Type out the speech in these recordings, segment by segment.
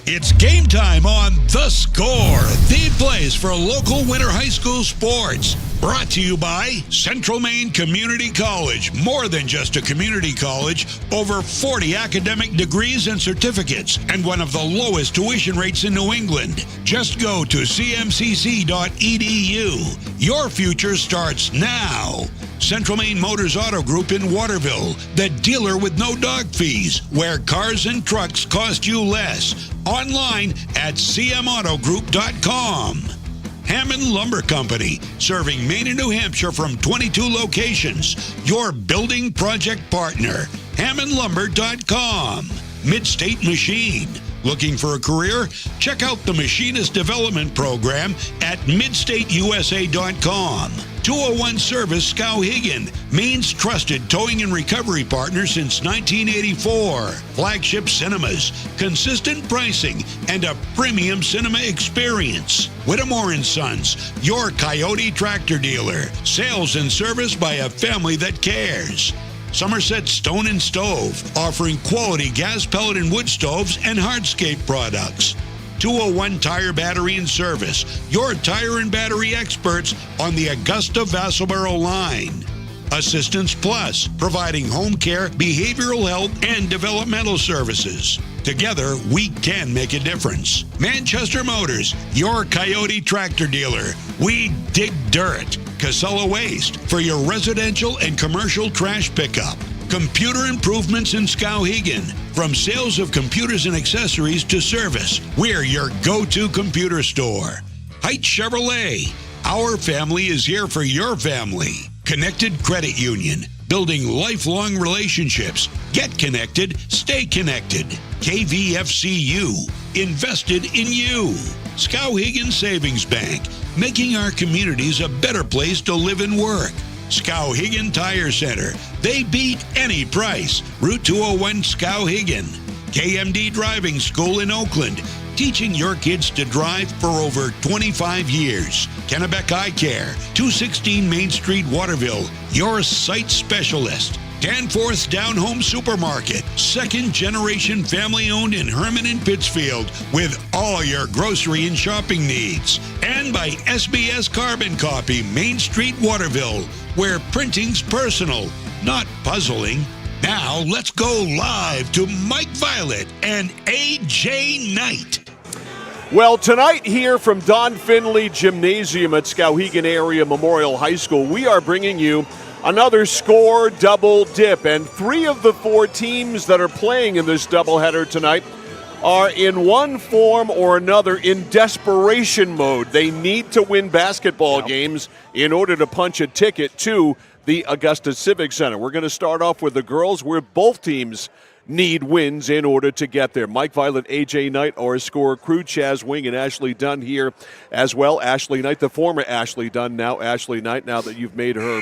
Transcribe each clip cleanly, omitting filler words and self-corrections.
It's game time on The Score, the place for local winter high school sports. Brought to you by Central Maine Community College. More than just a community college, over 40 academic degrees and certificates, and one of the lowest tuition rates in New England. Just go to cmcc.edu. Your future starts now. Central Maine Motors Auto Group in Waterville, the dealer with no dog fees, where cars and trucks cost you less. Online at cmautogroup.com. Hammond Lumber Company, serving Maine and New Hampshire from 22 locations. Your building project partner. HammondLumber.com. Midstate Machine. Looking for a career? Check out the Machinist Development Program at midstateusa.com. 201 Service Skowhegan, Maine's trusted towing and recovery partner since 1984. Flagship Cinemas, consistent pricing, and a premium cinema experience. Whittemore & Sons, your Coyote tractor dealer. Sales and service by a family that cares. Somerset Stone and Stove, offering quality gas pellet and wood stoves and hardscape products. 201 Tire Battery and Service, your tire and battery experts on the Augusta-Vassalboro line. Assistance Plus, providing home care, behavioral health, and developmental services. Together, we can make a difference. Manchester Motors, your Coyote tractor dealer. We dig dirt. Casella Waste, for your residential and commercial trash pickup. Computer Improvements in Skowhegan. From sales of computers and accessories to service, we're your go-to computer store. Heights Chevrolet. Our family is here for your family. Connected Credit Union. Building lifelong relationships. Get connected, stay connected. KVFCU. Invested in you. Skowhegan Savings Bank. Making our communities a better place to live and work. Skowhegan Tire Center. They beat any price. Route 201 Skowhegan. KMD Driving School in Oakland. Teaching your kids to drive for over 25 years. Kennebec Eye Care. 216 Main Street, Waterville. Your sight specialist. Danforth's Down Home Supermarket, second-generation family-owned in Herman and Pittsfield, with all your grocery and shopping needs. And by SBS Carbon Copy, Main Street, Waterville, where printing's personal, not puzzling. Now, let's go live to Mike Violet and A.J. Knight. Well, tonight here from Don Finley Gymnasium at Skowhegan Area Memorial High School, we are bringing you another Score double dip, and 3 of the 4 teams that are playing in this doubleheader tonight are in one form or another in desperation mode. They need to win basketball games in order to punch a ticket to the Augusta Civic Center. We're going to start off with the girls, where both teams need wins in order to get there. Mike Violet, A.J. Knight, our Score crew, Chaz Wing and Ashley Dunn here as well. Ashley Knight, the former Ashley Dunn, now Ashley Knight, now that you've made her,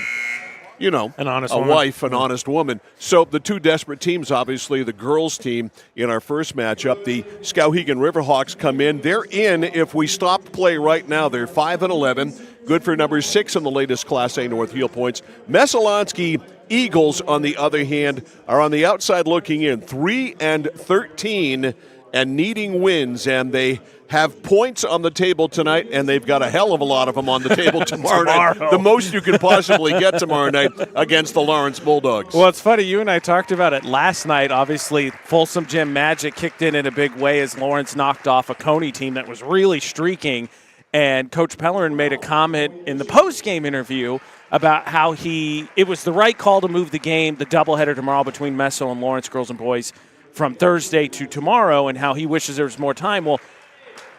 you know, an honest a woman. wife, an honest woman. So the 2 desperate teams, obviously, the girls' team in our first matchup, the Skowhegan Riverhawks come in. They're in if we stop play right now. They're 5-11, good for number 6 in the latest Class A North Heel points. Messalonskee Eagles, on the other hand, are on the outside looking in, 3-13 and needing wins, and they have points on the table tonight, and they've got a hell of a lot of them on the table tomorrow night. The most you could possibly get tomorrow night against the Lawrence Bulldogs. Well, it's funny. You and I talked about it last night. Obviously, Folsom Gym Magic kicked in a big way as Lawrence knocked off a Coney team that was really streaking, and Coach Pellerin made a comment in the post-game interview about how it was the right call to move the game, the doubleheader tomorrow between Meso and Lawrence girls and boys, from Thursday to tomorrow, and how he wishes there was more time. Well,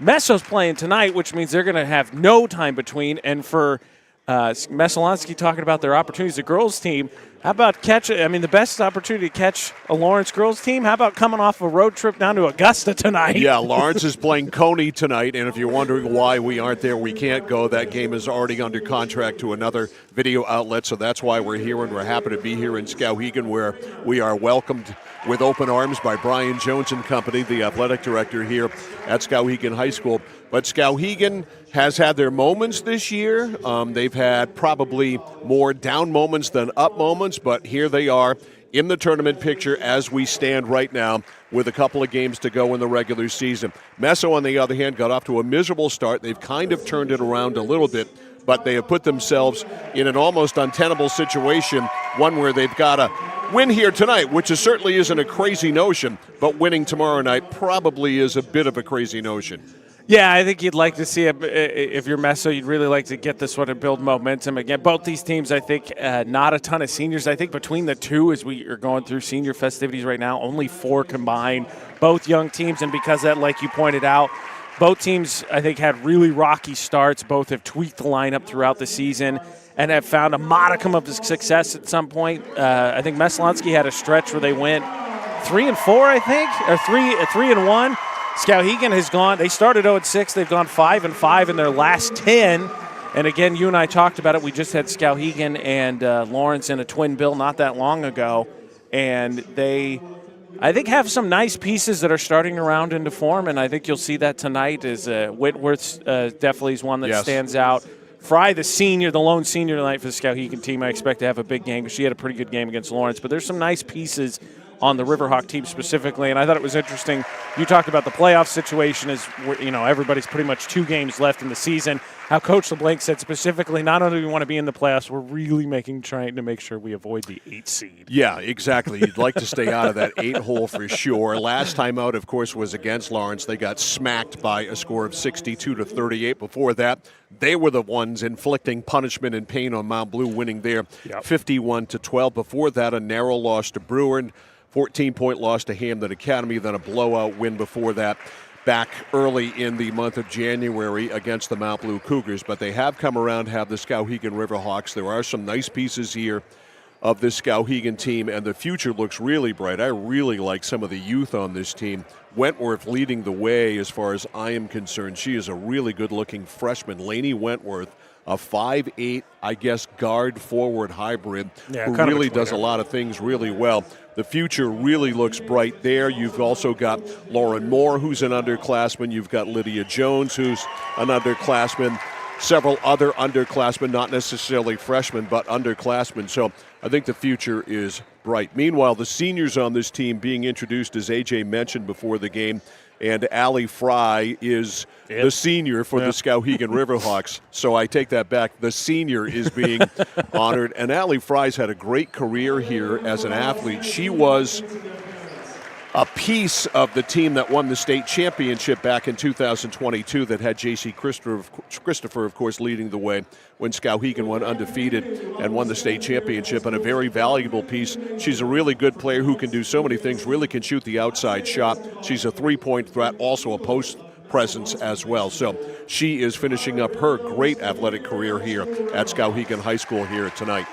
Meso's playing tonight, which means they're going to have no time between. And for Messalonskee talking about their opportunities, the girls' team, how about the best opportunity to catch a Lawrence girls team? How about coming off a road trip down to Augusta tonight? Yeah, Lawrence is playing Coney tonight, and if you're wondering why we aren't there, we can't go. That game is already under contract to another video outlet, so that's why we're here, and we're happy to be here in Skowhegan, where we are welcomed with open arms by Brian Jones and company, the athletic director here at Skowhegan High School. But Skowhegan has had their moments this year. They've had probably more down moments than up moments, but here they are in the tournament picture as we stand right now with a couple of games to go in the regular season. Meso, on the other hand, got off to a miserable start. They've kind of turned it around a little bit, but they have put themselves in an almost untenable situation, one where they've got to win here tonight, which certainly isn't a crazy notion, but winning tomorrow night probably is a bit of a crazy notion. Yeah, I think you'd like to see, if you're Meso, you'd really like to get this one and build momentum again. Both these teams, I think, not a ton of seniors. I think between the two, as we are going through senior festivities right now, only 4 combined, both young teams. And because of that, like you pointed out, both teams, I think, had really rocky starts. Both have tweaked the lineup throughout the season and have found a modicum of success at some point. I think Messalonskee had a stretch where they went 3-4, I think, or 3-1. Skowhegan has gone, they started 0-6, they've gone 5-5 in their last 10. And again, you and I talked about it. We just had Skowhegan and Lawrence in a twin bill not that long ago. And they, I think, have some nice pieces that are starting to round into form. And I think you'll see that tonight as Whitworth definitely is one that stands out. Fry, the senior, the lone senior tonight for the Skowhegan team, I expect to have a big game because she had a pretty good game against Lawrence. But there's some nice pieces on the Riverhawk team specifically, and I thought it was interesting. You talked about the playoff situation as, everybody's pretty much 2 games left in the season. How Coach LeBlanc said specifically, not only do we want to be in the playoffs, we're really trying to make sure we avoid the 8 seed. Yeah, exactly. You'd like to stay out of that 8 hole for sure. Last time out, of course, was against Lawrence. They got smacked by a score of 62-38. Before that, they were the ones inflicting punishment and pain on Mount Blue, winning there 51-12. Before that, a narrow loss to Brewer, 14-point loss to Hamden Academy, then a blowout win before that back early in the month of January against the Mount Blue Cougars. But they have come around, have the Skowhegan Riverhawks. There are some nice pieces here of this Skowhegan team, and the future looks really bright. I really like some of the youth on this team. Wentworth leading the way as far as I am concerned. She is a really good-looking freshman. Lainey Wentworth, a 5'8", I guess, guard-forward hybrid who really does a lot of things really well. The future really looks bright there. You've also got Lauren Moore, who's an underclassman. You've got Lydia Jones, who's an underclassman. Several other underclassmen, not necessarily freshmen, but underclassmen. So I think the future is bright. Meanwhile, the seniors on this team being introduced, as A.J. mentioned before the game, and Allie Fry is the senior for the Skowhegan Riverhawks. So I take that back. The senior is being honored. And Allie Fry's had a great career here as an athlete. She was a piece of the team that won the state championship back in 2022 that had J.C. Christopher, of course, leading the way when Skowhegan went undefeated and won the state championship, and a very valuable piece. She's a really good player who can do so many things, really can shoot the outside shot. She's a three-point threat, also a post presence as well. So she is finishing up her great athletic career here at Skowhegan High School here tonight.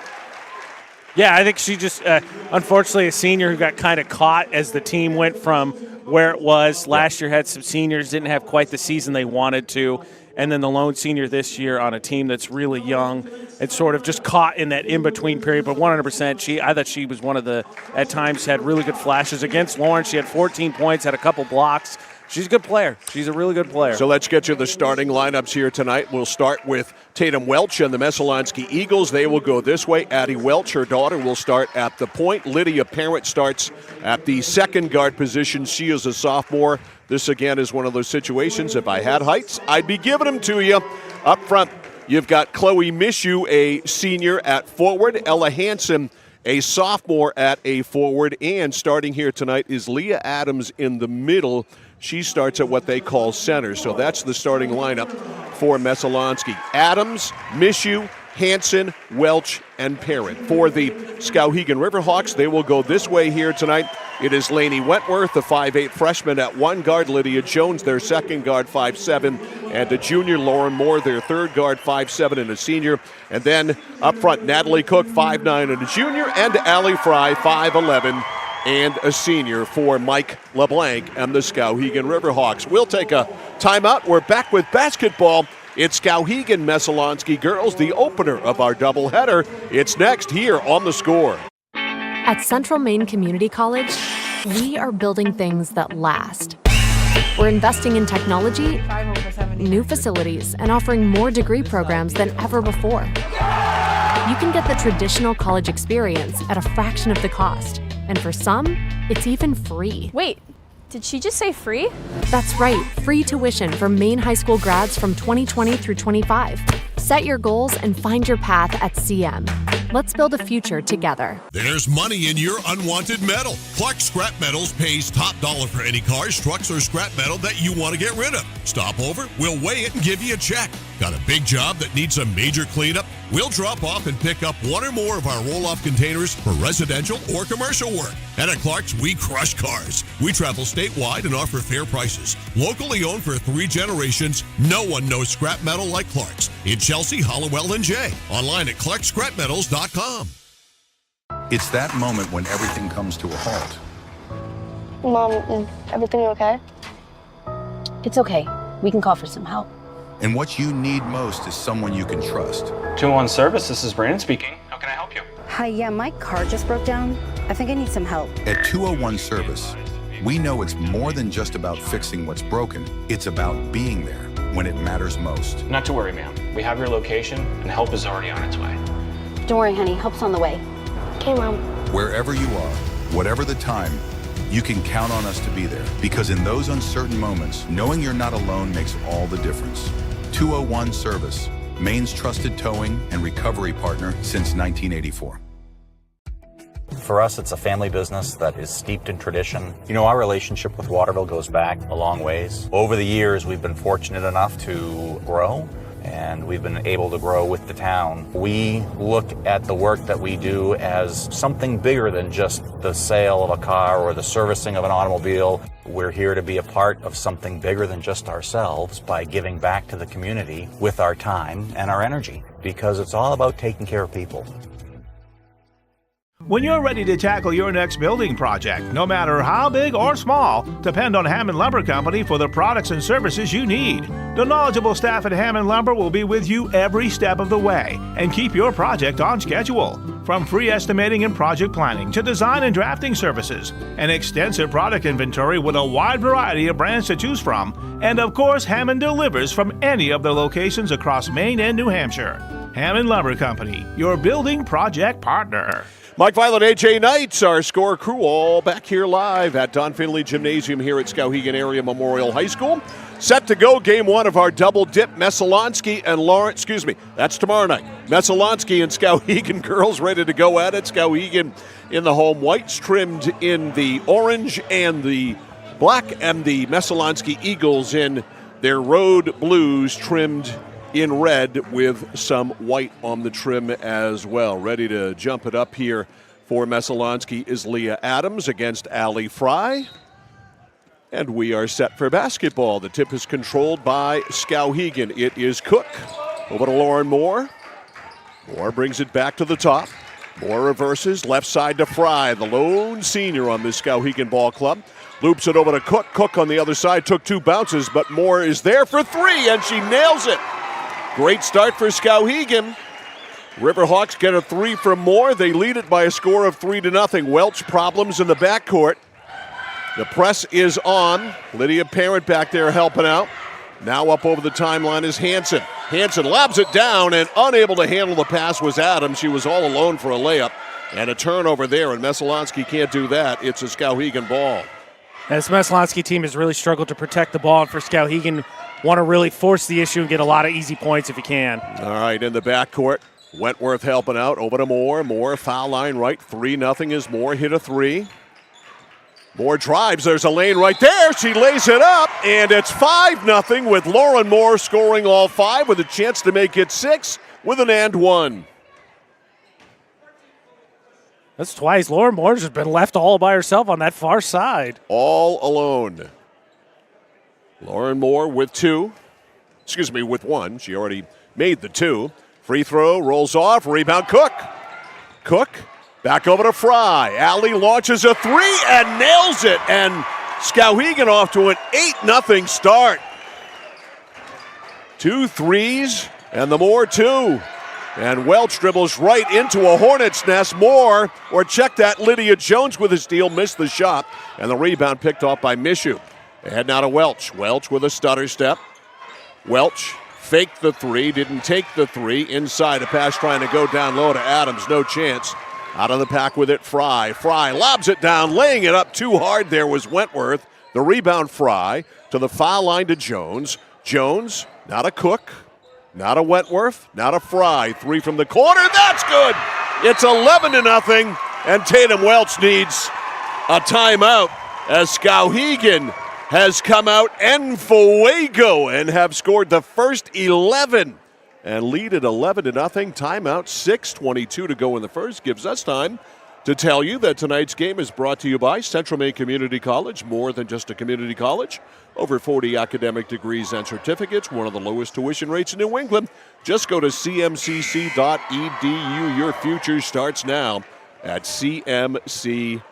Yeah, I think she just, unfortunately, a senior who got kind of caught as the team went from where it was. Last year had some seniors, didn't have quite the season they wanted to. And then the lone senior this year on a team that's really young and sort of just caught in that in-between period. But 100%, I thought she was one of the, at times, had really good flashes. Against Lawrence, she had 14 points, had a couple blocks. She's a good player. She's a really good player. So let's get you the starting lineups here tonight. We'll start with Tatum Welch and the Messalonskee Eagles. They will go this way. Addie Welch, her daughter, will start at the point. Lydia Parent starts at the second guard position. She is a sophomore. This, again, is one of those situations. If I had heights, I'd be giving them to you. Up front, you've got Chloe Mishu, a senior at forward. Ella Hansen, a sophomore at a forward. And starting here tonight is Leah Adams in the middle. She starts at what they call center. So that's the starting lineup for Messalonskee. Adams, Mishu, Hansen, Welch, and Parent. For the Skowhegan Riverhawks, they will go this way here tonight. It is Lainey Wentworth, the 5'8 freshman at one guard. Lydia Jones, their second guard, 5'7. And a junior, Lauren Moore, their third guard, 5'7 and a senior. And then up front, Natalie Cook, 5'9 and a junior. And Allie Fry, 5'11 and a senior for Mike LeBlanc and the Skowhegan Riverhawks. We'll take a timeout. We're back with basketball. It's Skowhegan Messalonskee girls, the opener of our doubleheader. It's next here on The Score. At Central Maine Community College, we are building things that last. We're investing in technology, new facilities, and offering more degree programs than ever before. You can get the traditional college experience at a fraction of the cost. And for some, it's even free. Wait, did she just say free? That's right, free tuition for Maine high school grads from 2020 through 25. Set your goals and find your path at CM. Let's build a future together. There's money in your unwanted metal. Clark Scrap Metals pays top dollar for any cars, trucks, or scrap metal that you want to get rid of. Stop over, we'll weigh it and give you a check. Got a big job that needs a major cleanup? We'll drop off and pick up one or more of our roll-off containers for residential or commercial work. And at Clark's, we crush cars. We travel statewide and offer fair prices. Locally owned for 3 generations, no one knows scrap metal like Clark's. In Chelsea, Hollowell, and Jay. Online at clarkscrapmetals.com. It's that moment when everything comes to a halt. Mom, is everything okay? It's okay. We can call for some help. And what you need most is someone you can trust. 201 Service, this is Brandon speaking. How can I help you? Hi, yeah, my car just broke down. I think I need some help. At 201 Service, we know it's more than just about fixing what's broken. It's about being there when it matters most. Not to worry, ma'am. We have your location and help is already on its way. Don't worry, honey. Help's on the way. Okay, Mom. Wherever you are, whatever the time, you can count on us to be there. Because in those uncertain moments, knowing you're not alone makes all the difference. 201 Service, Maine's trusted towing and recovery partner since 1984. For us, it's a family business that is steeped in tradition. You know, our relationship with Waterville goes back a long ways. Over the years, we've been fortunate enough to grow, and we've been able to grow with the town. We look at the work that we do as something bigger than just the sale of a car or the servicing of an automobile. We're here to be a part of something bigger than just ourselves by giving back to the community with our time and our energy, because it's all about taking care of people. When you're ready to tackle your next building project, no matter how big or small, depend on Hammond Lumber Company for the products and services you need. The knowledgeable staff at Hammond Lumber will be with you every step of the way and keep your project on schedule. From free estimating and project planning to design and drafting services, an extensive product inventory with a wide variety of brands to choose from, and of course, Hammond delivers from any of their locations across Maine and New Hampshire. Hammond Lumber Company, your building project partner. Mike Violet, AJ Knights, our score crew, all back here live at Don Finley Gymnasium here at Skowhegan Area Memorial High School. Set to go, game one of our double dip. Messalonskee and Lawrence, that's tomorrow night. Messalonskee and Skowhegan girls ready to go at it. Skowhegan in the home whites, trimmed in the orange and the black, and the Messalonskee Eagles in their road blues, trimmed in red with some white on the trim as well. Ready to jump it up here for Messalonskee is Leah Adams against Allie Fry. And we are set for basketball. The tip is controlled by Skowhegan. It is Cook. Over to Lauren Moore. Moore brings it back to the top. Moore reverses, left side to Fry, the lone senior on this Skowhegan ball club. Loops it over to Cook. Cook on the other side took 2 bounces, but Moore is there for 3, and she nails it. Great start for Skowhegan. Riverhawks get a 3 from Moore. They lead it by a score of 3-0. Welch problems in the backcourt. The press is on. Lydia Parent back there helping out. Now up over the timeline is Hanson. Hanson lobs it down, and unable to handle the pass was Adams. She was all alone for a layup. And a turnover there, and Messalonskee can't do that. It's a Skowhegan ball. This Messalonskee team has really struggled to protect the ball, and for Skowhegan, want to really force the issue and get a lot of easy points if you can. All right, in the backcourt, Wentworth helping out. Over to Moore. Moore, foul line right. 3-0 is Moore. Hit a 3. Moore drives. There's a lane right there. She lays it up, and it's 5-0 with Lauren Moore scoring all 5 with a chance to make it 6 with an and 1. That's twice. Lauren Moore's just been left all by herself on that far side. All alone. Lauren Moore with 2. With 1. She already made the 2. Free throw, rolls off, rebound Cook. Cook, back over to Fry. Allie launches a 3 and nails it. And Skowhegan off to an 8-0 start. 2 threes and the Moore 2. And Welch dribbles right into a hornet's nest. Moore, or check that, Lydia Jones with a steal, missed the shot. And the rebound picked off by Mishu. They head now to Welch. Welch with a stutter step. Welch faked the 3, didn't take the 3. Inside, a pass trying to go down low to Adams. No chance. Out of the pack with it, Fry. Fry lobs it down, laying it up too hard there was Wentworth. The rebound, Fry, to the foul line to Jones. Jones, not a Cook, not a Wentworth, not a Fry. 3 from the corner, that's good! It's 11-0, and Tatum Welch needs a timeout as Skowhegan has come out en fuego and have scored the first 11 and lead at 11-0. Timeout, 6:22 to go in the first. Gives us time to tell you that tonight's game is brought to you by Central Maine Community College. More than just a community college. Over 40 academic degrees and certificates. One of the lowest tuition rates in New England. Just go to cmcc.edu. Your future starts now at CMCC.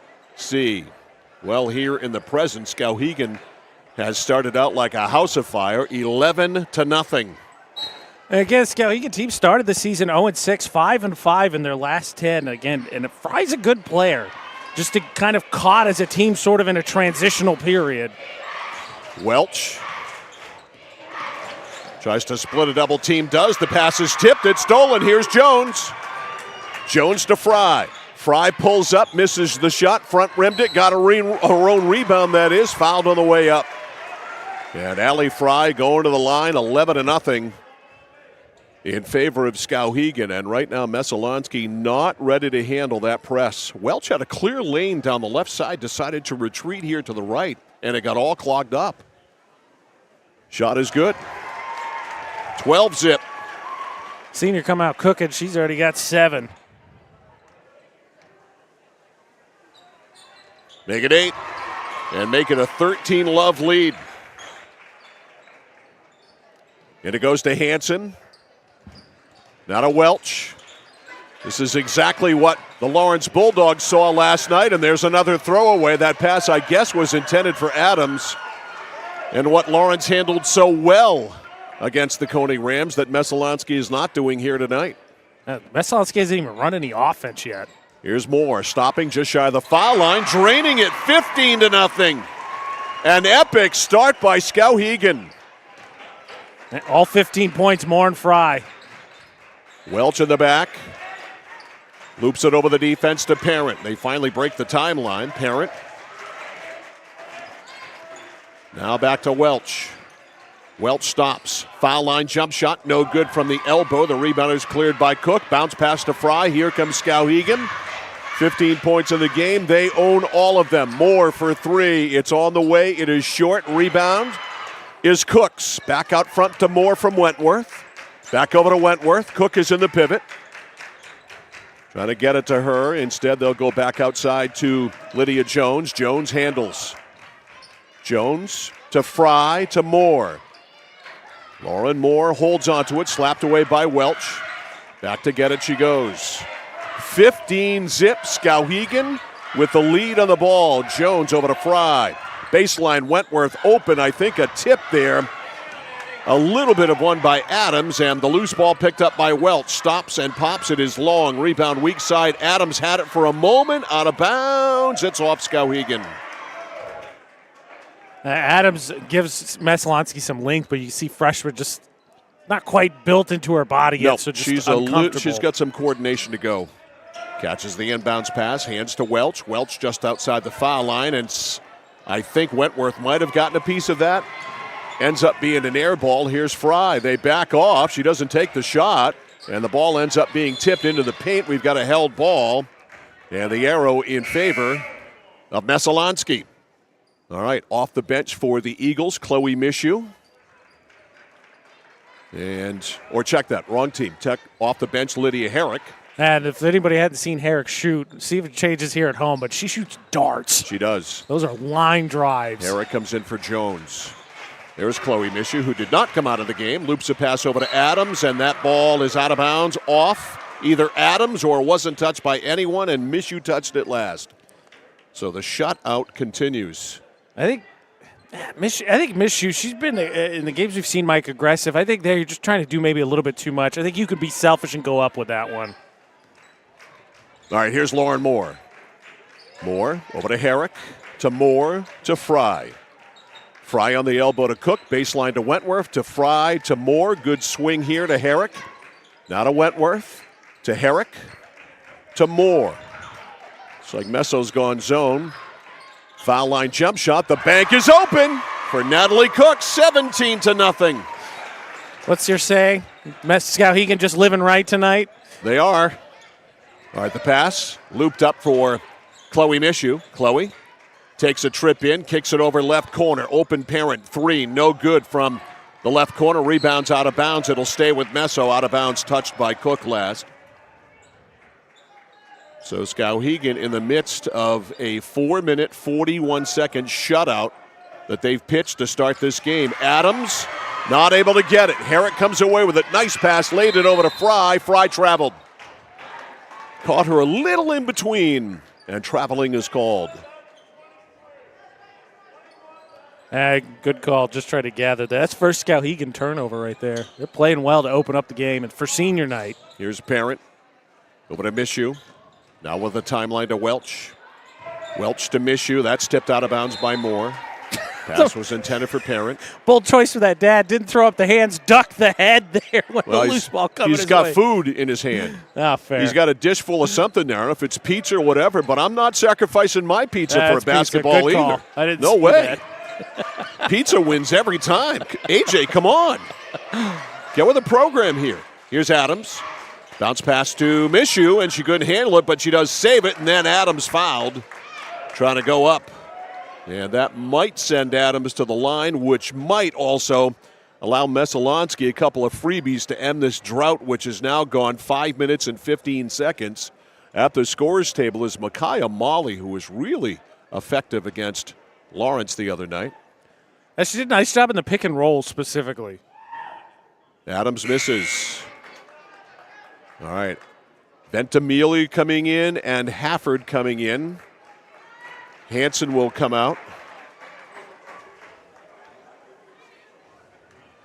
Well, here in the present, Skowhegan has started out like a house of fire, 11-0. And again, Skowhegan team started the season 0-6, 5-5 in their last 10. Again, and Fry's a good player. Just to kind of caught as a team sort of in a transitional period. Welch tries to split a double team, does. The pass is tipped, it's stolen. Here's Jones. Jones to Fry. Fry pulls up, misses the shot, front rimmed it, got her own rebound, that is, fouled on the way up. And Allie Fry going to the line, 11-0 in favor of Skowhegan. And right now, Messalonskee not ready to handle that press. Welch had a clear lane down the left side, decided to retreat here to the right, and it got all clogged up. Shot is good. 12-zip. Senior come out cooking. She's already got 7. Make it 8 and make it a 13-love lead. And it goes to Hanson. Not a Welch. This is exactly what the Lawrence Bulldogs saw last night, and there's another throwaway. That pass, I guess, was intended for Adams. And what Lawrence handled so well against the Coney Rams that Messalonskee is not doing here tonight. Messalonskee hasn't even run any offense yet. Here's Moore, stopping just shy of the foul line, draining it 15-0. An epic start by Skowhegan. All 15 points, Moore and Fry. Welch in the back. Loops it over the defense to Parent. They finally break the timeline. Parent. Now back to Welch. Welch stops. Foul line jump shot, no good from the elbow. The rebound is cleared by Cook. Bounce pass to Fry. Here comes Skowhegan. 15 points in the game. They own all of them. Moore for 3. It's on the way. It is short. Rebound is Cook's. Back out front to Moore from Wentworth. Back over to Wentworth. Cook is in the pivot. Trying to get it to her. Instead, they'll go back outside to Lydia Jones. Jones handles. Jones to Fry to Moore. Lauren Moore holds onto it, slapped away by Welch. Back to get it she goes. 15-zip, Skowhegan with the lead on the ball. Jones over to Fry. Baseline, Wentworth open, I think a tip there. A little bit of one by Adams, and the loose ball picked up by Welch. Stops and pops, it is long. Rebound weak side, Adams had it for a moment, out of bounds. It's off Skowhegan. Adams gives Messalonskee some length, but you see freshman just not quite built into her body yet, so just uncomfortable. She's got some coordination to go. Catches the inbounds pass, hands to Welch. Welch just outside the foul line, and I think Wentworth might have gotten a piece of that. Ends up being an air ball. Here's Fry. They back off. She doesn't take the shot, and the ball ends up being tipped into the paint. We've got a held ball, and the arrow in favor of Messalonskee. All right, off the bench for the Eagles, Chloe Mishu. Or check that, wrong team. Off the bench, Lydia Herrick. And if anybody hadn't seen Herrick shoot, see if it changes here at home, but she shoots darts. She does. Those are line drives. Herrick comes in for Jones. There's Chloe Mishu, who did not come out of the game. Loops a pass over to Adams, and that ball is out of bounds off either Adams or wasn't touched by anyone, and Mishu touched it last. So the shutout continues. I think Mishu, she's been in the games we've seen Mike aggressive. I think there you're just trying to do maybe a little bit too much. I think you could be selfish and go up with that one. All right, here's Lauren Moore. Moore over to Herrick, to Moore, to Fry. Fry on the elbow to Cook, baseline to Wentworth, to Fry, to Moore. Good swing here to Herrick. Now to Wentworth, to Herrick, to Moore. Looks like Messo's gone zone. Foul line jump shot. The bank is open for Natalie Cook, 17-0. What's your saying? Skowhegan just living right tonight? They are. All right, the pass looped up for Chloe Mishu. Chloe takes a trip in, kicks it over left corner. Open Parent, three, no good from the left corner. Rebounds out of bounds. It'll stay with Messo. Out of bounds, touched by Cook last. So Skowhegan in the midst of a 4-minute, 41-second shutout that they've pitched to start this game. Adams not able to get it. Herrick comes away with it. Nice pass, laid it over to Fry. Fry traveled. Caught her a little in between, and traveling is called. Good call. Just try to gather that. That's first Skowhegan turnover right there. They're playing well to open up the game and for senior night. Here's Parent. Over to Mishu. Now with the timeline to Welch. Welch to Mishu. That's tipped out of bounds by Moore. Pass was intended for Parent. Bold choice for that dad. Didn't throw up the hands, ducked the head there when the loose ball coming He's his got way. food in his hand. Fair. He's got a dish full of something there. I don't know if it's pizza or whatever, but I'm not sacrificing my pizza for a basketball Good either. call. I didn't no see way. that. Pizza wins every time. AJ, come on. Get with the program here. Here's Adams. Bounce pass to Mishu, and she couldn't handle it, but she does save it, and then Adams fouled. Trying to go up. And that might send Adams to the line, which might also allow Messalonskee a couple of freebies to end this drought, which has now gone 5 minutes and 15 seconds. At the scores table is Micaiah Molly, who was really effective against Lawrence the other night. And she did a nice job in the pick and roll specifically. Adams misses. All right. Ventimiglia coming in and Hafford coming in. Hanson will come out.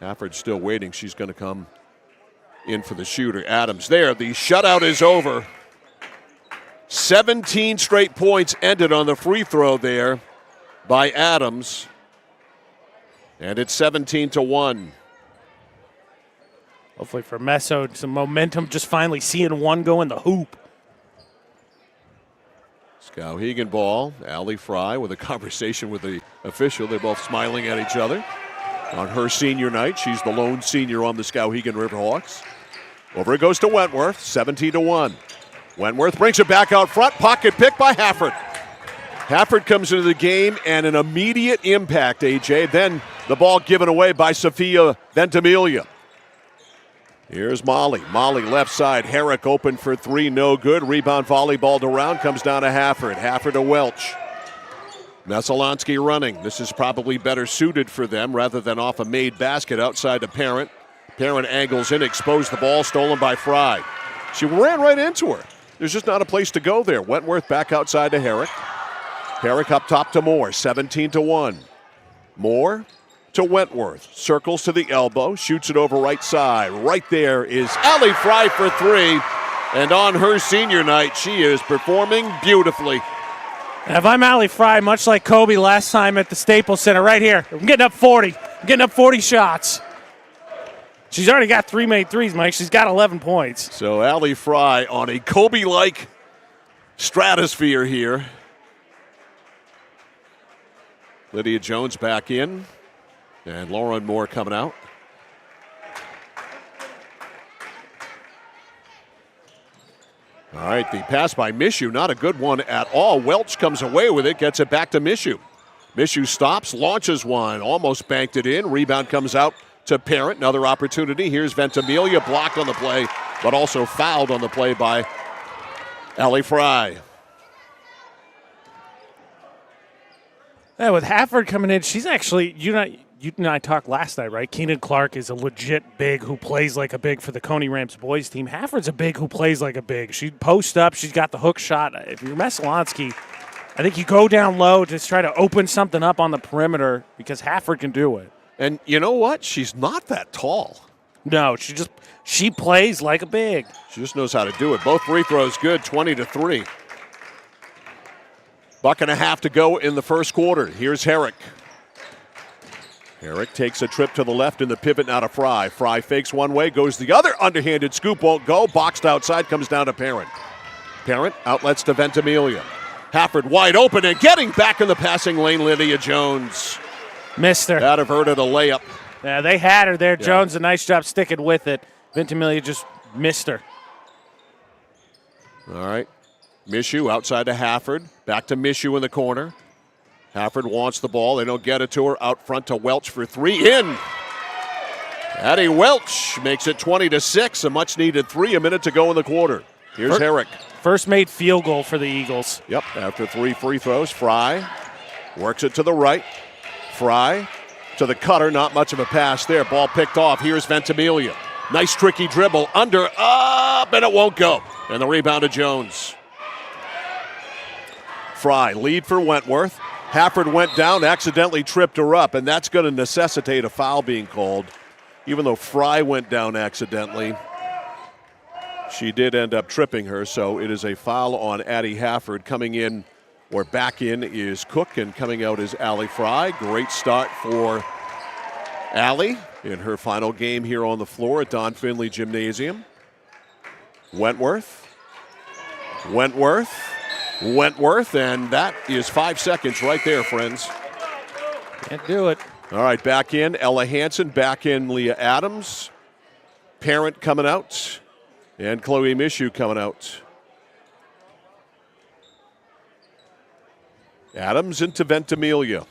Hafford still waiting. She's going to come in for the shooter. Adams there. The shutout is over. 17 straight points ended on the free throw there by Adams. And it's 17-1. Hopefully for Messo, some momentum, just finally seeing one go in the hoop. Skowhegan ball. Allie Fry with a conversation with the official. They're both smiling at each other. On her senior night, she's the lone senior on the Skowhegan Riverhawks. Over it goes to Wentworth, 17-1. Wentworth brings it back out front. Pocket pick by Hafford. Hafford comes into the game and an immediate impact, AJ. Then the ball given away by Sophia Ventimiglia. Here's Molly. Molly left side. Herrick open for three. No good. Rebound volleyballed around. Comes down to Hafford. Hafford to Welch. Messalonskee running. This is probably better suited for them rather than off a made basket outside to Parent. Parent angles in. Exposed the ball. Stolen by Fry. She ran right into her. There's just not a place to go there. Wentworth back outside to Herrick. Herrick up top to Moore. 17-1. Moore to Wentworth. Circles to the elbow. Shoots it over right side. Right there is Allie Fry for three. And on her senior night, she is performing beautifully. And if I'm Allie Fry, much like Kobe last time at the Staples Center, right here, I'm getting up 40. I'm getting up 40 shots. She's already got 3 made threes, Mike. She's got 11 points. So Allie Fry on a Kobe-like stratosphere here. Lydia Jones back in. And Lauren Moore coming out. All right, the pass by Mishu, not a good one at all. Welch comes away with it, gets it back to Mishu. Mishu stops, launches one, almost banked it in. Rebound comes out to Parent. Another opportunity. Here's Ventimiglia, blocked on the play, but also fouled on the play by Allie Fry. Yeah, with Hafford coming in, she's actually, you and I talked last night, right? Keenan Clark is a legit big who plays like a big for the Coney Rams boys team. Hafford's a big who plays like a big. She posts up. She's got the hook shot. If you're Messalonskee, I think you go down low to try to open something up on the perimeter because Hafford can do it. And you know what? She's not that tall. No, she plays like a big. She just knows how to do it. Both free throws good, 20-3. Buck and a half to go in the first quarter. Here's Herrick. Herrick takes a trip to the left in the pivot now to Fry. Fry fakes one way, goes the other. Underhanded scoop won't go. Boxed outside, comes down to Parent. Parent outlets to Ventimiglia. Hafford wide open and getting back in the passing lane, Lydia Jones. Missed her. That averted a layup. Yeah, they had her there. Yeah. Jones, a nice job sticking with it. Ventimiglia just missed her. All right. Mishu outside to Hafford. Back to Mishu in the corner. Hafford wants the ball. They don't get it to her. Out front to Welch for three. In. Addie Welch makes it 20-6. A much-needed 3. A minute to go in the quarter. Here's Herrick. First made field goal for the Eagles. Yep, after 3 free throws. Fry works it to the right. Fry to the cutter. Not much of a pass there. Ball picked off. Here's Ventimiglia. Nice tricky dribble. Under, up, and it won't go. And the rebound to Jones. Fry, lead for Wentworth. Hafford went down, accidentally tripped her up, and that's going to necessitate a foul being called. Even though Fry went down accidentally, she did end up tripping her, so it is a foul on Addie Hafford. Coming in, or back in, is Cook, and coming out is Allie Fry. Great start for Allie in her final game here on the floor at Don Finley Gymnasium. Wentworth, and that is 5 seconds right there, friends. Can't do it. All right, back in Ella Hansen, back in Leah Adams. Parent coming out, and Chloe Mishu coming out. Adams into Ventimiglia.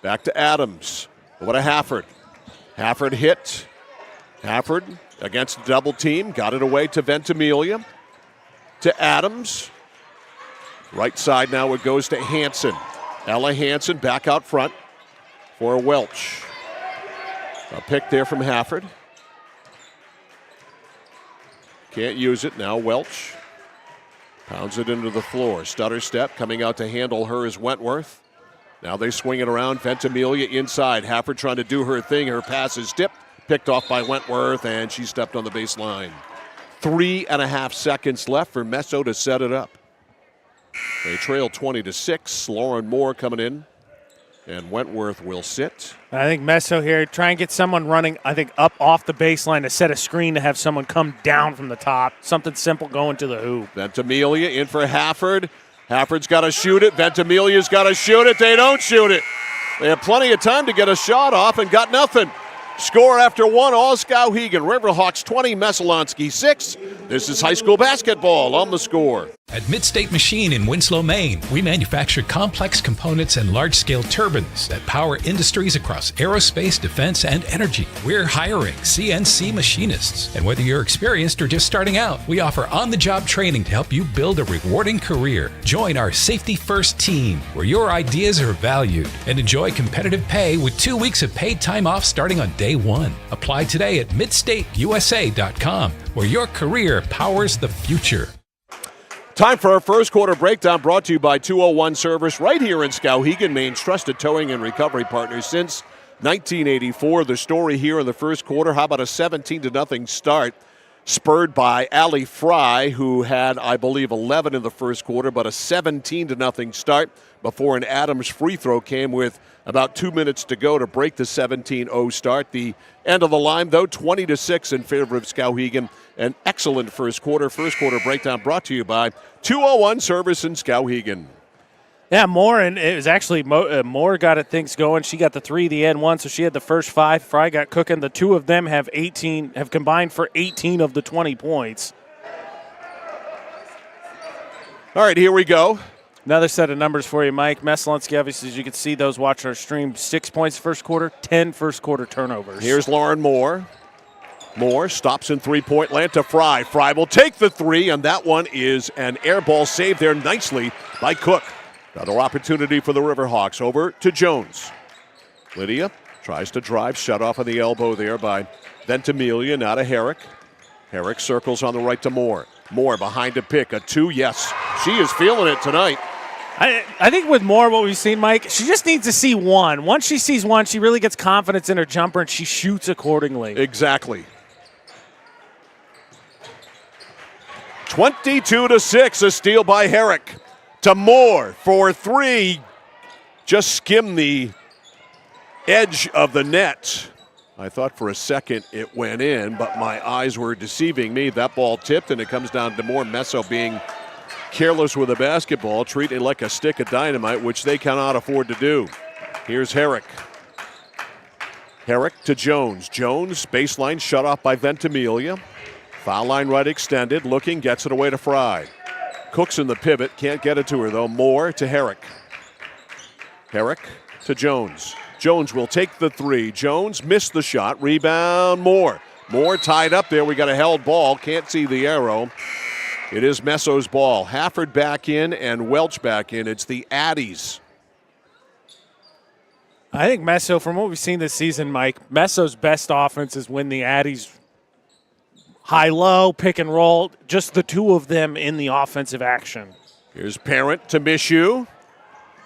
Back to Adams. What a Hafford. Hafford hit. Hafford against a double team. Got it away to Ventimiglia. To Adams. Right side now it goes to Hansen. Ella Hansen back out front for Welch. A pick there from Hafford. Can't use it now. Welch pounds it into the floor. Stutter step coming out to handle her is Wentworth. Now they swing it around. Ventimiglia inside. Hafford trying to do her thing. Her pass is tipped. Picked off by Wentworth, and she stepped on the baseline. 3.5 seconds left for Messo to set it up. They trail 20-6. Lauren Moore coming in, and Wentworth will sit. I think Messo here, try and get someone running, I think, up off the baseline to set a screen to have someone come down from the top. Something simple going to the hoop. Ventimiglia in for Hafford. Hafford's got to shoot it. Ventimiglia's got to shoot it. They don't shoot it. They have plenty of time to get a shot off and got nothing. Score after one, all Skowhegan. Riverhawks 20, Messalonskee 6. This is high school basketball on the Score. At Midstate Machine in Winslow, Maine, we manufacture complex components and large-scale turbines that power industries across aerospace, defense, and energy. We're hiring CNC machinists. And whether you're experienced or just starting out, we offer on-the-job training to help you build a rewarding career. Join our Safety First team, where your ideas are valued, and enjoy competitive pay with 2 weeks of paid time off starting on day one. Apply today at midstateusa.com, where your career powers the future. Time for our first quarter breakdown, brought to you by 201 Service right here in Skowhegan, Maine's trusted towing and recovery partner since 1984. The story here in the first quarter, how about a 17-0 start, spurred by Allie Fry, who had, I believe, 11 in the first quarter, but a 17-0 start before an Adams free throw came with about 2 minutes to go to break the 17-0 start. The end of the line, though, 20-6 in favor of Skowhegan. An excellent first quarter. First quarter breakdown brought to you by 201 Service in Skowhegan. Yeah, Moore, and it was actually Moore got it things going. She got the 3, the and 1, so she had the first 5. Fry got cooking. The two of them have combined for 18 of the 20 points. All right, here we go. Another set of numbers for you, Mike. Messalonskee, obviously, as you can see, those watching our stream, 6 points first quarter, 10 first quarter turnovers. Here's Lauren Moore. Moore stops in three-point land to Fry. Fry will take the 3, and that one is an air ball saved there nicely by Cook. Another opportunity for the Riverhawks. Over to Jones. Lydia tries to drive, shut off on the elbow there by Ventimiglia, now to Herrick. Herrick circles on the right to Moore. Moore behind a pick, a 2, yes. She is feeling it tonight. I think with Moore, what we've seen, Mike, she just needs to see one. Once she sees one, she really gets confidence in her jumper, and she shoots accordingly. Exactly. 22-6, a steal by Herrick. To Moore for 3. Just skimmed the edge of the net. I thought for a second it went in, but my eyes were deceiving me. That ball tipped, and it comes down to Moore. Messo being careless with a basketball, treat it like a stick of dynamite, which they cannot afford to do. Here's Herrick. Herrick to Jones. Jones, baseline shut off by Ventimiglia. Foul line right extended, looking, gets it away to Fry. Cook's in the pivot, can't get it to her though. Moore to Herrick. Herrick to Jones. Jones will take the three. Jones missed the shot, rebound Moore. Moore tied up there, we got a held ball, can't see the arrow. It is Messo's ball. Hafford back in and Welch back in. It's the Addies. I think Messo, from what we've seen this season, Mike, Messo's best offense is when the Addies high-low, pick and roll, just the two of them in the offensive action. Here's Parent to Mishu.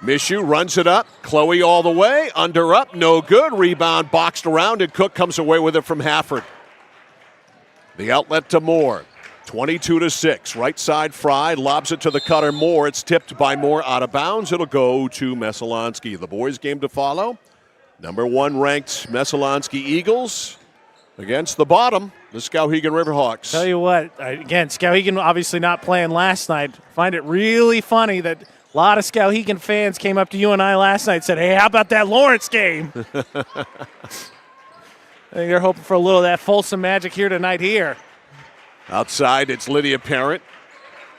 Mishu runs it up. Chloe all the way. Under up, no good. Rebound boxed around, and Cook comes away with it from Hafford. The outlet to Moore. 22-6. Right side, Fry lobs it to the cutter Moore. It's tipped by Moore out of bounds. It'll go to Messalonskee. The boys' game to follow. Number 1 ranked Messalonskee Eagles against the bottom, the Skowhegan Riverhawks. Tell you what, again, Skowhegan obviously not playing last night. Find it really funny that a lot of Skowhegan fans came up to you and I last night and said, hey, how about that Lawrence game? I think they're hoping for a little of that Folsom magic here tonight here. Outside, it's Lydia Parent.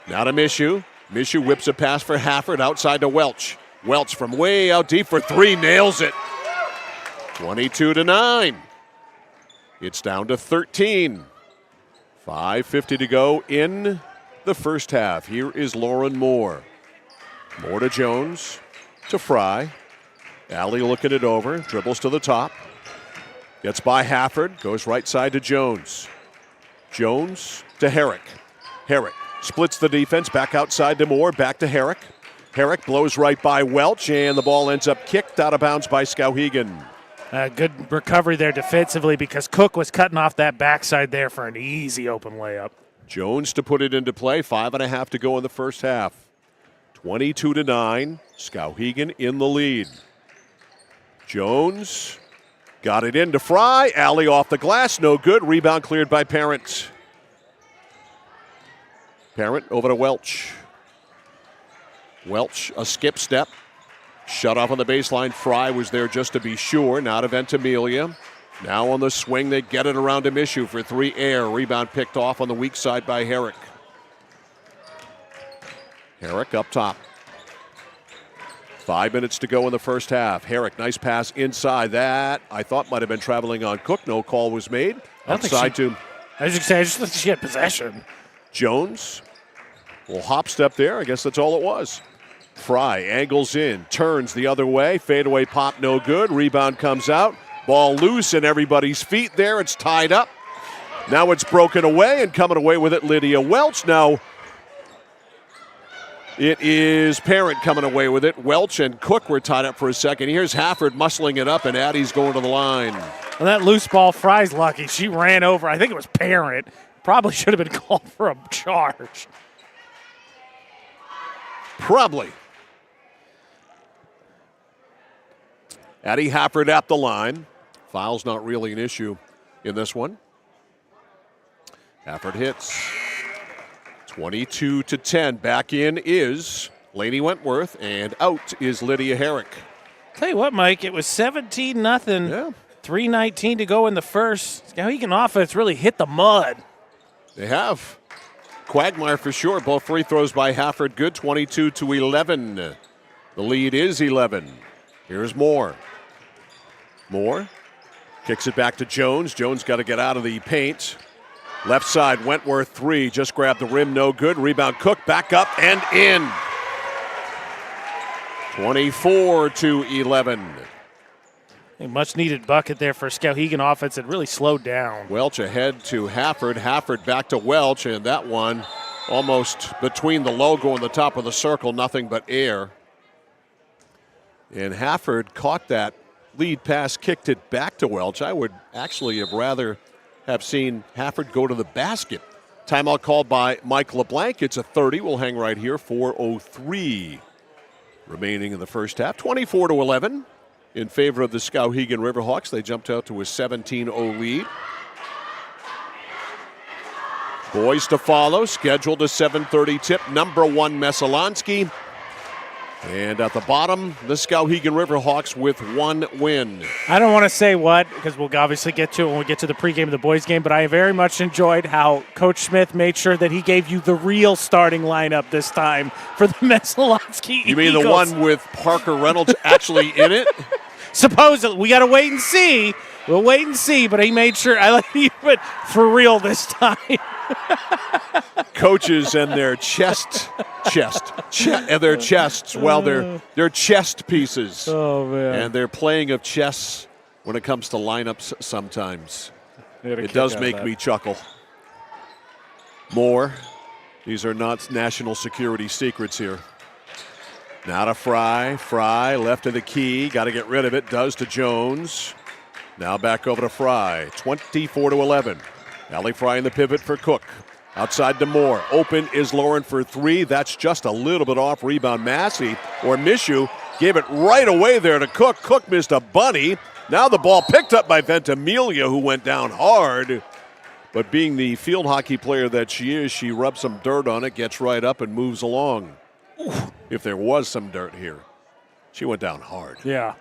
Now to Mishu. Mishu whips a pass for Hafford outside to Welch. Welch from way out deep for 3, nails it. 22-9. It's down to 13. 5:50 to go in the first half. Here is Lauren Moore. Moore to Jones, to Fry. Allie looking it over, dribbles to the top. Gets by Hafford, goes right side to Jones. Jones to Herrick. Herrick splits the defense, back outside to Moore, back to Herrick. Herrick blows right by Welch, and the ball ends up kicked out of bounds by Skowhegan. Good recovery there defensively because Cook was cutting off that backside there for an easy open layup. Jones to put it into play, 5.5 to go in the first half. 22-9, Skowhegan in the lead. Jones got it into Fry, alley off the glass, no good. Rebound cleared by Parent. Parent over to Welch. Welch, a skip step. Shut off on the baseline. Fry was there just to be sure. Now to Ventimiglia. Now on the swing, they get it around to Mishu for 3 air. Rebound picked off on the weak side by Herrick. Herrick up top. 5 minutes to go in the first half. Herrick, nice pass inside. That I thought might have been traveling on Cook. No call was made. Outside to. I just think she had possession. Jones. Well, hop step there. I guess that's all it was. Fry angles in, turns the other way. Fadeaway pop, no good. Rebound comes out. Ball loose and everybody's feet there. It's tied up. Now it's broken away and coming away with it, Lydia Welch. Now it is Parent coming away with it. Welch and Cook were tied up for a second. Here's Hafford muscling it up, and Addie's going to the line. Well, that loose ball, Fry's lucky. She ran over. I think it was Parent. Probably should have been called for a charge. Probably. Addie Hafford at the line. Foul's not really an issue in this one. Hafford hits. 22-10. Back in is Lainey Wentworth, and out is Lydia Herrick. Tell you what, Mike, it was 17-0. Yeah. 3:19 to go in the first. Skowhegan offense really hit the mud. They have. Quagmire for sure. Both free throws by Hafford good. 22-11. The lead is 11. Here's Moore. Moore kicks it back to Jones. Jones got to get out of the paint. Left side, Wentworth 3. Just grabbed the rim, no good. Rebound Cook, back up and in. 24-11. A much-needed bucket there for Skowhegan offense. It really slowed down. Welch ahead to Hafford. Hafford back to Welch, and that one almost between the logo and the top of the circle, nothing but air. And Hafford caught that lead pass, kicked it back to Welch. I would actually have rather have seen Hafford go to the basket. Timeout called by Mike LeBlanc. It's a 30. We'll hang right here. 4:03 remaining in the first half. 24-11 in favor of the Skowhegan Riverhawks. They jumped out to a 17-0 lead. Boys to follow, scheduled a 7:30 tip, number 1 Messalonskee. And at the bottom, the Skowhegan Riverhawks with 1 win. I don't want to say what, because we'll obviously get to it when we get to the pregame of the boys' game, but I very much enjoyed how Coach Smith made sure that he gave you the real starting lineup this time for the Messalonskee You mean Eagles. the one with Parker Reynolds actually in it? Supposedly. We got to wait and see. We'll wait and see, but he made sure. I like you, but for real this time. Coaches and their they're chest pieces. Oh, man. And they're playing of chess when it comes to lineups sometimes. It does make me chuckle. More. These are not national security secrets here. Now to Fry. Fry left of the key. Got to get rid of it. Does to Jones. Now back over to Fry. 24-11. Allie Fry in the pivot for Cook. Outside to Moore. Open is Lauren for 3. That's just a little bit off. Rebound Massey or Mishu gave it right away there to Cook. Cook missed a bunny. Now the ball picked up by Ventimiglia, who went down hard. But being the field hockey player that she is, she rubs some dirt on it, gets right up, and moves along. If there was some dirt here. She went down hard. Yeah.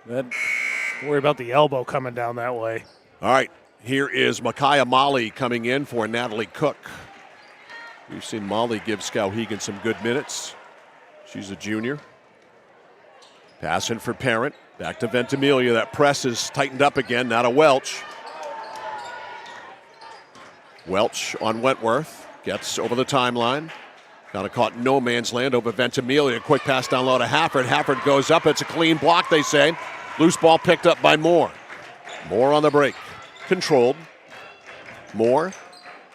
Worry about the elbow coming down that way. All right. Here is Micaiah Molly coming in for Natalie Cook. We've seen Molly give Skowhegan some good minutes. She's a junior. Passing for Parent. Back to Ventimiglia. That press is tightened up again. Now to Welch. Welch on Wentworth. Gets over the timeline. Kind of caught in no man's land over Ventimiglia. Quick pass down low to Hafford. Hafford goes up. It's a clean block, they say. Loose ball picked up by Moore. Moore on the break. Controlled. Moore.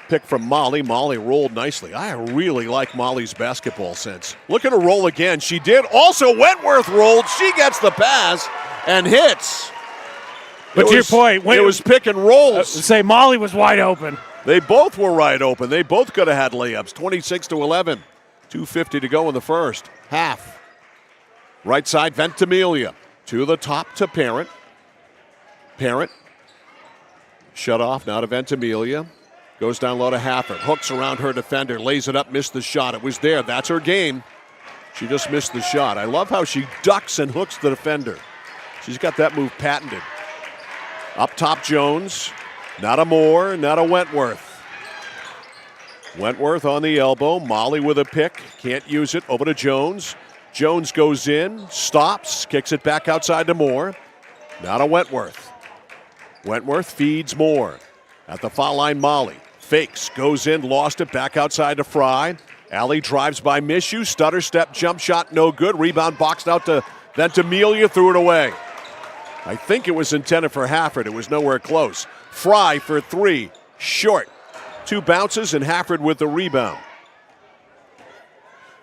Pick from Molly. Molly rolled nicely. I really like Molly's basketball sense. Look at her roll again. She did. Also, Wentworth rolled. She gets the pass and hits. But to your point, it was pick and rolls. Say Molly was wide open. They both were wide open. They both could have had layups. 26-11. 2:50 to go in the first half. Right side, Ventimiglia. To the top to Parent. Parent. Shut off now to Ventimiglia. Goes down low to Hafford. Hooks around her defender. Lays it up. Missed the shot. It was there. That's her game. She just missed the shot. I love how she ducks and hooks the defender. She's got that move patented. Up top, Jones. Not a Moore. Not a Wentworth. Wentworth on the elbow. Molly with a pick. Can't use it. Over to Jones. Jones goes in. Stops. Kicks it back outside to Moore. Not a Wentworth. Wentworth feeds Moore. At the foul line, Molly. Fakes. Goes in. Lost it. Back outside to Fry. Allie drives by Mishu. Stutter step. Jump shot. No good. Rebound boxed out to Ventimiglia. Threw it away. I think it was intended for Hafford. It was nowhere close. Fry for 3. Short. 2 bounces and Hafford with the rebound.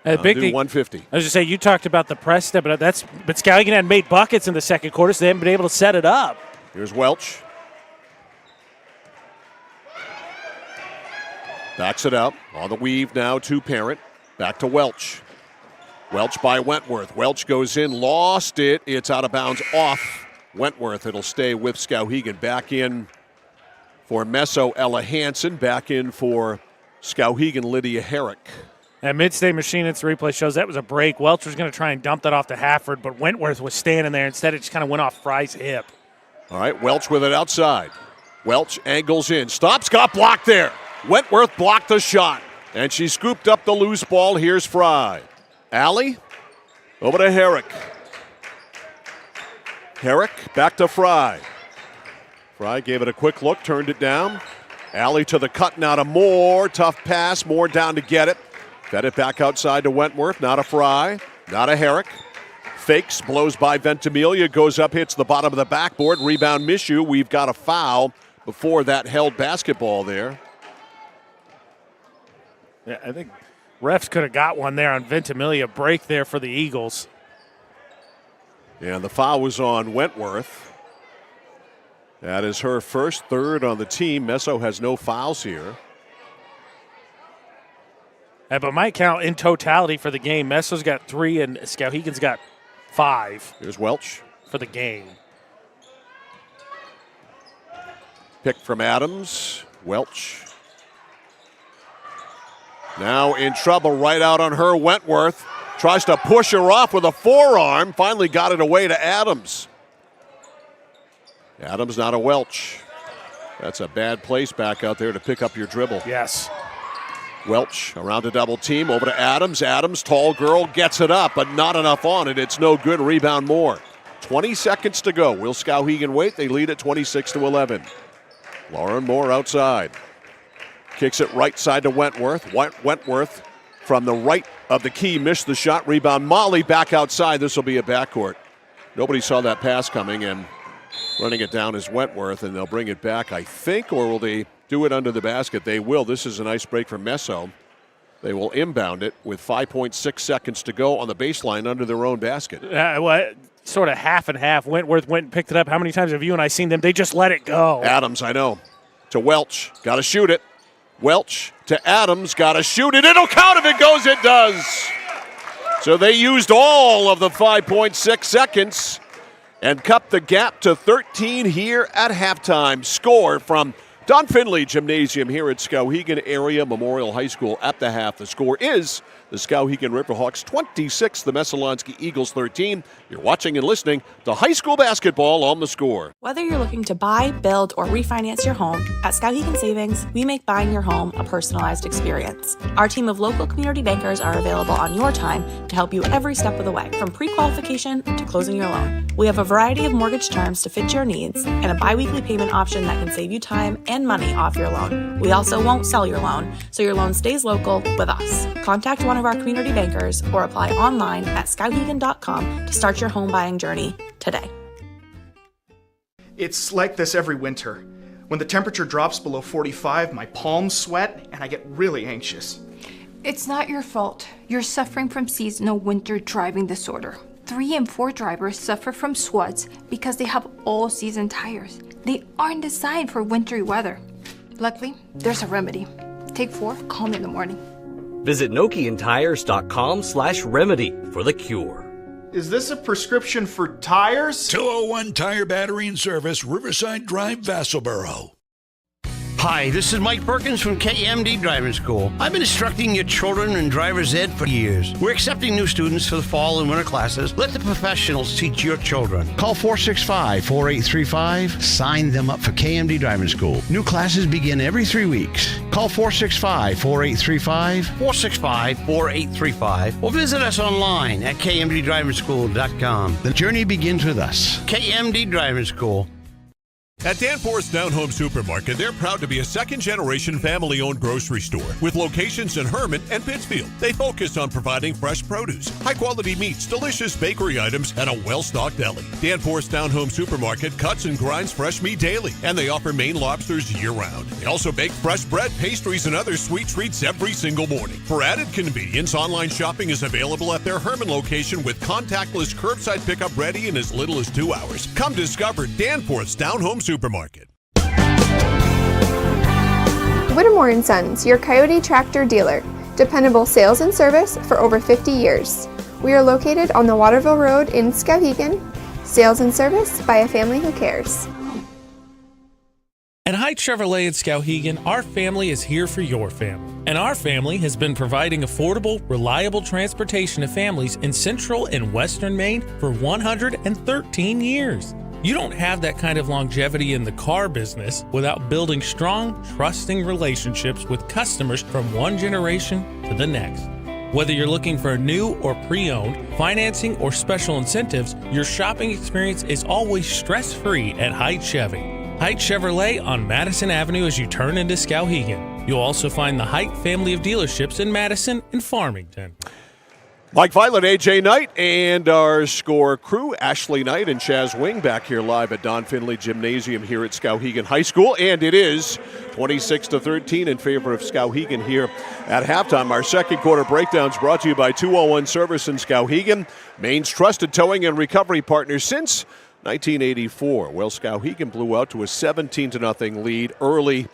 Big 150. I was just saying, you talked about the press step, but Skowhegan had made buckets in the second quarter, so they haven't been able to set it up. Here's Welch. Backs it up. On the weave now to Parent. Back to Welch. Welch by Wentworth. Welch goes in. Lost it. It's out of bounds off Wentworth. It'll stay with Skowhegan. Back in for Meso, Ella Hansen. Back in for Skowhegan, Lydia Herrick. And Mid-State Machine, its replay shows that was a break. Welch was going to try and dump that off to Hafford, but Wentworth was standing there. Instead, it just kind of went off Fry's hip. All right, Welch with it outside. Welch angles in. Stops, got blocked there. Wentworth blocked the shot. And she scooped up the loose ball. Here's Fry. Allie, over to Herrick. Herrick, back to Fry. Fry gave it a quick look, turned it down. Allie to the cut, now to Moore. Tough pass, Moore down to get it. Fed it back outside to Wentworth, not a Fry, not a Herrick. Fakes, blows by Ventimiglia, goes up, hits the bottom of the backboard. Rebound Mishu. We've got a foul before that held basketball there. Yeah, I think refs could have got one there on Ventimiglia. Break there for the Eagles. And the foul was on Wentworth. That is her first, third on the team. Meso has no fouls here. But might count in totality for the game. Meso's got 3 and Skowhegan's got 5. Here's Welch. For the game. Pick from Adams. Welch. Now in trouble right out on her. Wentworth tries to push her off with a forearm. Finally got it away to Adams. Adams, not a Welch. That's a bad place back out there to pick up your dribble. Yes. Welch around a double team, over to Adams. Adams, tall girl, gets it up, but not enough on it. It's no good. Rebound Moore. 20 seconds to go. Will Skowhegan wait? They lead at 26-11. Lauren Moore outside. Kicks it right side to Wentworth. Wentworth from the right of the key missed the shot. Rebound Molly back outside. This will be a backcourt. Nobody saw that pass coming, and running it down is Wentworth, and they'll bring it back, I think, or will they do it under the basket? They will. This is a nice break for Messo. They will inbound it with 5.6 seconds to go on the baseline under their own basket. Sort of half and half. Wentworth went and picked it up. How many times have you and I seen them? They just let it go. Adams, I know. To Welch. Got to shoot it. Welch to Adams. Got to shoot it. It'll count if it goes. It does. So they used all of the 5.6 seconds and cut the gap to 13 here at halftime. Score from Don Finley Gymnasium here at Skowhegan Area Memorial High School at the half. The score is the Skowhegan Riverhawks 26, the Messalonskee Eagles 13. You're watching and listening to high school basketball on The Score. Whether you're looking to buy, build, or refinance your home, at Skowhegan Savings, we make buying your home a personalized experience. Our team of local community bankers are available on your time to help you every step of the way, from pre-qualification to closing your loan. We have a variety of mortgage terms to fit your needs and a bi-weekly payment option that can save you time and money off your loan. We also won't sell your loan, so your loan stays local with us. Contact one of our community bankers or apply online at skowhegan.com to start your home buying journey today. It's like this every winter. When the temperature drops below 45, my palms sweat and I get really anxious. It's not your fault. You're suffering from seasonal winter driving disorder. 3 and 4 drivers suffer from SWUDs because they have all-season tires. They aren't designed for wintry weather. Luckily, there's a remedy. Take 4, call me in the morning. Visit NokianTires.com/remedy for the cure. Is this a prescription for tires? 201 Tire Battery and Service, Riverside Drive, Vassalboro. Hi, this is Mike Perkins from KMD Driving School. I've been instructing your children in driver's ed for years. We're accepting new students for the fall and winter classes. Let the professionals teach your children. Call 465-4835. Sign them up for KMD Driving School. New classes begin every 3 weeks. Call 465-4835. 465-4835. Or visit us online at kmddrivingschool.com. The journey begins with us. KMD Driving School. At Danforth's Down Home Supermarket, they're proud to be a second-generation family-owned grocery store with locations in Hermon and Pittsfield. They focus on providing fresh produce, high-quality meats, delicious bakery items, and a well-stocked deli. Danforth's Down Home Supermarket cuts and grinds fresh meat daily, and they offer Maine lobsters year-round. They also bake fresh bread, pastries, and other sweet treats every single morning. For added convenience, online shopping is available at their Hermon location with contactless curbside pickup ready in as little as 2 hours. Come discover Danforth's Down Home Supermarket. Whittemore & Sons, your Coyote tractor dealer. Dependable sales and service for over 50 years. We are located on the Waterville Road in Skowhegan. Sales and service by a family who cares. At Hite Chevrolet in Skowhegan, our family is here for your family. And our family has been providing affordable, reliable transportation to families in central and western Maine for 113 years. You don't have that kind of longevity in the car business without building strong, trusting relationships with customers from one generation to the next. Whether you're looking for a new or pre-owned, financing, or special incentives, your shopping experience is always stress-free at Hite Chevy. Hite Chevrolet on Madison Avenue as you turn into Skowhegan. You'll also find the Hite family of dealerships in Madison and Farmington. Mike Violet, AJ Knight, and our Score crew, Ashley Knight and Chaz Wing, back here live at Don Finley Gymnasium here at Skowhegan High School. And it is 26-13 in favor of Skowhegan here at halftime. Our second quarter breakdowns brought to you by 201 Service in Skowhegan, Maine's trusted towing and recovery partner since 1984. Well, Skowhegan blew out to a 17-0 lead early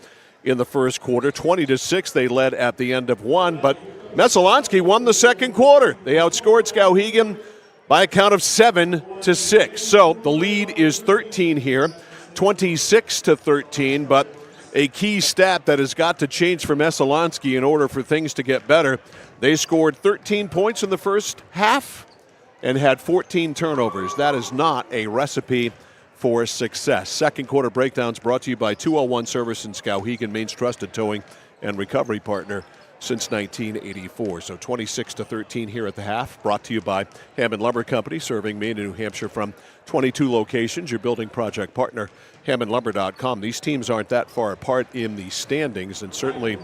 in the first quarter. 20-6 they led at the end of one, but Messalonskee won the second quarter. They outscored Skowhegan by a count of 7-6. So the lead is 13 here, 26-13, but a key stat that has got to change for Messalonskee in order for things to get better. They scored 13 points in the first half and had 14 turnovers. That is not a recipe for success. Second quarter breakdowns brought to you by 201 Service in Skowhegan, Maine's trusted towing and recovery partner since 1984. So 26-13 here at the half, brought to you by Hammond Lumber Company, serving Maine and New Hampshire from 22 locations. Your building project partner, HammondLumber.com. These teams aren't that far apart in the standings, and certainly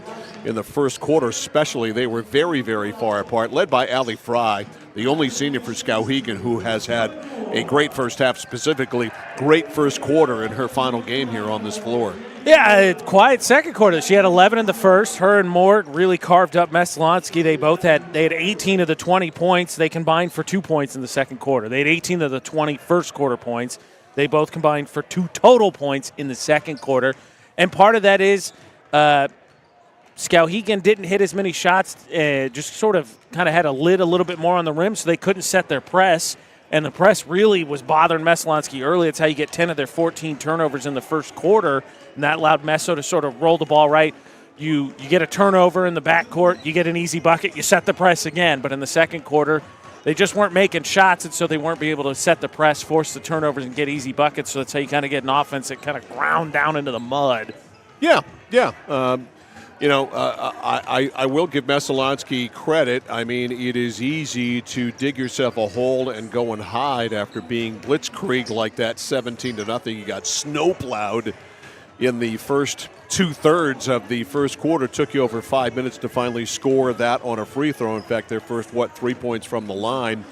in the first quarter especially, they were very, very far apart, led by Allie Fry, the only senior for Skowhegan who has had a great first half, specifically great first quarter in her final game here on this floor. Yeah, quiet second quarter. She had 11 in the first. Her and Mort really carved up Messalonskee. They had 18 of the 20 points. They combined for 2 points in the second quarter. They had 18 of the 20 first quarter points. They both combined for 2 total points in the second quarter. And part of that is Skowhegan didn't hit as many shots, just sort of kind of had a lid a little bit more on the rim, so they couldn't set their press. And the press really was bothering Messalonskee early. It's how you get 10 of their 14 turnovers in the first quarter, and that allowed Messo to sort of roll the ball right. You get a turnover in the backcourt, you get an easy bucket, you set the press again. But in the second quarter, they just weren't making shots, and so they weren't able to set the press, force the turnovers, and get easy buckets. So that's how you kind of get an offense that kind of ground down into the mud. Yeah. I will give Messalonskee credit. I mean, it is easy to dig yourself a hole and go and hide after being blitzkrieg like that, 17-0. You got snowplowed in the first 2/3 of the first quarter. Took you over 5 minutes to finally score that on a free throw. In fact, their first, 3 points from the line.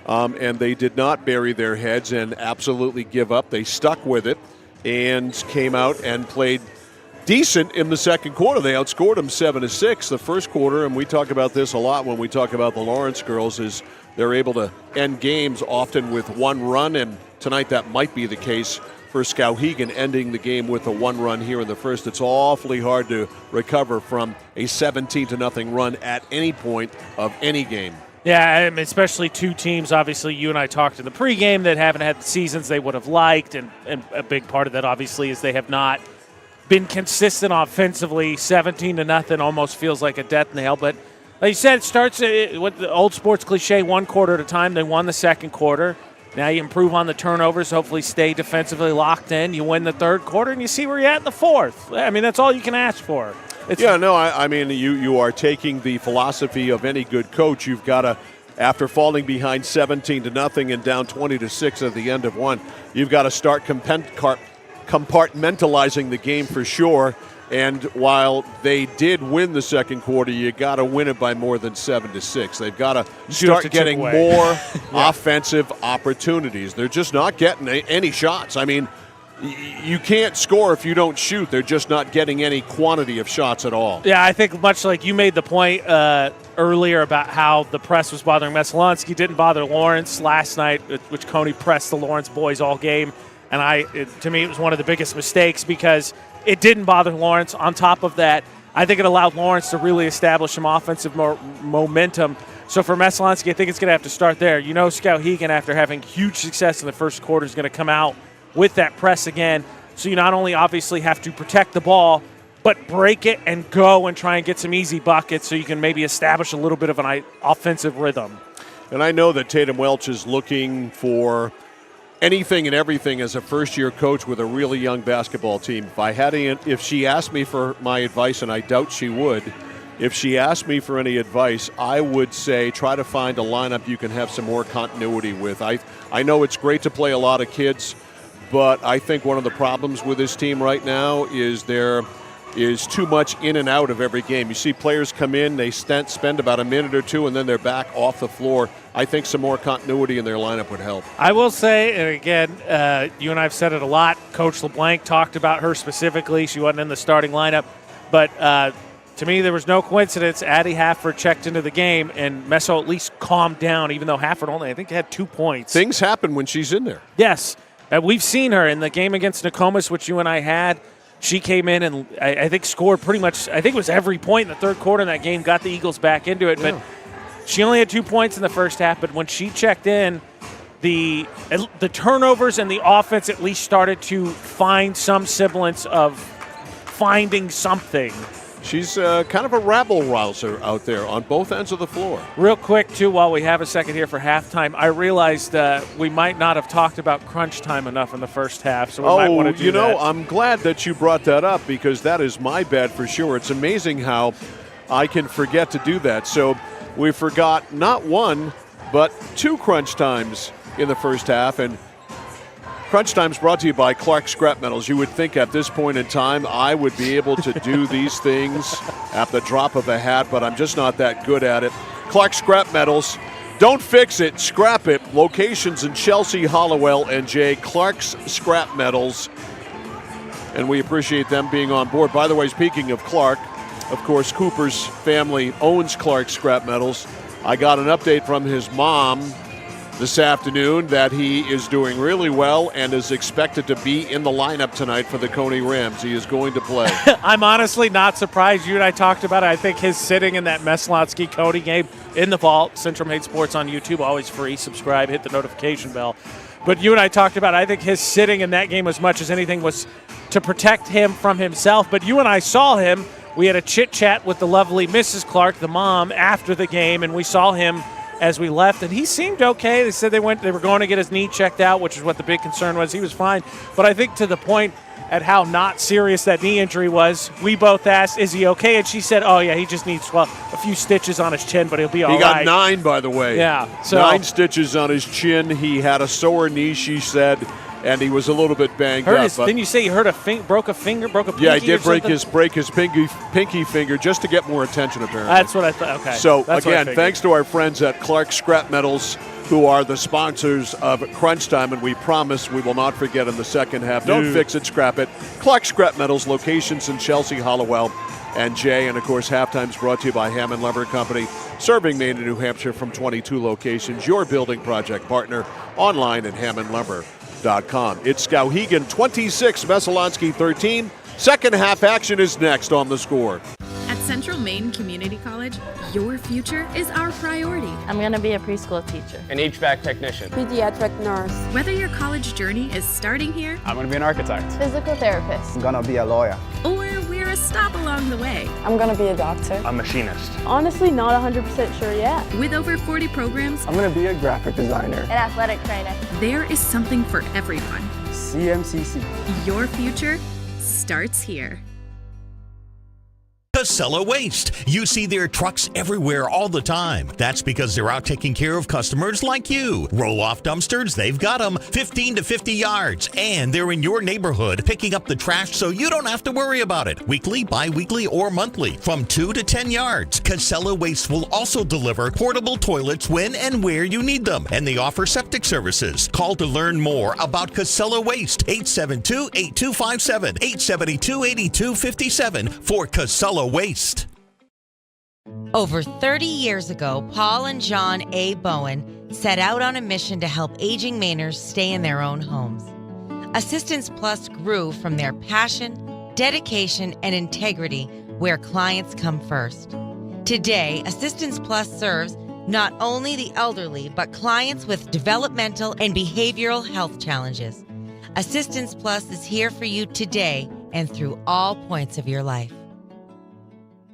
And they did not bury their heads and absolutely give up. They stuck with it and came out and played decent in the second quarter. They outscored them 7-6 the first quarter, and we talk about this a lot when we talk about the Lawrence girls, is they're able to end games often with one run, and tonight that might be the case for Skowhegan, ending the game with a one run here in the first. It's awfully hard to recover from a 17-0 run at any point of any game. Yeah, especially two teams, obviously, you and I talked in the pregame, that haven't had the seasons they would have liked, and a big part of that, obviously, is they have not been consistent offensively. 17-0 almost feels like a death nail. But like you said, it starts with the old sports cliche, 1 quarter at a time. They won the second quarter. Now you improve on the turnovers, hopefully stay defensively locked in. You win the third quarter, and you see where you're at in the fourth. I mean, that's all you can ask for. I mean, you are taking the philosophy of any good coach. You've got to, after falling behind 17-0 and down 20-6 at the end of one, you've got to start compartmentalizing the game for sure. And while they did win the second quarter, you got to win it by more than 7-6. They've got to start getting more offensive opportunities. They're just not getting any shots. I mean, you can't score if you don't shoot. They're just not getting any quantity of shots at all. Yeah, I think much like you made the point earlier about how the press was bothering Messalonskee, didn't bother Lawrence last night, which Coney pressed the Lawrence boys all game. And to me, it was one of the biggest mistakes because it didn't bother Lawrence. On top of that, I think it allowed Lawrence to really establish some offensive momentum. So for Messalonskee, I think it's going to have to start there. You know, Skowhegan, after having huge success in the first quarter, is going to come out with that press again. So you not only obviously have to protect the ball, but break it and go and try and get some easy buckets so you can maybe establish a little bit of an offensive rhythm. And I know that Tatum Welch is looking for anything and everything as a first-year coach with a really young basketball team. If she asked me for my advice, and I doubt she would, if she asked me for any advice, I would say try to find a lineup you can have some more continuity with. I know it's great to play a lot of kids, but I think one of the problems with this team right now is there is too much in and out of every game. You see players come in, they spend about a minute or two, and then they're back off the floor. I think some more continuity in their lineup would help. I will say, and again, you and I have said it a lot, Coach LeBlanc talked about her specifically. She wasn't in the starting lineup. But to me, there was no coincidence. Addie Hafford checked into the game, and Messo at least calmed down, even though Hafford only, I think, had 2 points. Things happen when she's in there. Yes. We've seen her in the game against Nokomis, which you and I had. She came in and I think scored pretty much, I think it was every point in the third quarter in that game, got the Eagles back into it. But she only had 2 points in the first half, but when she checked in, the turnovers and the offense at least started to find some semblance of finding something. She's kind of a rabble-rouser out there on both ends of the floor. Real quick, too, while we have a second here for halftime, I realized we might not have talked about crunch time enough in the first half, so we might want to do that. I'm glad that you brought that up because that is my bad for sure. It's amazing how I can forget to do that. So we forgot not one, but 2 crunch times in the first half, and Crunch Time's brought to you by Clark Scrap Metals. You would think at this point in time I would be able to do these things at the drop of a hat, but I'm just not that good at it. Clark Scrap Metals. Don't fix it, scrap it. Locations in Chelsea, Hollowell, and Jay. Clark's Scrap Metals. And we appreciate them being on board. By the way, speaking of Clark, of course, Cooper's family owns Clark Scrap Metals. I got an update from his mom this afternoon that he is doing really well and is expected to be in the lineup tonight for the Coney Rams. He is going to play. I'm honestly not surprised. You and I talked about it. I think his sitting in that Messalonskee Coney game in the vault, Central Maine Sports on YouTube, always free. Subscribe, hit the notification bell. But you and I talked about it. I think his sitting in that game as much as anything was to protect him from himself. But you and I saw him. We had a chit-chat with the lovely Mrs. Clark, the mom, after the game, and we saw him as we left, and he seemed okay. They said they were going to get his knee checked out, which is what the big concern was. He was fine. But I think to the point at how not serious that knee injury was, we both asked, is he okay? And she said, oh, yeah, he just needs a few stitches on his chin, but he'll be all right. He got 9, by the way. Yeah. So 9 stitches on his chin. He had a sore knee, she said, and he was a little bit banged up. Didn't you say he broke a finger, broke a pinky? Yeah, he did break his pinky finger just to get more attention, apparently. That's what I thought. Okay. So, again, thanks to our friends at Clark Scrap Metals, who are the sponsors of Crunch Time, and we promise we will not forget in the second half. Don't fix it, scrap it. Clark Scrap Metals, locations in Chelsea, Hollowell, and Jay. And, of course, halftime's brought to you by Hammond Lumber Company, serving Maine and New Hampshire from 22 locations. Your building project partner, online at hammondlumber.com. It's Skowhegan 26, Messalonskee 13. Second half action is next on The Score. At Central Maine Community College, your future is our priority. I'm going to be a preschool teacher, an HVAC technician, pediatric nurse. Whether your college journey is starting here, I'm going to be an architect, physical therapist, I'm going to be a lawyer, or we're a stop along the way. I'm going to be a doctor, a machinist. Honestly, not 100% sure yet. With over 40 programs, I'm going to be a graphic designer, an athletic trainer. There is something for everyone. CMCC. Your future starts here. Casella Waste. You see their trucks everywhere all the time. That's because they're out taking care of customers like you. Roll-off dumpsters, they've got them 15 to 50 yards. And they're in your neighborhood picking up the trash so you don't have to worry about it. Weekly, bi-weekly, or monthly from 2 to 10 yards. Casella Waste will also deliver portable toilets when and where you need them. And they offer septic services. Call to learn more about Casella Waste. 872-8257, 872-8257 for Casella Waste. Over 30 years ago, Paul and John A. Bowen set out on a mission to help aging Mainers stay in their own homes. Assistance Plus grew from their passion, dedication, and integrity where clients come first. Today, Assistance Plus serves not only the elderly, but clients with developmental and behavioral health challenges. Assistance Plus is here for you today and through all points of your life.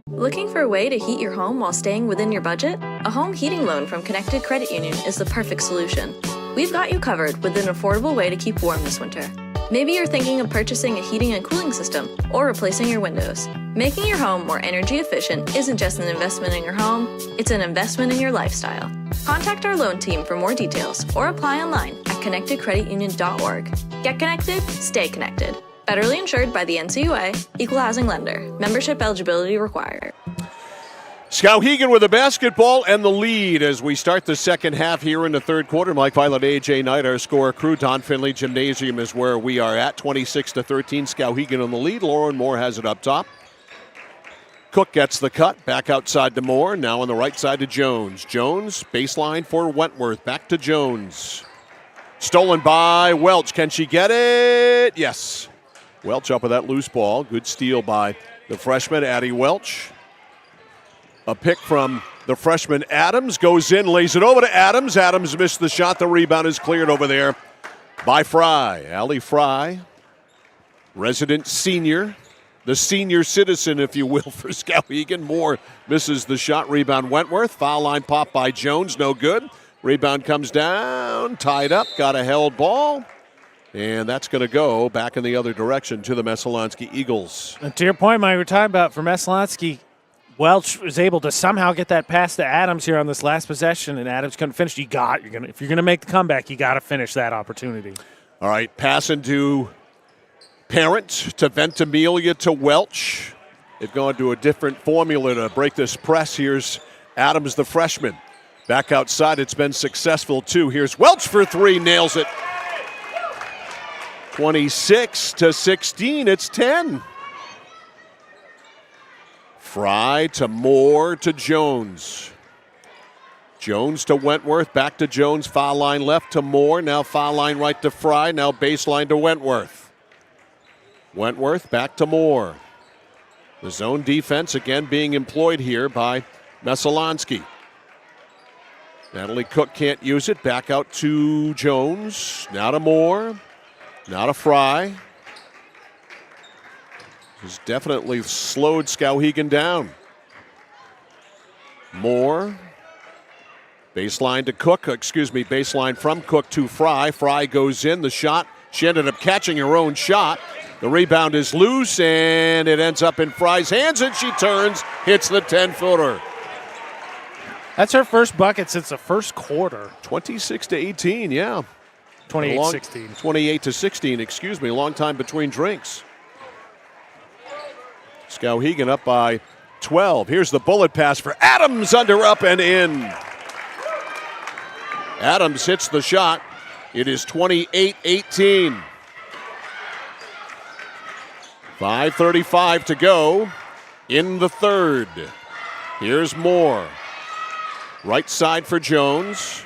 Looking for a way to heat your home while staying within your budget? A home heating loan from Connected Credit Union is the perfect solution. We've got you covered with an affordable way to keep warm this winter. Maybe you're thinking of purchasing a heating and cooling system or replacing your windows. Making your home more energy efficient isn't just an investment in your home, it's an investment in your lifestyle. Contact our loan team for more details or apply online at connectedcreditunion.org. Get connected, stay connected. Federally insured by the NCUA, Equal Housing Lender. Membership eligibility required. Skowhegan with the basketball and the lead as we start the second half here in the third quarter. Mike Violet, AJ Knight, our score crew. Don Finley Gymnasium is where we are at. 26-13, Skowhegan on the lead. Lauren Moore has it up top. Cook gets the cut. Back outside to Moore. Now on the right side to Jones. Jones, baseline for Wentworth. Back to Jones. Stolen by Welch. Can she get it? Yes. Welch up with that loose ball. Good steal by the freshman, Addie Welch. A pick from the freshman Adams. Goes in, lays it over to Adams. Adams missed the shot. The rebound is cleared over there by Fry. Allie Fry, resident senior the senior citizen, if you will, for Skowhegan. Moore misses the shot. Rebound Wentworth. Foul line pop by Jones. No good. Rebound comes down. Tied up. Got a held ball. And that's going to go back in the other direction to the Messalonskee Eagles. And to your point, Mike, we're talking about for Messalonskee, Welch was able to somehow get that pass to Adams here on this last possession, and Adams couldn't finish. If you're going to make the comeback, you got to finish that opportunity. All right, pass into Parent to Ventimiglia to Welch. They've gone to a different formula to break this press. Here's Adams, the freshman. Back outside, it's been successful too. Here's Welch for three, nails it. 26-16, it's 10. Fry to Moore to Jones. Jones to Wentworth, back to Jones, foul line left to Moore, now foul line right to Fry, now baseline to Wentworth. Wentworth back to Moore. The zone defense again being employed here by Messalonskee. Natalie Cook can't use it, back out to Jones, now to Moore, now to Fry. Has definitely slowed Skowhegan down. Moore. Baseline to Cook, baseline from Cook to Fry. Fry goes in, the shot. She ended up catching her own shot. The rebound is loose, and it ends up in Fry's hands, and she turns, hits the 10-footer. That's her first bucket since the first quarter. 26-18, yeah. 28-16. 28-16, long time between drinks. Skowhegan up by 12. Here's the bullet pass for Adams, under, up, and in. Adams hits the shot. It is 28-18. 5:35 to go in the third. Here's Moore. Right side for Jones.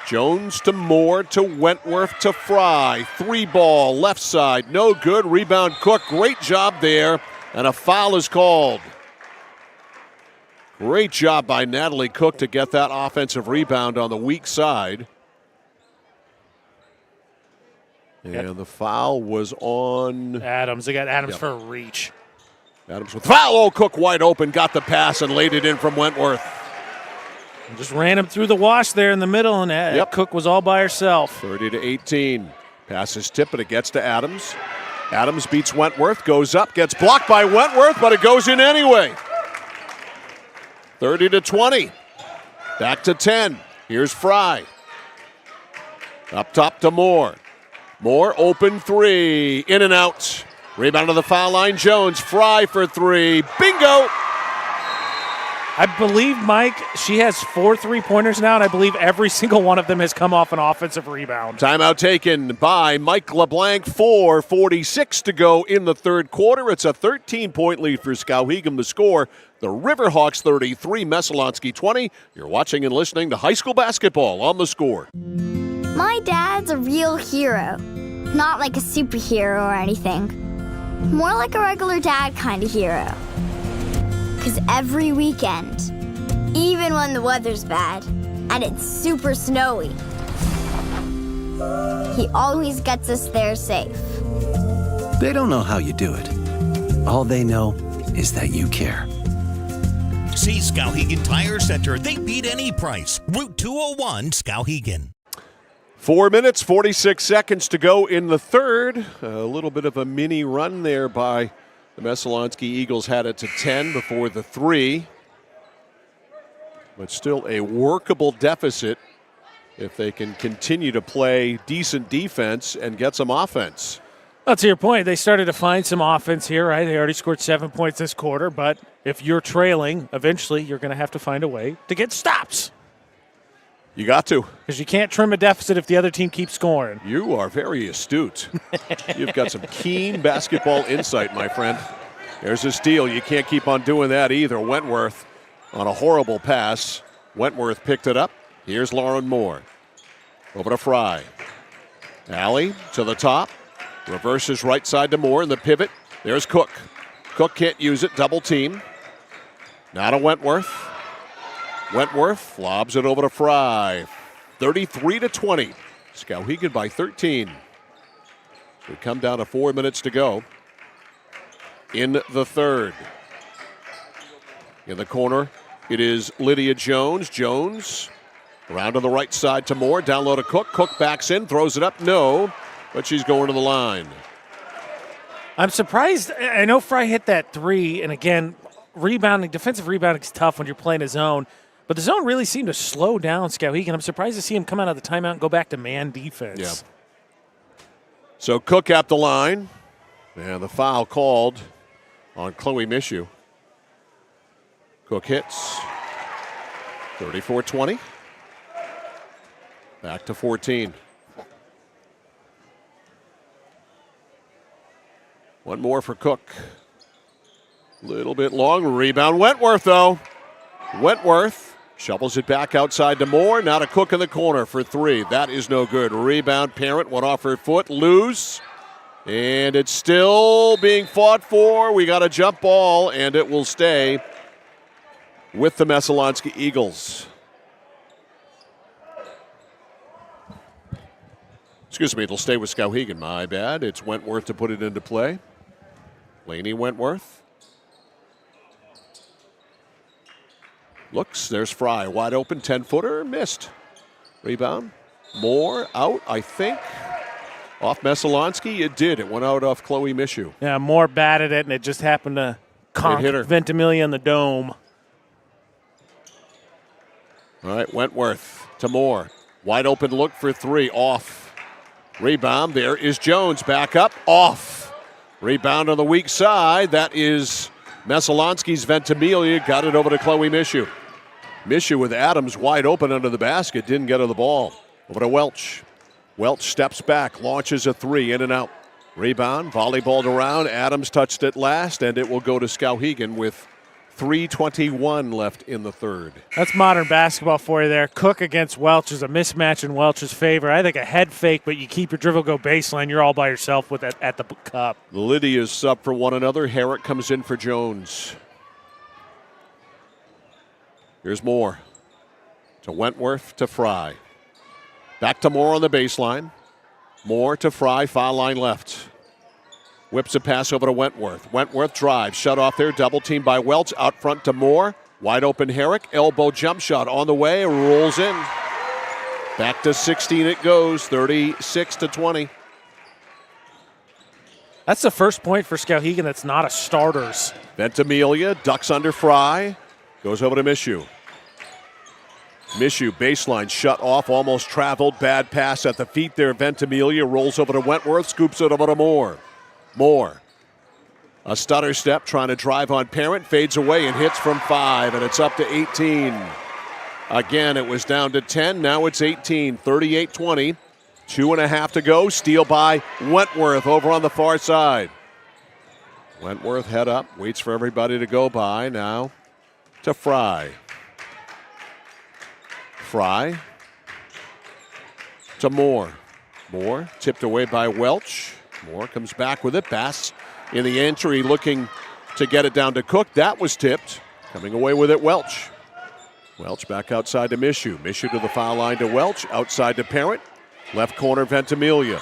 Jones to Moore to Wentworth to Fry. Three ball, left side, no good. Rebound Cook, great job there. And a foul is called. Great job by Natalie Cook to get that offensive rebound on the weak side. And the foul was on Adams. They got Adams for a reach. Adams with foul. Oh, Cook wide open, got the pass and laid it in from Wentworth. And just ran him through the wash there in the middle, and Cook was all by herself. 30-18. Pass is tipped, but it gets to Adams. Adams beats Wentworth, goes up, gets blocked by Wentworth, but it goes in anyway. 30-20. Back to 10. Here's Fry. Up top to Moore. Moore, open three. In and out. Rebound to the foul line. Jones. Fry for three. Bingo! I believe, Mike, she has 4 3-pointers now, and I believe every single one of them has come off an offensive rebound. Timeout taken by Mike LeBlanc. 4:46 to go in the third quarter. It's a 13-point lead for Skowhegan. The score, the Riverhawks 33, Messalonskee 20. You're watching and listening to high school basketball on The Score. My dad's a real hero. Not like a superhero or anything. More like a regular dad kind of hero. Because every weekend, even when the weather's bad and it's super snowy, he always gets us there safe. They don't know how you do it. All they know is that you care. See Skowhegan Tire Center. They beat any price. Route 201, Skowhegan. 4 minutes, 46 seconds to go in the third. A little bit of a mini run there by the Messalonskee Eagles. Had it to 10 before the 3. But still a workable deficit if they can continue to play decent defense and get some offense. Well, to your point, they started to find some offense here, right? They already scored 7 points this quarter, but if you're trailing, eventually you're going to have to find a way to get stops. You got to. Because you can't trim a deficit if the other team keeps scoring. You are very astute. You've got some keen basketball insight, my friend. There's a steal. You can't keep on doing that either. Wentworth on a horrible pass. Wentworth picked it up. Here's Lauren Moore. Over to Fry. Alley to the top. Reverses right side to Moore in the pivot. There's Cook. Cook can't use it. Double team. Now to Wentworth. Wentworth lobs it over to Fry. 33-20. Skowhegan by 13. We come down to 4 minutes to go. in the third. In the corner, it is Lydia Jones. Jones around to the right side to Moore. Down low to Cook. Cook backs in, throws it up. No, but she's going to the line. I'm surprised. I know Fry hit that three, and again, defensive rebounding is tough when you're playing a zone. But the zone really seemed to slow down Skowhegan. I'm surprised to see him come out of the timeout and go back to man defense. Yeah. So Cook at the line. And the foul called on Chloe Mishu. Cook hits. 34-20. Back to 14. One more for Cook. Little bit long. Rebound Wentworth, though. Wentworth shovels it back outside to Moore. Now to Cook in the corner for three. That is no good. Rebound, Parent went off her foot. Loose. And it's still being fought for. We got a jump ball, and it will stay with the Messalonskee Eagles. Excuse me, it'll stay with Skowhegan. My bad. It's Wentworth to put it into play. Laney Wentworth. Looks, there's Fry. Wide open, 10-footer, missed. Rebound. Moore out, I think. Off Messalonskee, it did. It went out off Chloe Mishu. Yeah, Moore batted it, and it just happened to conk Ventimiglia in the dome. All right, Wentworth to Moore. Wide open look for three, off. Rebound, there is Jones, back up, off. Rebound on the weak side, that is Messalonskee's Ventimiglia, got it over to Chloe Mishu. Mishu with Adams wide open under the basket, didn't get her the ball. Over to Welch. Welch steps back, launches a three, in and out. Rebound, volleyballed around. Adams touched it last, and it will go to Skowhegan with 3:21 left in the third. That's modern basketball for you there. Cook against Welch is a mismatch in Welch's favor. I think a head fake, but you keep your dribble, go baseline. You're all by yourself with it at the cup. The Lydias sub for one another. Herrick comes in for Jones. Here's Moore. To Wentworth to Fry. Back to Moore on the baseline. Moore to Fry, foul line left. Whips a pass over to Wentworth. Wentworth drives, shut off there, double team by Welch. Out front to Moore. Wide open Herrick, elbow jump shot on the way, rolls in. Back to 16 it goes, 36-20. That's the first point for Skowhegan that's not a starter's. Ventimiglia ducks under Fry, goes over to Mishu. Mishu, baseline, shut off, almost traveled. Bad pass at the feet there. Ventimiglia rolls over to Wentworth, scoops it over to Moore. Moore, a stutter step, trying to drive on Parent, fades away and hits from 5, and it's up to 18. Again, it was down to 10, now it's 18, 38-20. 2.5 to go, steal by Wentworth over on the far side. Wentworth head up, waits for everybody to go by, now to Fry. Fry to Moore. Moore tipped away by Welch. Moore comes back with it. Bass in the entry looking to get it down to Cook. That was tipped. Coming away with it, Welch. Welch back outside to Mishu. Mishu to the foul line to Welch. Outside to Parent. Left corner, Ventimiglia.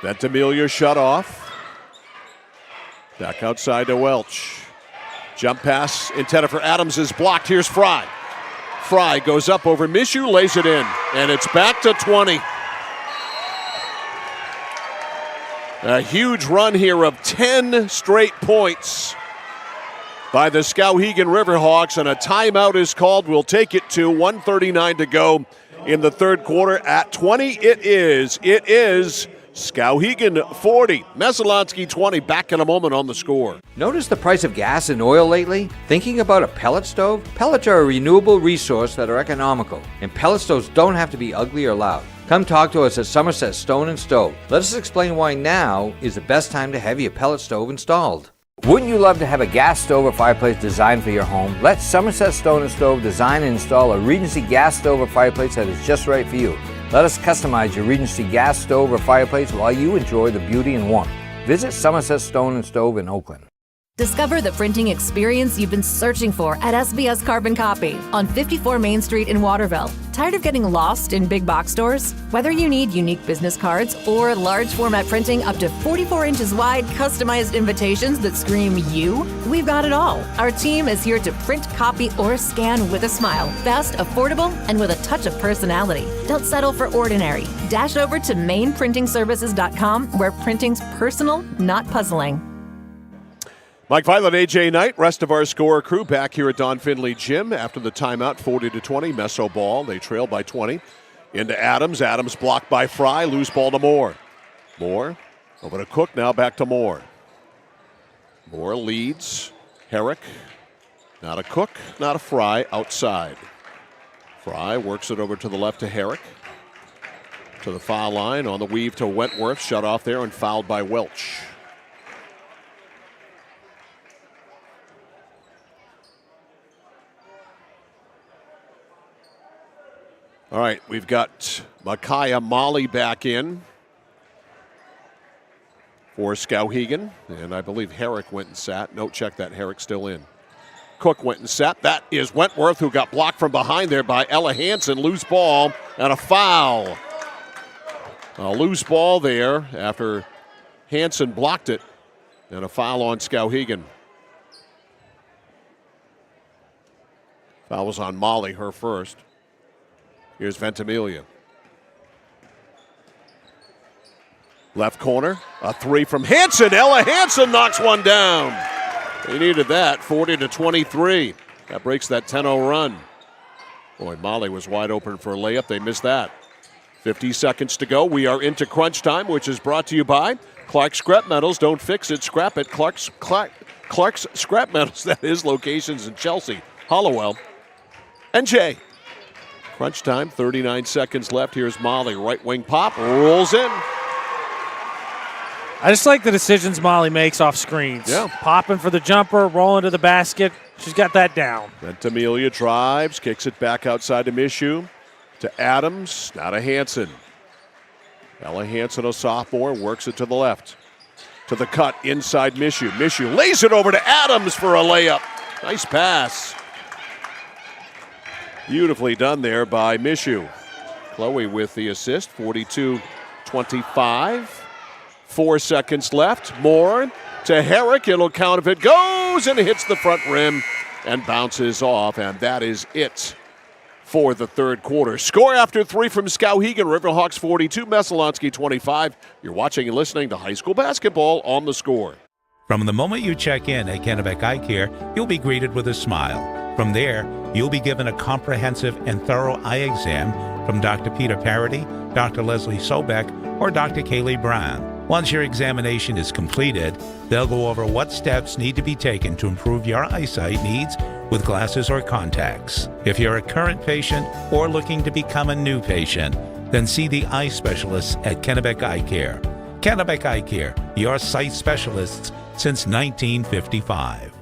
Ventimiglia shut off. Back outside to Welch. Jump pass intended for Adams is blocked. Here's Fry. Fry goes up over Mishu, lays it in, and it's back to 20. A huge run here of 10 straight points by the Skowhegan Riverhawks, and a timeout is called. We'll take it to 1:39 to go in the third quarter. At 20, it is Skowhegan 40, Messalonskee 20. Back in a moment on the score. Notice the price of gas and oil lately? Thinking about a pellet stove? Pellets are a renewable resource that are economical, and pellet stoves don't have to be ugly or loud. Come talk to us at Somerset Stone & Stove. Let us explain why now is the best time to have your pellet stove installed. Wouldn't you love to have a gas stove or fireplace designed for your home? Let Somerset Stone & Stove design and install a Regency gas stove or fireplace that is just right for you. Let us customize your Regency gas stove or fireplace while you enjoy the beauty and warmth. Visit Somerset Stone & Stove in Oakland. Discover the printing experience you've been searching for at SBS Carbon Copy on 54 Main Street in Waterville. Tired of getting lost in big box stores? Whether you need unique business cards or large format printing up to 44 inches wide, customized invitations that scream you, we've got it all. Our team is here to print, copy, or scan with a smile. Fast, affordable, and with a touch of personality. Don't settle for ordinary. Dash over to mainprintingservices.com where printing's personal, not puzzling. Mike Violet, AJ Knight, rest of our score crew back here at Don Finley Gym after the timeout, 40-20, Messo ball. They trail by 20. Into Adams. Adams blocked by Fry. Loose ball to Moore. Moore over to Cook, now back to Moore. Moore leads. Herrick. Not a Cook, not a Fry, outside. Fry works it over to the left to Herrick. To the foul line, on the weave to Wentworth. Shut off there and fouled by Welch. All right, we've got Micaiah Molly back in for Skowhegan. And I believe Herrick went and sat. No, check that. Herrick's still in. Cook went and sat. That is Wentworth, who got blocked from behind there by Ella Hansen. Loose ball and a foul. A loose ball there after Hansen blocked it. And a foul on Skowhegan. Foul was on Molly, her first. Here's Ventimiglia. Left corner, a three from Hansen. Ella Hansen knocks one down. They needed that, 40-23. That breaks that 10-0 run. Boy, Molly was wide open for a layup. They missed that. 50 seconds to go. We are into crunch time, which is brought to you by Clark's Scrap Metals. Don't fix it, scrap it. Clark's Scrap Metals, that is, locations in Chelsea, Hollowell, and Jay. Crunch time, 39 seconds left. Here's Molly, right wing pop, rolls in. I just like the decisions Molly makes off screens. Yeah. Popping for the jumper, rolling to the basket. She's got that down. Ventimiglia drives, kicks it back outside to Mishu. To Adams, now to Hansen. Ella Hansen, a sophomore, works it to the left. To the cut, inside Mishu. Mishu lays it over to Adams for a layup. Nice pass. Beautifully done there by Mishu. Chloe with the assist, 42-25. 4 seconds left. Moore to Herrick. It'll count if it goes, and it hits the front rim and bounces off, and that is it for the third quarter. Score after three from Skowhegan. Riverhawks 42, Messalonskee 25. You're watching and listening to high school basketball on The Score. From the moment you check in at Kennebec Eye Care, you'll be greeted with a smile. From there, you'll be given a comprehensive and thorough eye exam from Dr. Peter Parody, Dr. Leslie Sobeck, or Dr. Kaylee Brown. Once your examination is completed, they'll go over what steps need to be taken to improve your eyesight needs with glasses or contacts. If you're a current patient or looking to become a new patient, then see the eye specialists at Kennebec Eye Care. Kennebec Eye Care, your sight specialists since 1955.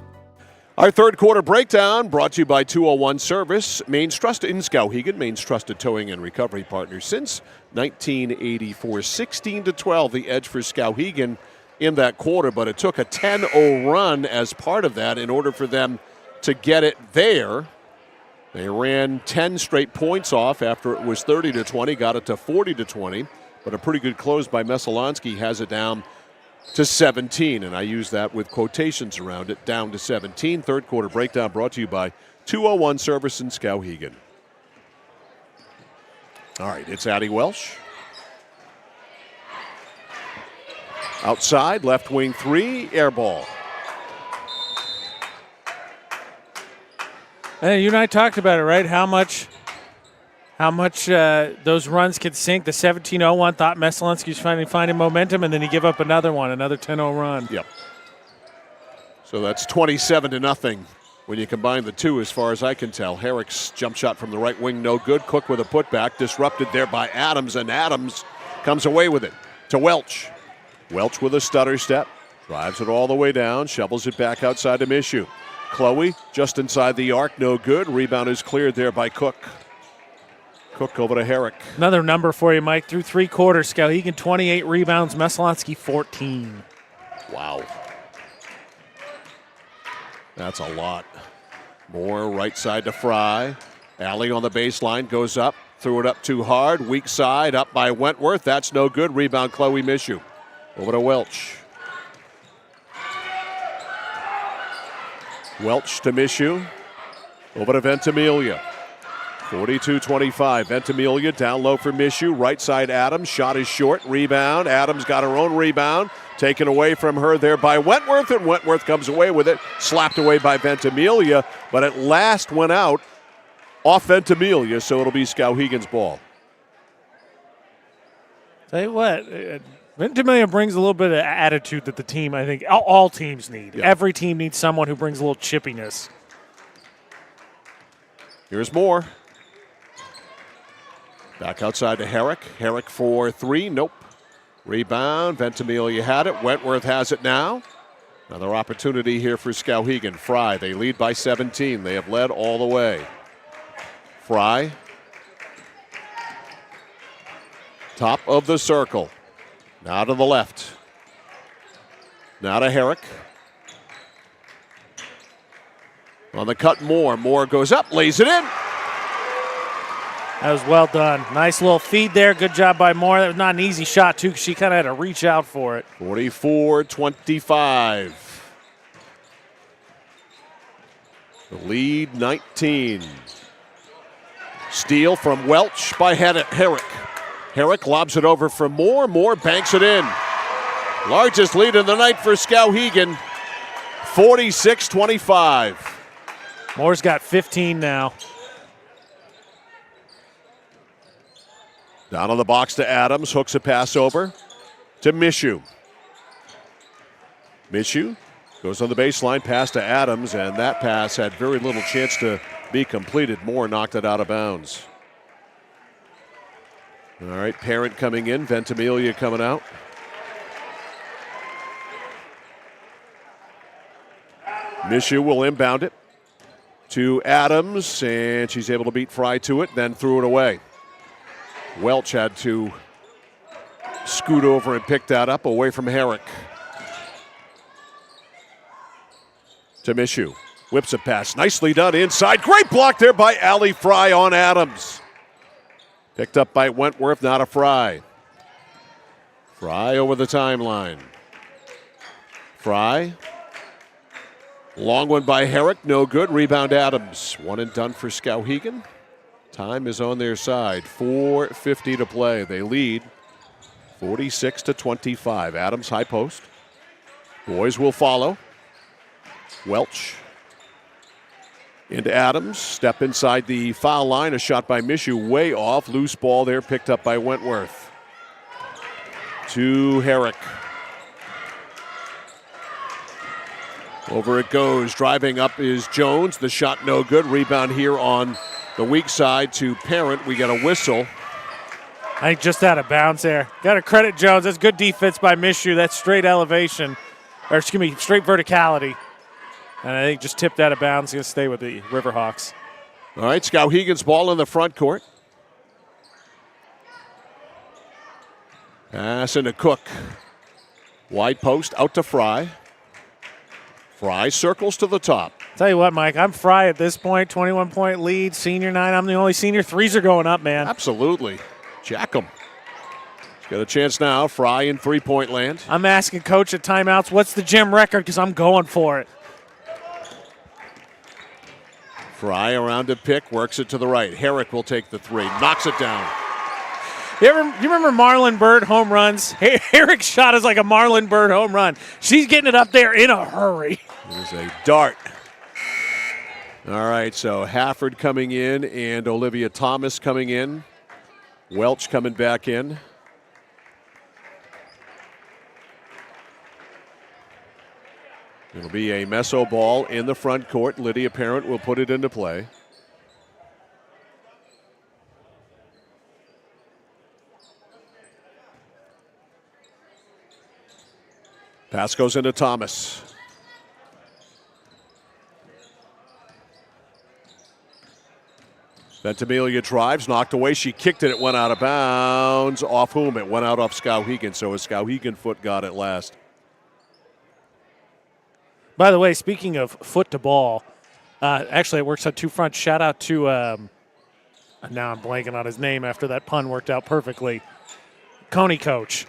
Our third quarter breakdown brought to you by 201 Service, Maine's trusted in Skowhegan, Maine's trusted towing and recovery partner since 1984. 16-12, the edge for Skowhegan in that quarter, but it took a 10-0 run as part of that in order for them to get it there. They ran 10 straight points off after it was 30-20, got it to 40-20, but a pretty good close by Messalonskee has it down to 17, and I use that with quotations around it, down to 17. Third quarter breakdown brought to you by 201 Service in Skowhegan. All right, it's Addie Welsh. Outside, left wing three, air ball. Hey, you and I talked about it, right? How much those runs could sink. The 17-0 one, thought Messalonskee was finding momentum, and then he give up another 10-0 run. Yep. So that's 27-0 when you combine the two, as far as I can tell. Herrick's jump shot from the right wing, no good. Cook with a putback, disrupted there by Adams, and Adams comes away with it to Welch. Welch with a stutter step, drives it all the way down, shovels it back outside to Mishu. Chloe just inside the arc, no good. Rebound is cleared there by Cook. Cook over to Herrick. Another number for you, Mike. Through three quarters, Skowhegan 28 rebounds, Messalonskee 14. Wow. That's a lot. Moore right side to Fry. Alley on the baseline, goes up, threw it up too hard. Weak side, up by Wentworth. That's no good. Rebound, Chloe Mishu. Over to Welch. Welch to Mishu. Over to Ventimiglia. 42-25. Ventimiglia down low for Mishu. Right side Adams. Shot is short. Rebound. Adams got her own rebound. Taken away from her there by Wentworth, and Wentworth comes away with it. Slapped away by Ventimiglia, but at last went out off Ventimiglia, so it'll be Skowhegan's ball. Tell you what, Ventimiglia brings a little bit of attitude that the team, I think, all teams need. Yeah. Every team needs someone who brings a little chippiness. Here's Moore. Back outside to Herrick. Herrick for three. Nope. Rebound. Ventimiglia had it. Wentworth has it now. Another opportunity here for Skowhegan. Fry, they lead by 17. They have led all the way. Fry. Top of the circle. Now to the left. Now to Herrick. On the cut, Moore. Moore goes up, lays it in. That was well done. Nice little feed there. Good job by Moore. That was not an easy shot, too, because she kind of had to reach out for it. 44-25. The lead, 19. Steal from Welch by Herrick. Herrick lobs it over for Moore. Moore banks it in. Largest lead of the night for Skowhegan, 46-25. Moore's got 15 now. Down on the box to Adams, hooks a pass over to Mishu. Mishu goes on the baseline, pass to Adams, and that pass had very little chance to be completed. Moore knocked it out of bounds. All right, Parent coming in, Ventimiglia coming out. Mishu will inbound it to Adams, and she's able to beat Fry to it, then threw it away. Welch had to scoot over and pick that up away from Herrick. To Mishu. Whips a pass. Nicely done inside. Great block there by Allie Fry on Adams. Picked up by Wentworth, not a Fry. Fry over the timeline. Fry. Long one by Herrick. No good. Rebound Adams. One and done for Skowhegan. Time is on their side. 4:50 to play. They lead 46-25. Adams high post. Boys will follow. Welch into Adams. Step inside the foul line. A shot by Mishu way off. Loose ball there picked up by Wentworth. To Herrick. Over it goes. Driving up is Jones. The shot no good. Rebound here on the weak side to Parent. We get a whistle. I think just out of bounds there. Got to credit Jones. That's good defense by Mishu. That's straight elevation, or excuse me, straight verticality. And I think just tipped out of bounds. Going to stay with the Riverhawks. All right, Skowhegan's ball in the front court. Pass into Cook. Wide post out to Fry. Fry circles to the top. Tell you what, Mike, I'm Fry at this point. 21-point lead, senior 9. I'm the only senior. Threes are going up, man. Absolutely. Jack 'em. Got a chance now. Fry in three-point land. I'm asking coach at timeouts, what's the gym record? Because I'm going for it. Fry around to pick, works it to the right. Herrick will take the three, knocks it down. You remember Marlon Bird home runs? Herrick's shot is like a Marlon Bird home run. She's getting it up there in a hurry. There's a dart. All right, so Hafford coming in and Olivia Thomas coming in. Welch coming back in. It'll be a Meso ball in the front court. Lydia Parent will put it into play. Pass goes into Thomas. Ventimiglia drives, knocked away. She kicked it. It went out of bounds. Off whom? It went out off Skowhegan, so a Skowhegan foot got it last. By the way, speaking of foot to ball, actually it works on two fronts. Shout out to, now I'm blanking on his name after that pun worked out perfectly, Coney coach.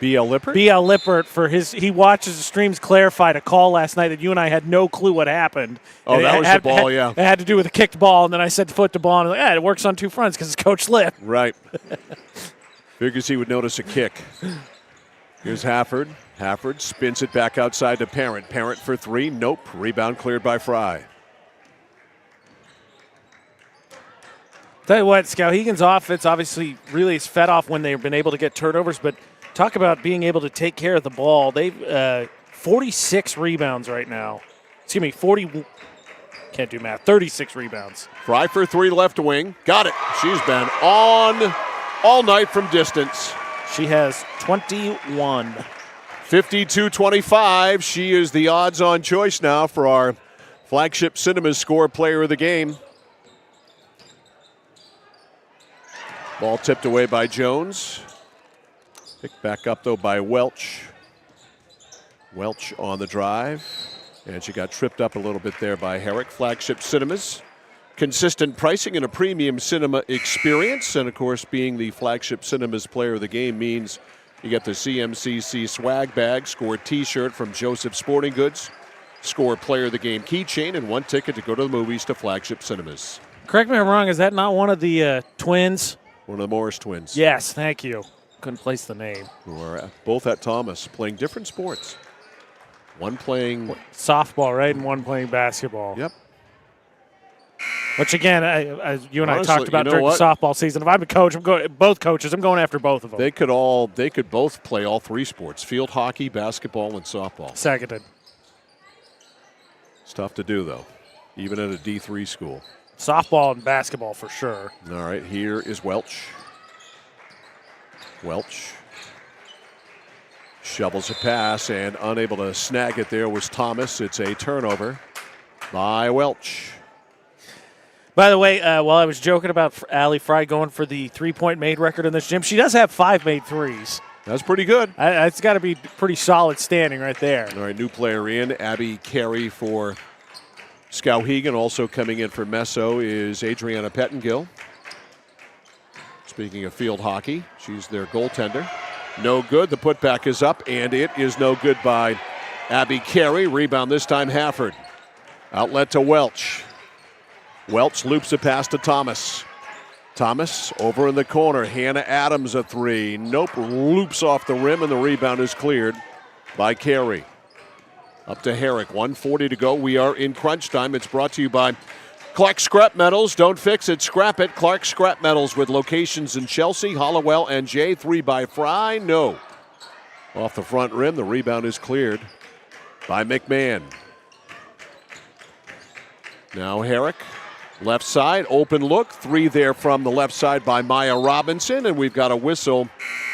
B.L. Lippert? B.L. Lippert for he watches the streams clarified a call last night that you and I had no clue what happened. Oh, and that was the ball, yeah. It had to do with a kicked ball, and then I said foot to ball, and I'm like, it works on two fronts because it's Coach Lip. Right. Figures he would notice a kick. Here's Hafford. Hafford spins it back outside to Parent. Parent for three. Nope. Rebound cleared by Fry. Tell you what, Skowhegan's offense obviously really is fed off when they've been able to get turnovers, but talk about being able to take care of the ball. They've 46 rebounds right now. Excuse me, can't do math, 36 rebounds. Fry for three, left wing. Got it. She's been on all night from distance. She has 21. 52-25. She is the odds-on choice now for our flagship Cinemas Score Player of the Game. Ball tipped away by Jones. Picked back up, though, by Welch. Welch on the drive. And she got tripped up a little bit there by Herrick. Flagship Cinemas. Consistent pricing and a premium cinema experience. And, of course, being the flagship Cinemas Player of the Game means you get the CMCC swag bag, Score T-shirt from Joseph Sporting Goods, Score Player of the Game keychain, and one ticket to go to the movies to Flagship Cinemas. Correct me if I'm wrong, is that not one of the twins? One of the Morris twins. Yes, thank you. Couldn't place the name. Who are both at Thomas, playing different sports. One playing softball, right, and one playing basketball. Yep. Which again, as you and Honestly, I talked about during what? the softball season, if I'm a coach, both coaches. I'm going after both of them. They could both play all three sports: field hockey, basketball, and softball. Seconded. It's tough to do though, even at a D3 school. Softball and basketball for sure. All right, here is Welch. Welch shovels a pass, and unable to snag it there was Thomas. It's a turnover by Welch. By the way, while I was joking about Allie Fry going for the three-point made record in this gym, she does have 5 made threes. That's pretty good. It's got to be pretty solid standing right there. All right, new player in. Abby Carey for Skowhegan. Also coming in for Messo is Adriana Pettengill. Speaking of field hockey, she's their goaltender. No good. The putback is up, and it is no good by Abby Carey. Rebound this time, Hafford. Outlet to Welch. Welch loops a pass to Thomas. Thomas over in the corner. Hannah Adams a three. Nope. Loops off the rim, and the rebound is cleared by Carey. Up to Herrick. 1:40 to go. We are in crunch time. It's brought to you by Clark Scrap Metals. Don't fix it, scrap it. Clark Scrap Metals with locations in Chelsea, Hollowell, and Jay. 3 by Fry. No. Off the front rim. The rebound is cleared by McMahon. Now Herrick. Left side, open look. 3 there from the left side by Maya Robinson. And we've got a whistle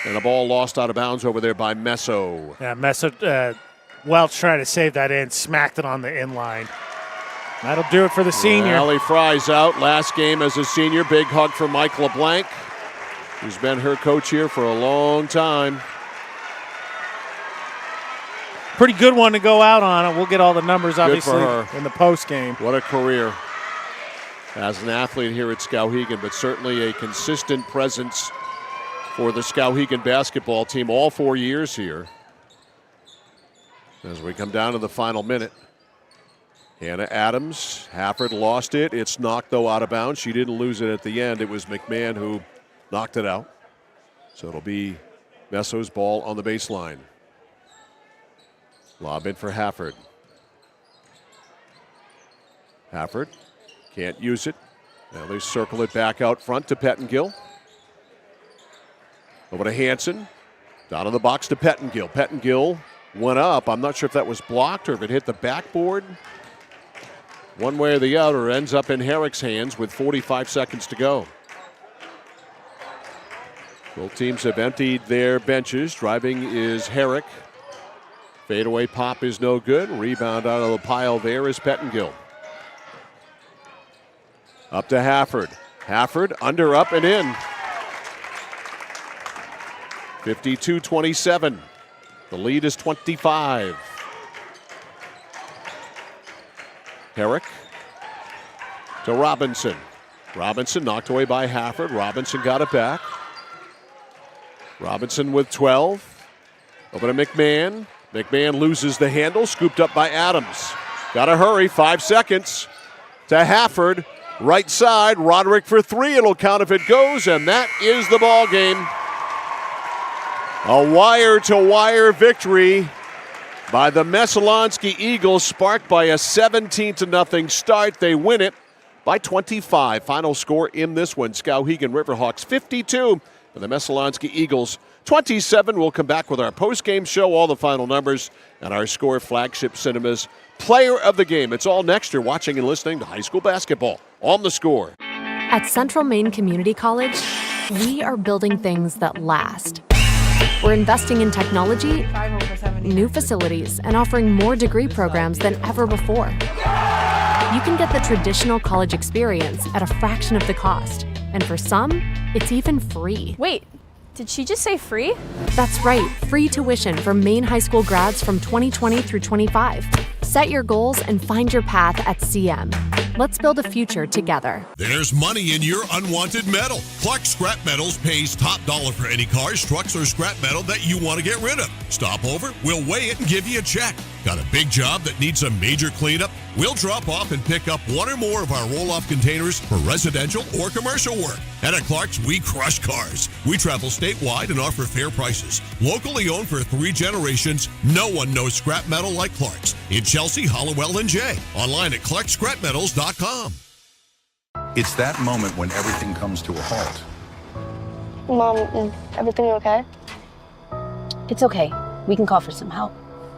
and a ball lost out of bounds over there by Messo. Yeah, Messo, Welch trying to save that in, smacked it on the inline. That'll do it for the senior. Allie Fry's out. Last game as a senior. Big hug for Mike LeBlanc, who's been her coach here for a long time. Pretty good one to go out on. We'll get all the numbers, obviously, for her in the post game. What a career as an athlete here at Skowhegan, but certainly a consistent presence for the Skowhegan basketball team all 4 years here. As we come down to the final minute, Hannah Adams, Hafford lost it. It's knocked, though, out of bounds. She didn't lose it at the end. It was McMahon who knocked it out. So it'll be Messo's ball on the baseline. Lob in for Hafford. Hafford can't use it. Now they circle it back out front to Pettengill. Over to Hansen. Down in the box to Pettengill. Pettengill went up. I'm not sure if that was blocked or if it hit the backboard. One way or the other, ends up in Herrick's hands with 45 seconds to go. Both teams have emptied their benches. Driving is Herrick. Fadeaway pop is no good. Rebound out of the pile there is Pettengill. Up to Hafford. Hafford under, up, and in. 52-27. The lead is 25. Herrick to Robinson. Robinson knocked away by Hafford. Robinson got it back. Robinson with 12. Over to McMahon. McMahon loses the handle. Scooped up by Adams. Got to hurry. 5 seconds to Hafford. Right side. Roderick for 3. It'll count if it goes, and that is the ball game. A wire-to-wire victory by the Messalonskee Eagles, sparked by a 17-0 start. They win it by 25. Final score in this one, Skowhegan Riverhawks 52 and the Messalonskee Eagles 27. We'll come back with our post-game show, all the final numbers, and our Score Flagship Cinemas Player of the Game. It's all next. You're watching and listening to high school basketball on The Score. At Central Maine Community College, we are building things that last. We're investing in technology, new facilities, and offering more degree programs than ever before. You can get the traditional college experience at a fraction of the cost, and for some, it's even free. Wait, did she just say free? That's right, free tuition for Maine high school grads from 2020 through 25. Set your goals and find your path at CM. Let's build a future together. There's money in your unwanted metal. Clark Scrap Metals pays top dollar for any cars, trucks, or scrap metal that you want to get rid of. Stop over, we'll weigh it and give you a check. Got a big job that needs a major cleanup? We'll drop off and pick up one or more of our roll-off containers for residential or commercial work. And at Clark's, we crush cars. We travel statewide and offer fair prices. Locally owned for 3 generations, no one knows scrap metal like Clark's. In Chelsea, Hollowell, and Jay. Online at clarkscrapmetals.com. It's that moment when everything comes to a halt. Mom, is everything okay? It's okay. We can call for some help.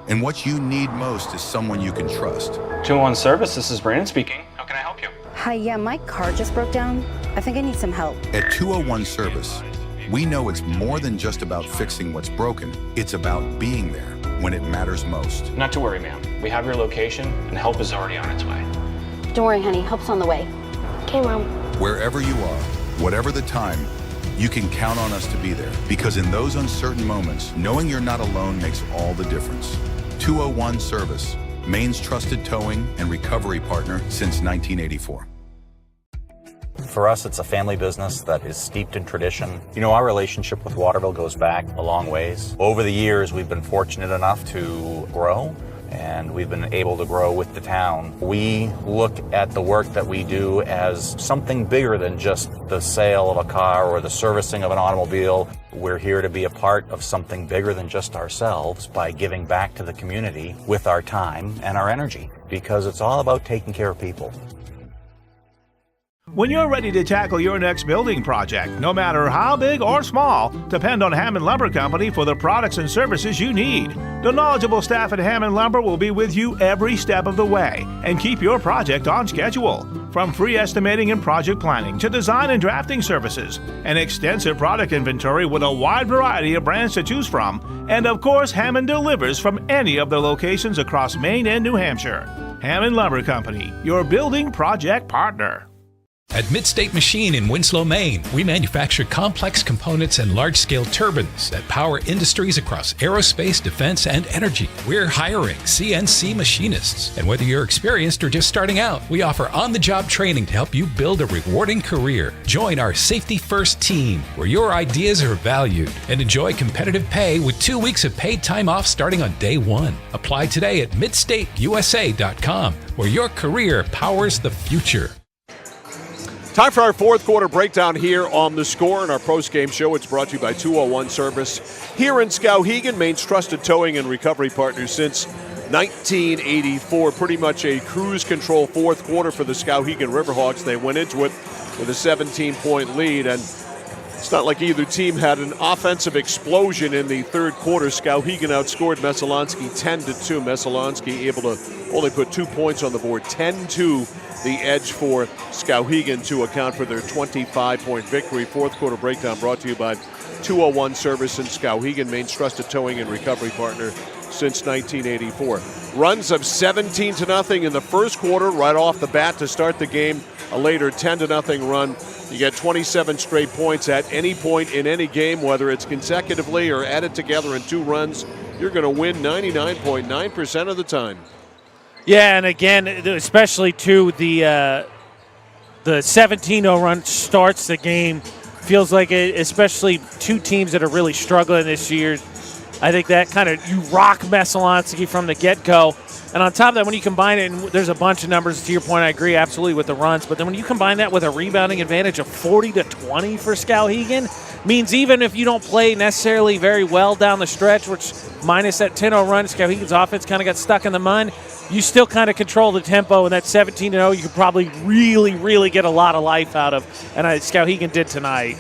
And what you need most is someone you can trust. 201 Service, this is Brandon speaking. How can I help you? Hi, yeah, my car just broke down. I think I need some help. At 201 Service, we know it's more than just about fixing what's broken. It's about being there when it matters most. Not to worry, ma'am. We have your location, and help is already on its way. Don't worry, honey. Help's on the way. Okay, Mom. Wherever you are, whatever the time, you can count on us to be there. Because in those uncertain moments, knowing you're not alone makes all the difference. 201 Service, Maine's trusted towing and recovery partner since 1984. For us, it's a family business that is steeped in tradition. You know, our relationship with Waterville goes back a long ways. Over the years, we've been fortunate enough to grow, and we've been able to grow with the town. We look at the work that we do as something bigger than just the sale of a car or the servicing of an automobile. We're here to be a part of something bigger than just ourselves by giving back to the community with our time and our energy, because it's all about taking care of people. When you're ready to tackle your next building project, no matter how big or small, depend on Hammond Lumber Company for the products and services you need. The knowledgeable staff at Hammond Lumber will be with you every step of the way and keep your project on schedule. From free estimating and project planning to design and drafting services, an extensive product inventory with a wide variety of brands to choose from, and of course, Hammond delivers from any of the locations across Maine and New Hampshire. Hammond Lumber Company, your building project partner. At Midstate Machine in Winslow, Maine, we manufacture complex components and large-scale turbines that power industries across aerospace, defense, and energy. We're hiring CNC machinists. And whether you're experienced or just starting out, we offer on-the-job training to help you build a rewarding career. Join our Safety First team, where your ideas are valued, and enjoy competitive pay with 2 weeks of paid time off starting on day 1. Apply today at midstateusa.com, where your career powers the future. Time for our fourth quarter breakdown here on The Score and our post-game show. It's brought to you by 201 Service here in Skowhegan, Maine's trusted towing and recovery partner since 1984. Pretty much a cruise control fourth quarter for the Skowhegan Riverhawks. They went into it with a 17-point lead, and it's not like either team had an offensive explosion in the third quarter. Skowhegan outscored Messalonskee 10-2. Messalonskee able to only put 2 points on the board, 10-2. The edge for Skowhegan to account for their 25-point victory. Fourth quarter breakdown brought to you by 201 Service in Skowhegan, Maine's trusted towing and recovery partner since 1984. Runs of 17-0 in the first quarter right off the bat to start the game. A later 10-0 run. You get 27 straight points at any point in any game, whether it's consecutively or added together in 2 runs. You're going to win 99.9% of the time. Yeah, and again, especially too, the 17-0 run starts the game. Feels like especially two teams that are really struggling this year. I think that kind of, you rock Messalonskee from the get-go. And on top of that, when you combine it, and there's a bunch of numbers, to your point, I agree absolutely with the runs, but then when you combine that with a rebounding advantage of 40-20 for Skowhegan, means even if you don't play necessarily very well down the stretch, which minus that 10-0 run, Skowhegan's offense kind of got stuck in the mud, you still kind of control the tempo, and that 17-0 you could probably really, really get a lot of life out of, and Skowhegan did tonight.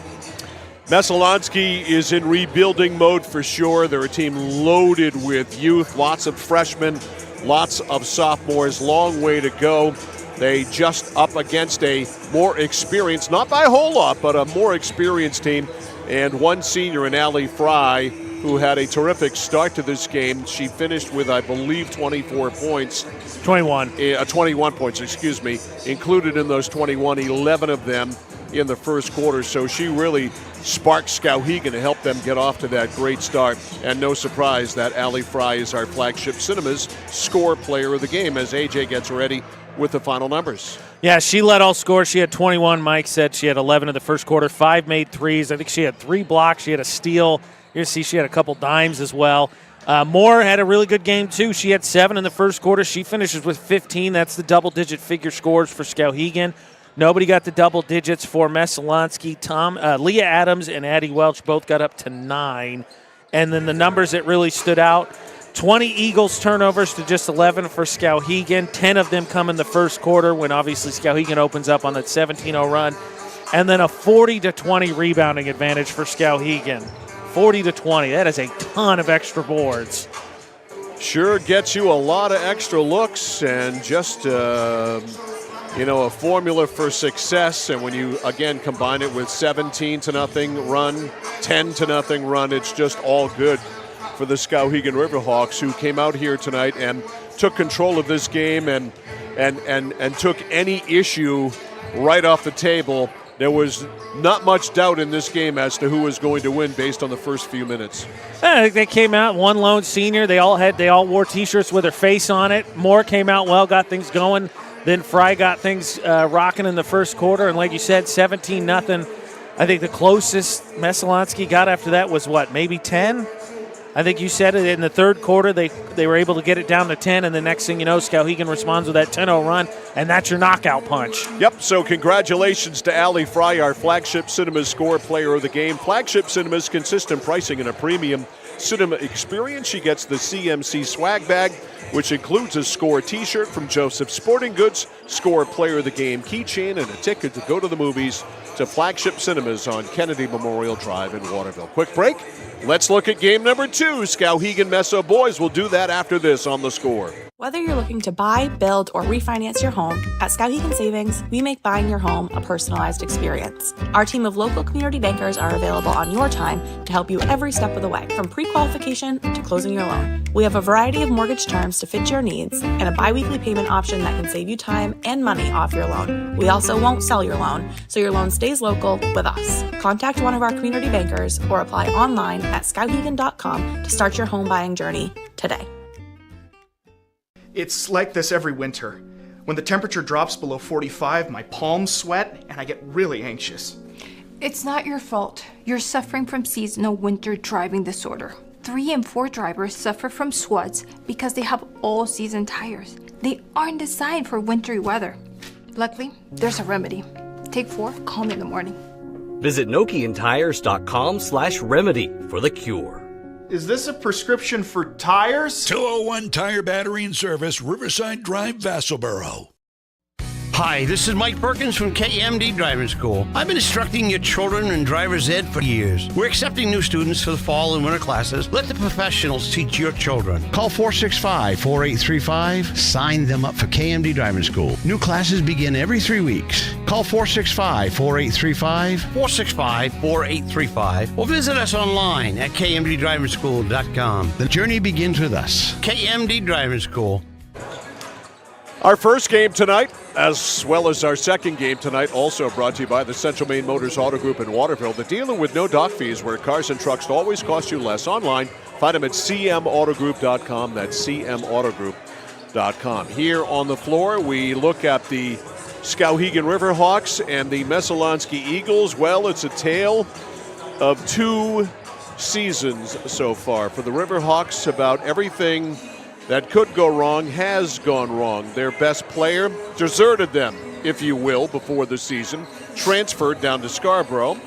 Messalonskee is in rebuilding mode for sure. They're a team loaded with youth, lots of freshmen, lots of sophomores, long way to go. They just up against a more experienced, not by a whole lot, but a more experienced team, and one senior in Allie Fry, who had a terrific start to this game. She finished with, I believe, 24 points. 21 points, excuse me. Included in those 21, 11 of them in the first quarter. So she really sparked Skowhegan to help them get off to that great start. And no surprise that Allie Fry is our flagship Cinema's score player of the game as AJ gets ready with the final numbers. Yeah, she led all scores. She had 21. Mike said she had 11 in the first quarter, 5 made threes. I think she had 3 blocks. She had a steal. You see she had a couple dimes as well. Moore had a really good game, too. She had 7 in the first quarter. She finishes with 15. That's the double-digit figure scores for Skowhegan. Nobody got the double digits for Messalonskee. Leah Adams and Addie Welch both got up to 9. And then the numbers that really stood out, 20 Eagles turnovers to just 11 for Skowhegan. 10 of them come in the first quarter when obviously Skowhegan opens up on that 17-0 run. And then a 40-20 rebounding advantage for Skowhegan. 40-20. That is a ton of extra boards. Sure gets you a lot of extra looks and just, a formula for success. And when you, again, combine it with 17-0 run, 10-0 run, it's just all good for the Skowhegan Riverhawks, who came out here tonight and took control of this game and took any issue right off the table. There was not much doubt in this game as to who was going to win based on the first few minutes. They came out, one lone senior. They all wore T-shirts with their face on it. Moore came out well, got things going. Then Fry got things rocking in the first quarter. And like you said, 17-0. I think the closest Messalonskee got after that was, maybe 10? I think you said it in the third quarter. They were able to get it down to 10, and the next thing you know, Skowhegan responds with that 10-0 run, and that's your knockout punch. Yep, so congratulations to Allie Fry, our Flagship Cinemas score player of the game. Flagship Cinemas, consistent pricing and a premium cinema experience. She gets the CMC swag bag, which includes a Score t-shirt from Joseph's Sporting Goods, Score player of the game keychain, and a ticket to go to the movies to Flagship Cinemas on Kennedy Memorial Drive in Waterville. Quick break. Let's look at game number 2. Skowhegan Messo boys will do that after this on The Score. Whether you're looking to buy, build, or refinance your home, at Skowhegan Savings, we make buying your home a personalized experience. Our team of local community bankers are available on your time to help you every step of the way, from pre-qualification to closing your loan. We have a variety of mortgage terms to fit your needs and a bi-weekly payment option that can save you time and money off your loan. We also won't sell your loan, so your loan stays local with us. Contact one of our community bankers or apply online at skowhegan.com to start your home buying journey today. It's like this every winter. When the temperature drops below 45, my palms sweat and I get really anxious. It's not your fault. You're suffering from seasonal winter driving disorder. 3 and 4 drivers suffer from SWUDs because they have all-season tires. They aren't designed for wintry weather. Luckily, there's a remedy. Take 4, call me in the morning. Visit NokianTires.com/remedy for the cure. Is this a prescription for tires? 201 Tire Battery and Service, Riverside Drive, Vassalboro. Hi, this is Mike Perkins from KMD Driving School. I've been instructing your children in driver's ed for years. We're accepting new students for the fall and winter classes. Let the professionals teach your children. Call 465-4835. Sign them up for KMD Driving School. New classes begin every 3 weeks. Call 465-4835. 465-4835. Or visit us online at kmddrivingschool.com. The journey begins with us. KMD Driving School. Our first game tonight, as well as our second game tonight, also brought to you by the Central Maine Motors Auto Group in Waterville. The dealer with no dock fees, where cars and trucks always cost you less. Online, find them at cmautogroup.com. That's cmautogroup.com. Skowhegan.com. Here on the floor, we look at the Skowhegan Riverhawks and the Messalonskee Eagles. Well, it's a tale of 2 seasons so far. For the Riverhawks, about everything that could go wrong has gone wrong. Their best player deserted them, if you will, before the season, transferred down to Scarborough.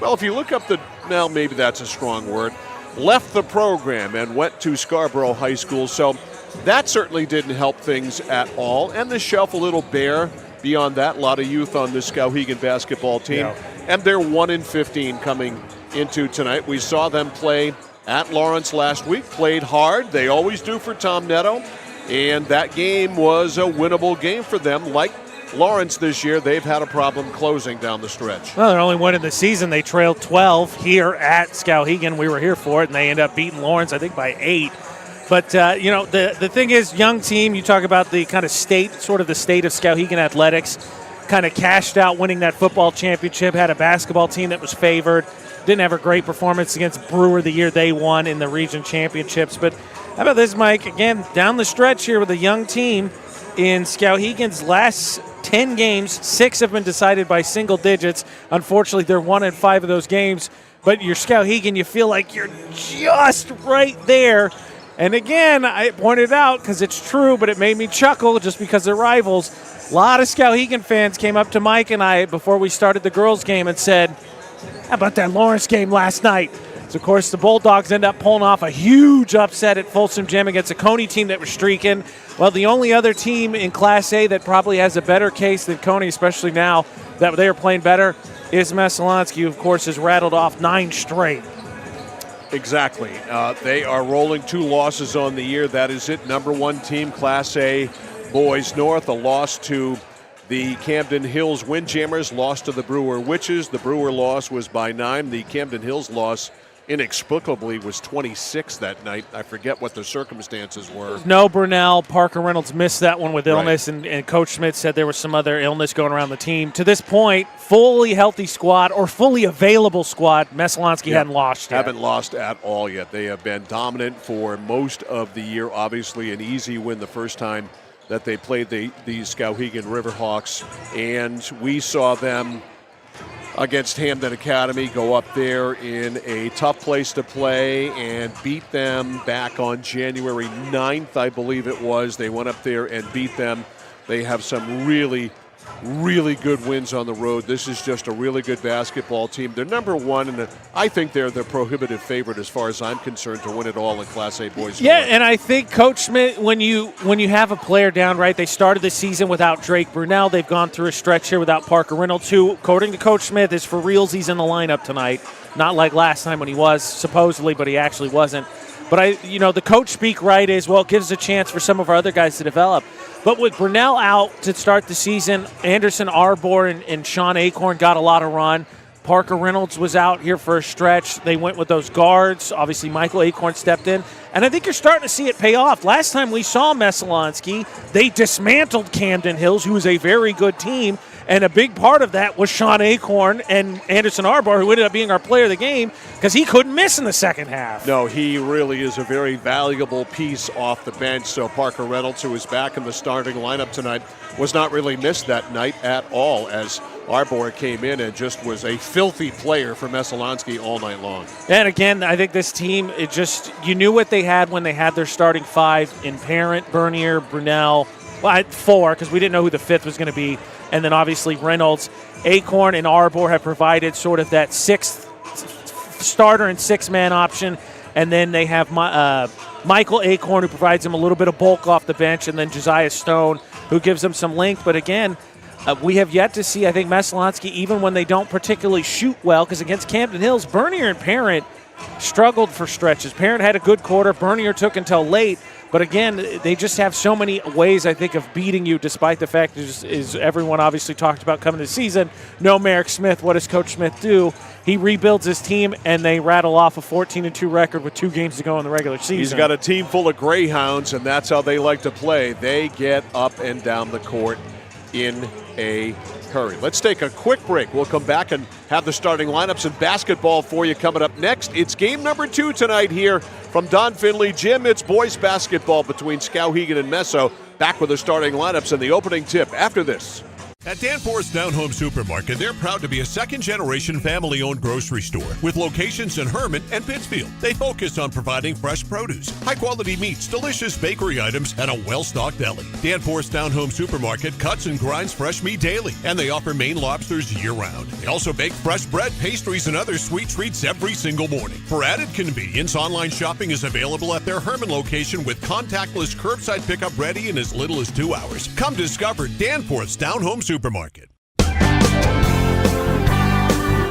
Well, if you look up now maybe that's a strong word, left the program and went to Scarborough High School. So that certainly didn't help things at all. And the shelf a little bare beyond that. A lot of youth on the Skowhegan basketball team. Yeah. And they're 1-15 coming into tonight. We saw them play at Lawrence last week, played hard. They always do for Tom Netto. And that game was a winnable game for them. Like Lawrence this year, they've had a problem closing down the stretch. Well, they're only winning the season. They trailed 12 here at Skowhegan. We were here for it, and they end up beating Lawrence, I think, by 8. But, the thing is, young team, you talk about the kind of state of Skowhegan athletics, kind of cashed out winning that football championship, had a basketball team that was favored, didn't have a great performance against Brewer the year they won in the region championships. But how about this, Mike? Again, down the stretch here with a young team. In Skowhegan's last 10 games, 6 have been decided by single digits. Unfortunately, they're 1-5 of those games. But you're Skowhegan, you feel like you're just right there. And again, I pointed out because it's true, but it made me chuckle just because they're rivals. A lot of Skowhegan fans came up to Mike and I before we started the girls' game and said, how about that Lawrence game last night? So, of course, the Bulldogs end up pulling off a huge upset at Folsom Gym against a Coney team that was streaking. Well, the only other team in Class A that probably has a better case than Coney, especially now that they are playing better, is Messalonskee, who, of course, has rattled off 9 straight. Exactly. They are rolling 2 losses on the year. That is it. Number 1 team, Class A Boys North. A loss to the Camden Hills Windjammers, lost to the Brewer Witches. The Brewer loss was by 9. The Camden Hills loss inexplicably was 26 that night. I forget what the circumstances were. No, Brunel. Parker Reynolds missed that one with illness, right. and Coach Smith said there was some other illness going around the team. To this point, fully healthy squad or fully available squad, Messalonskee hadn't lost yet. Haven't lost at all yet. They have been dominant for most of the year. Obviously an easy win the first time that they played the Skowhegan Riverhawks, and we saw them against Hamden Academy go up there in a tough place to play and beat them back on January 9th, I believe it was. They went up there and beat them. They have some really good wins on the road. This is just a really good basketball team. They're number 1, and I think they're the prohibitive favorite as far as I'm concerned to win it all in Class A Boys. Yeah, and I think Coach Smith, when you have a player down, right, they started the season without Drake Brunel. They've gone through a stretch here without Parker Reynolds, who, according to Coach Smith, is for realsies in the lineup tonight. Not like last time when he was, supposedly, but he actually wasn't. But the coach speak right is, well, it gives a chance for some of our other guys to develop. But with Brunel out to start the season, Anderson Arbor and Sean Acorn got a lot of run. Parker Reynolds was out here for a stretch. They went with those guards. Obviously, Michael Acorn stepped in. And I think you're starting to see it pay off. Last time we saw Messalonskee, they dismantled Camden Hills, who is a very good team. And a big part of that was Sean Acorn and Anderson Arbor, who ended up being our player of the game because he couldn't miss in the second half. No, he really is a very valuable piece off the bench. So Parker Reynolds, who is back in the starting lineup tonight, was not really missed that night at all, as Arbor came in and just was a filthy player for Messalonskee all night long. And again, I think this team, you knew what they had when they had their starting 5 in Parent, Bernier, Brunel. Well, 4, because we didn't know who the 5th was going to be. And then obviously Reynolds, Acorn, and Arbor have provided sort of that 6th starter and 6-man option. And then they have Michael Acorn, who provides them a little bit of bulk off the bench, and then Josiah Stone, who gives them some length. But again, we have yet to see, I think, Messalonskee, even when they don't particularly shoot well, because against Camden Hills, Bernier and Parent struggled for stretches. Parent had a good quarter. Bernier took until late. But again, they just have so many ways, I think, of beating you, despite the fact, is everyone obviously talked about coming this season. No Merrick Smith. What does Coach Smith do? He rebuilds his team, and they rattle off a 14-2 record with 2 games to go in the regular season. He's got a team full of Greyhounds, and that's how they like to play. They get up and down the court in a hurry. Let's take a quick break. We'll come back and have the starting lineups and basketball for you coming up next. It's game number 2 tonight here from Don Finley Gym. It's boys basketball between Skowhegan and Messo. Back with the starting lineups and the opening tip after this. At Danforth's Down Home Supermarket, they're proud to be a second-generation family-owned grocery store with locations in Hermon and Pittsfield. They focus on providing fresh produce, high-quality meats, delicious bakery items, and a well-stocked deli. Danforth's Down Home Supermarket cuts and grinds fresh meat daily, and they offer Maine lobsters year-round. They also bake fresh bread, pastries, and other sweet treats every single morning. For added convenience, online shopping is available at their Hermon location with contactless curbside pickup ready in as little as 2 hours. Come discover Danforth's Down Home Supermarket.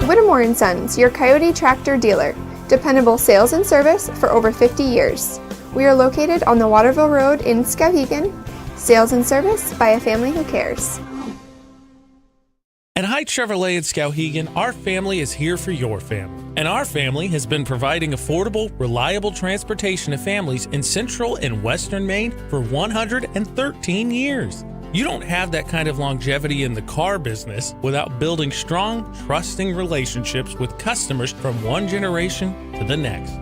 Whittemore & Sons, your Coyote tractor dealer. Dependable sales and service for over 50 years. We are located on the Waterville Road in Skowhegan. Sales and service by a family who cares. At Height Chevrolet in Skowhegan, our family is here for your family. And our family has been providing affordable, reliable transportation to families in central and western Maine for 113 years. You don't have that kind of longevity in the car business without building strong, trusting relationships with customers from one generation to the next.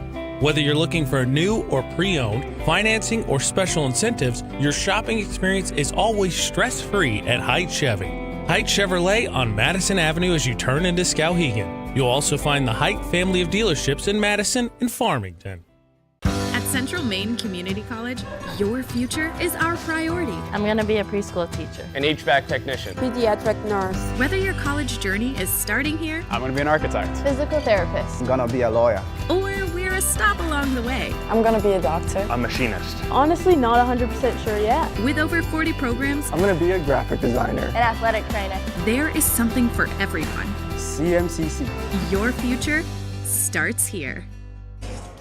Whether you're looking for a new or pre-owned, financing, or special incentives, your shopping experience is always stress-free at Height Chevy. Height Chevrolet on Madison Avenue as you turn into Skowhegan. You'll also find the Height family of dealerships in Madison and Farmington. At Central Maine Community College, your future is our priority. I'm going to be a preschool teacher. An HVAC technician. Pediatric nurse. Whether your college journey is starting here, I'm going to be an architect. Physical therapist. I'm going to be a lawyer. or we're a stop along the way. I'm going to be a doctor. A machinist. Honestly, not 100% sure yet. With over 40 programs, I'm going to be a graphic designer. An athletic trainer. There is something for everyone. CMCC. Your future starts here.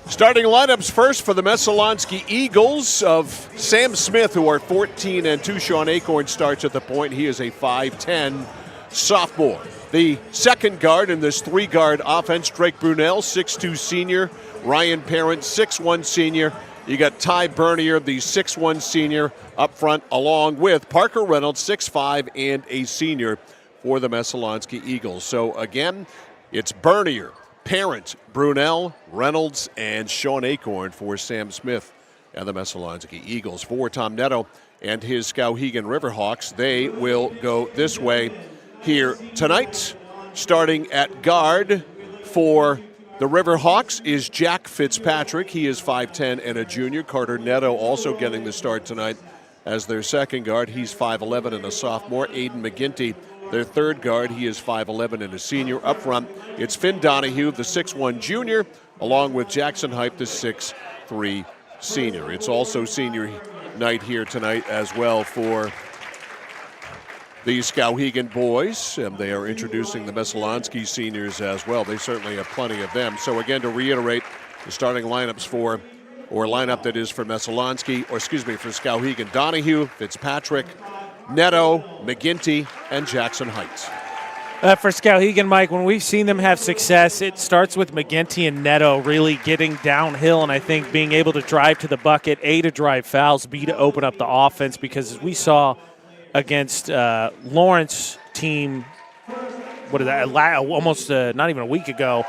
Starting lineups first for the Messalonskee Eagles of Sam Smith, who are 14-2. Sean Acorn starts at the point. He is a 5'10" sophomore. The second guard in this three-guard offense, Drake Brunel, 6'2" senior. Ryan Parent, 6'1" senior. You got Ty Bernier, the 6'1" senior, up front, along with Parker Reynolds, 6'5", and a senior for the Messalonskee Eagles. So again, it's Bernier, Parent, Brunel, Reynolds, and Sean Acorn for Sam Smith and the Messalonskee Eagles. For Tom Netto and his Skowhegan Riverhawks, they will go this way here tonight. Starting at guard for the Riverhawks is Jack Fitzpatrick. He is 5'10" and a junior. Carter Netto also getting the start tonight as their second guard. He's 5'11" and a sophomore. Aiden McGinty, their third guard. He is 5'11" and a senior. Up front, it's Finn Donahue, the 6'1" junior, along with Jackson Hype, the 6'3" senior. It's also senior night here tonight as well for the Skowhegan boys, and they are introducing the Messalonskee seniors as well. They certainly have plenty of them. So again, to reiterate, the starting lineups for, or lineup that is for Messalonskee, or excuse me, for Skowhegan: Donahue, Fitzpatrick, Netto, McGinty, and Jackson Heights. For Skowhegan, Mike, when we've seen them have success, it starts with McGinty and Netto really getting downhill, and I think being able to drive to the bucket, A, to drive fouls, B, to open up the offense, because as we saw against Lawrence team, what is that, almost not even a week ago,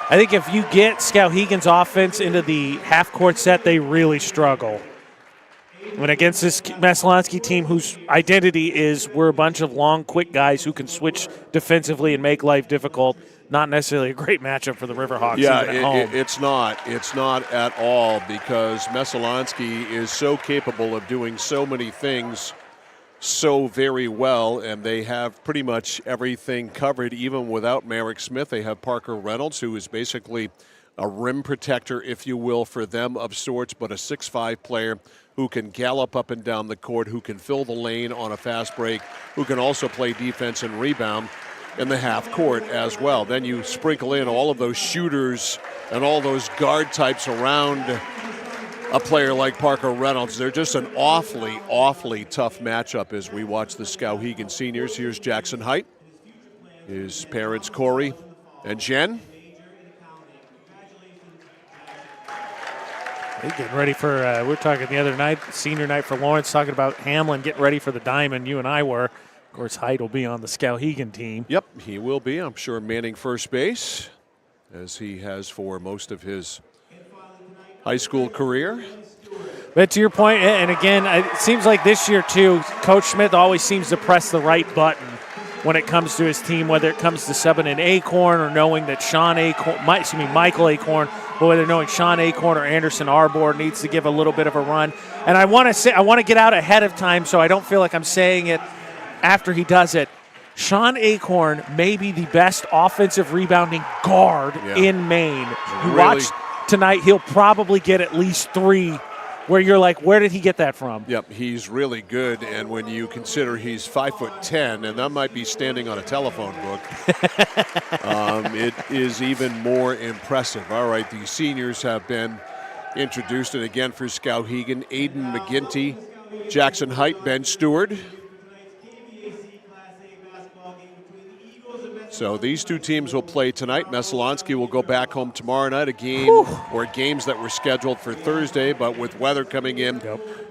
I think if you get Skowhegan's offense into the half-court set, they really struggle. And against this Messalonskee team whose identity is we're a bunch of long, quick guys who can switch defensively and make life difficult, not necessarily a great matchup for the Riverhawks. Yeah, even at home. It's not. It's not at all, because Messalonskee is so capable of doing so many things so very well, and they have pretty much everything covered. Even without Merrick Smith, they have Parker Reynolds, who is basically a rim protector, if you will, for them of sorts, but a 6'5" player who can gallop up and down the court, who can fill the lane on a fast break, who can also play defense and rebound in the half court as well. Then you sprinkle in all of those shooters and all those guard types around a player like Parker Reynolds. They're just an awfully, awfully tough matchup as we watch the Skowhegan seniors. Here's Jackson Height, his parents Corey and Jen. They're getting ready for, we were talking the other night, senior night for Lawrence, talking about Hamlin getting ready for the Diamond. You and I were. Of course, Height will be on the Skowhegan team. Yep, he will be, I'm sure, manning first base, as he has for most of his high school career. But to your point, and again, it seems like this year too, Coach Smith always seems to press the right button when it comes to his team, whether it comes to subbing in Acorn or knowing that Michael Acorn, but whether knowing Sean Acorn or Anderson Arbor needs to give a little bit of a run. And I want to get out ahead of time so I don't feel like I'm saying it after he does it. Sean Acorn may be the best offensive rebounding guard in Maine. You watch tonight, he'll probably get at least 3 where you're like, where did he get that from? Yep, he's really good, and when you consider he's 5'10", and that might be standing on a telephone book, it is even more impressive. All right, the seniors have been introduced, and again for Skowhegan, Aiden McGinty, Jackson Height, Ben Stewart. So these two teams will play tonight. Messalonskee will go back home tomorrow night, a game or games that were scheduled for Thursday, but with weather coming in,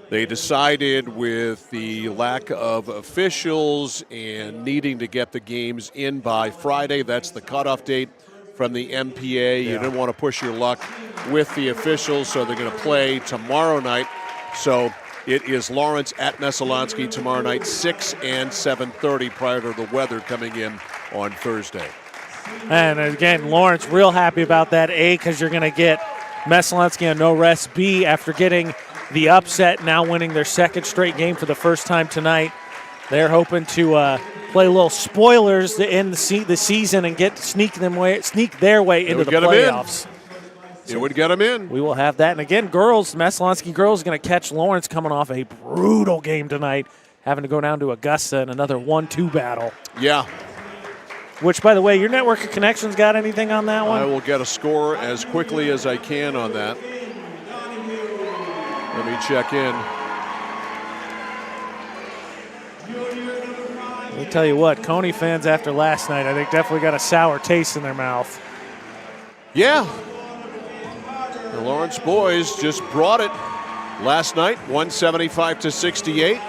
they decided with the lack of officials and needing to get the games in by Friday, that's the cutoff date from the MPA. You didn't want to push your luck with the officials, so they're going to play tomorrow night. So it is Lawrence at Messalonskee tomorrow night, 6 and 7:30 prior to the weather coming in on Thursday. And again, Lawrence real happy about that, A, because you're going to get Messalonskee on no rest, B, after getting the upset, now winning their second straight game for the first time tonight. They're hoping to play a little spoilers to end the season and sneak their way into the playoffs. It would get them in. We will have that. And again, Messalonskee girls going to catch Lawrence coming off a brutal game tonight, having to go down to Augusta in another 1-2 battle. Yeah. Which, by the way, your network of connections got anything on that one? I will get a score as quickly as I can on that. Let me check in. Let me tell you what, Coney fans after last night, I think definitely got a sour taste in their mouth. Yeah. The Lawrence boys just brought it last night, 175-68.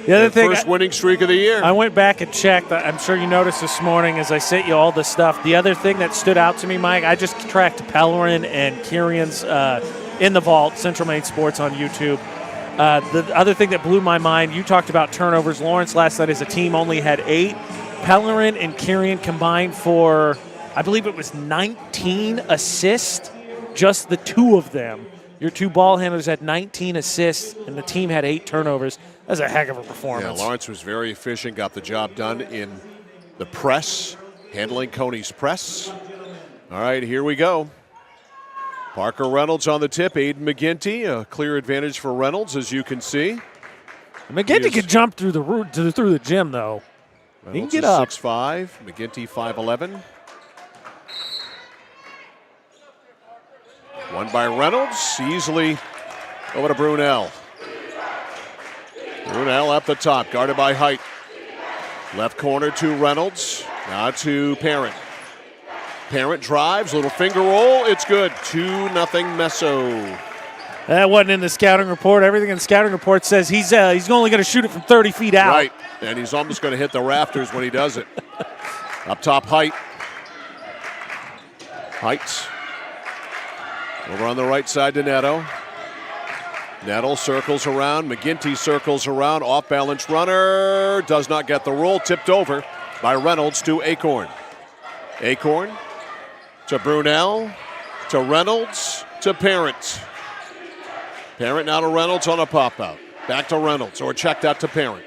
The other thing, first winning streak of the year. I went back and checked. I'm sure you noticed this morning as I sent you all the stuff. The other thing that stood out to me, Mike, I just tracked Pellerin and Kirian's In the Vault, Central Maine Sports on YouTube. The other thing that blew my mind, you talked about turnovers. Lawrence last night as a team only had 8. Pellerin and Kirian combined for, I believe it was 19 assists, just the two of them. Your two ball handlers had 19 assists, and the team had 8 turnovers. That's a heck of a performance. Yeah, Lawrence was very efficient, got the job done in the press, handling Coney's press. All right, here we go. Parker Reynolds on the tip, Aiden McGinty, a clear advantage for Reynolds, as you can see. McGinty could jump through the gym, though. Reynolds he can get up. 6'5", McGinty 5'11". One by Reynolds, easily over to Brunel. Brunel up the top, guarded by Height. Left corner to Reynolds, now to Parent. Parent drives, little finger roll, it's good. 2-0 Messo. That wasn't in the scouting report. Everything in the scouting report says he's only going to shoot it from 30 feet out. Right, and he's almost going to hit the rafters when he does it. Up top, Height. Height. Over on the right side to Neto. Neto circles around. McGinty circles around. Off-balance runner. Does not get the roll. Tipped over by Reynolds to Acorn. Acorn to Brunel. To Reynolds. To Parent. Parent now to Reynolds on a pop-out. Back to Reynolds, or checked out to Parent.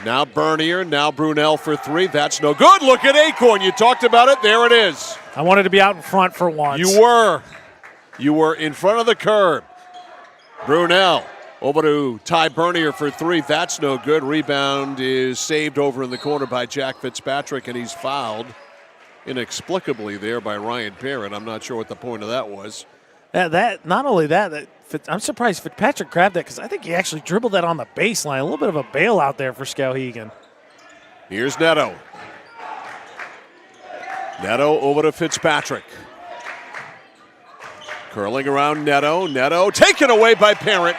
Now Bernier. Now Brunel for 3. That's no good. Look at Acorn. You talked about it. There it is. I wanted to be out in front for once. You were. You were in front of the curb. Brunel over to Ty Bernier for 3. That's no good. Rebound is saved over in the corner by Jack Fitzpatrick, and he's fouled inexplicably there by Ryan Parent. I'm not sure what the point of that was. Not only that, I'm surprised Fitzpatrick grabbed that because I think he actually dribbled that on the baseline. A little bit of a bailout there for Skowhegan. Here's Neto. Neto over to Fitzpatrick. Curling around Neto. Neto taken away by Parent.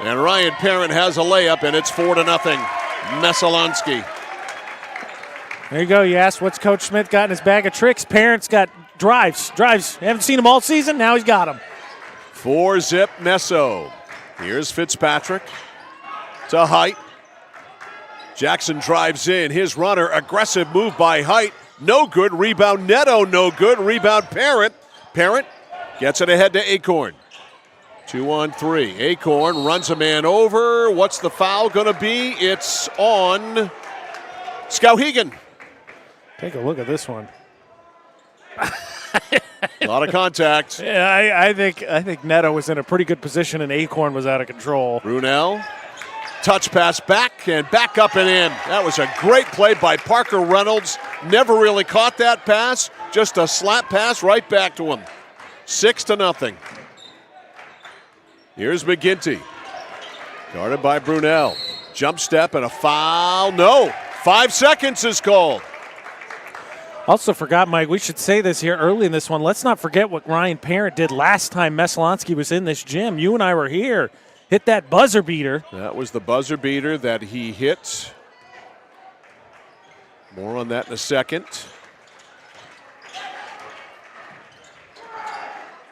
And Ryan Parent has a layup, and it's 4-0. Messalonskee. There you go. You asked what's Coach Smith got in his bag of tricks. Parent's got drives. Haven't seen him all season. Now he's got them. 4-zip Messo. Here's Fitzpatrick to Height. Jackson drives in. His runner, aggressive move by Height. No good. Rebound Neto, no good. Rebound Parent. Parent gets it ahead to Acorn. 2-on-3. Acorn runs a man over. What's the foul going to be? It's on Skowhegan. Take a look at this one. A lot of contact. Yeah, I think Neto was in a pretty good position and Acorn was out of control. Brunel, touch pass back and back up and in. That was a great play by Parker Reynolds. Never really caught that pass. Just a slap pass right back to him. 6-0. Here's McGinty. Guarded by Brunel. Jump step and a foul. No. 5 seconds is called. Also forgot, Mike, we should say this here early in this one. Let's not forget what Ryan Parent did last time Messalonskee was in this gym. You and I were here. Hit that buzzer beater. That was the buzzer beater that he hit. More on that in a second.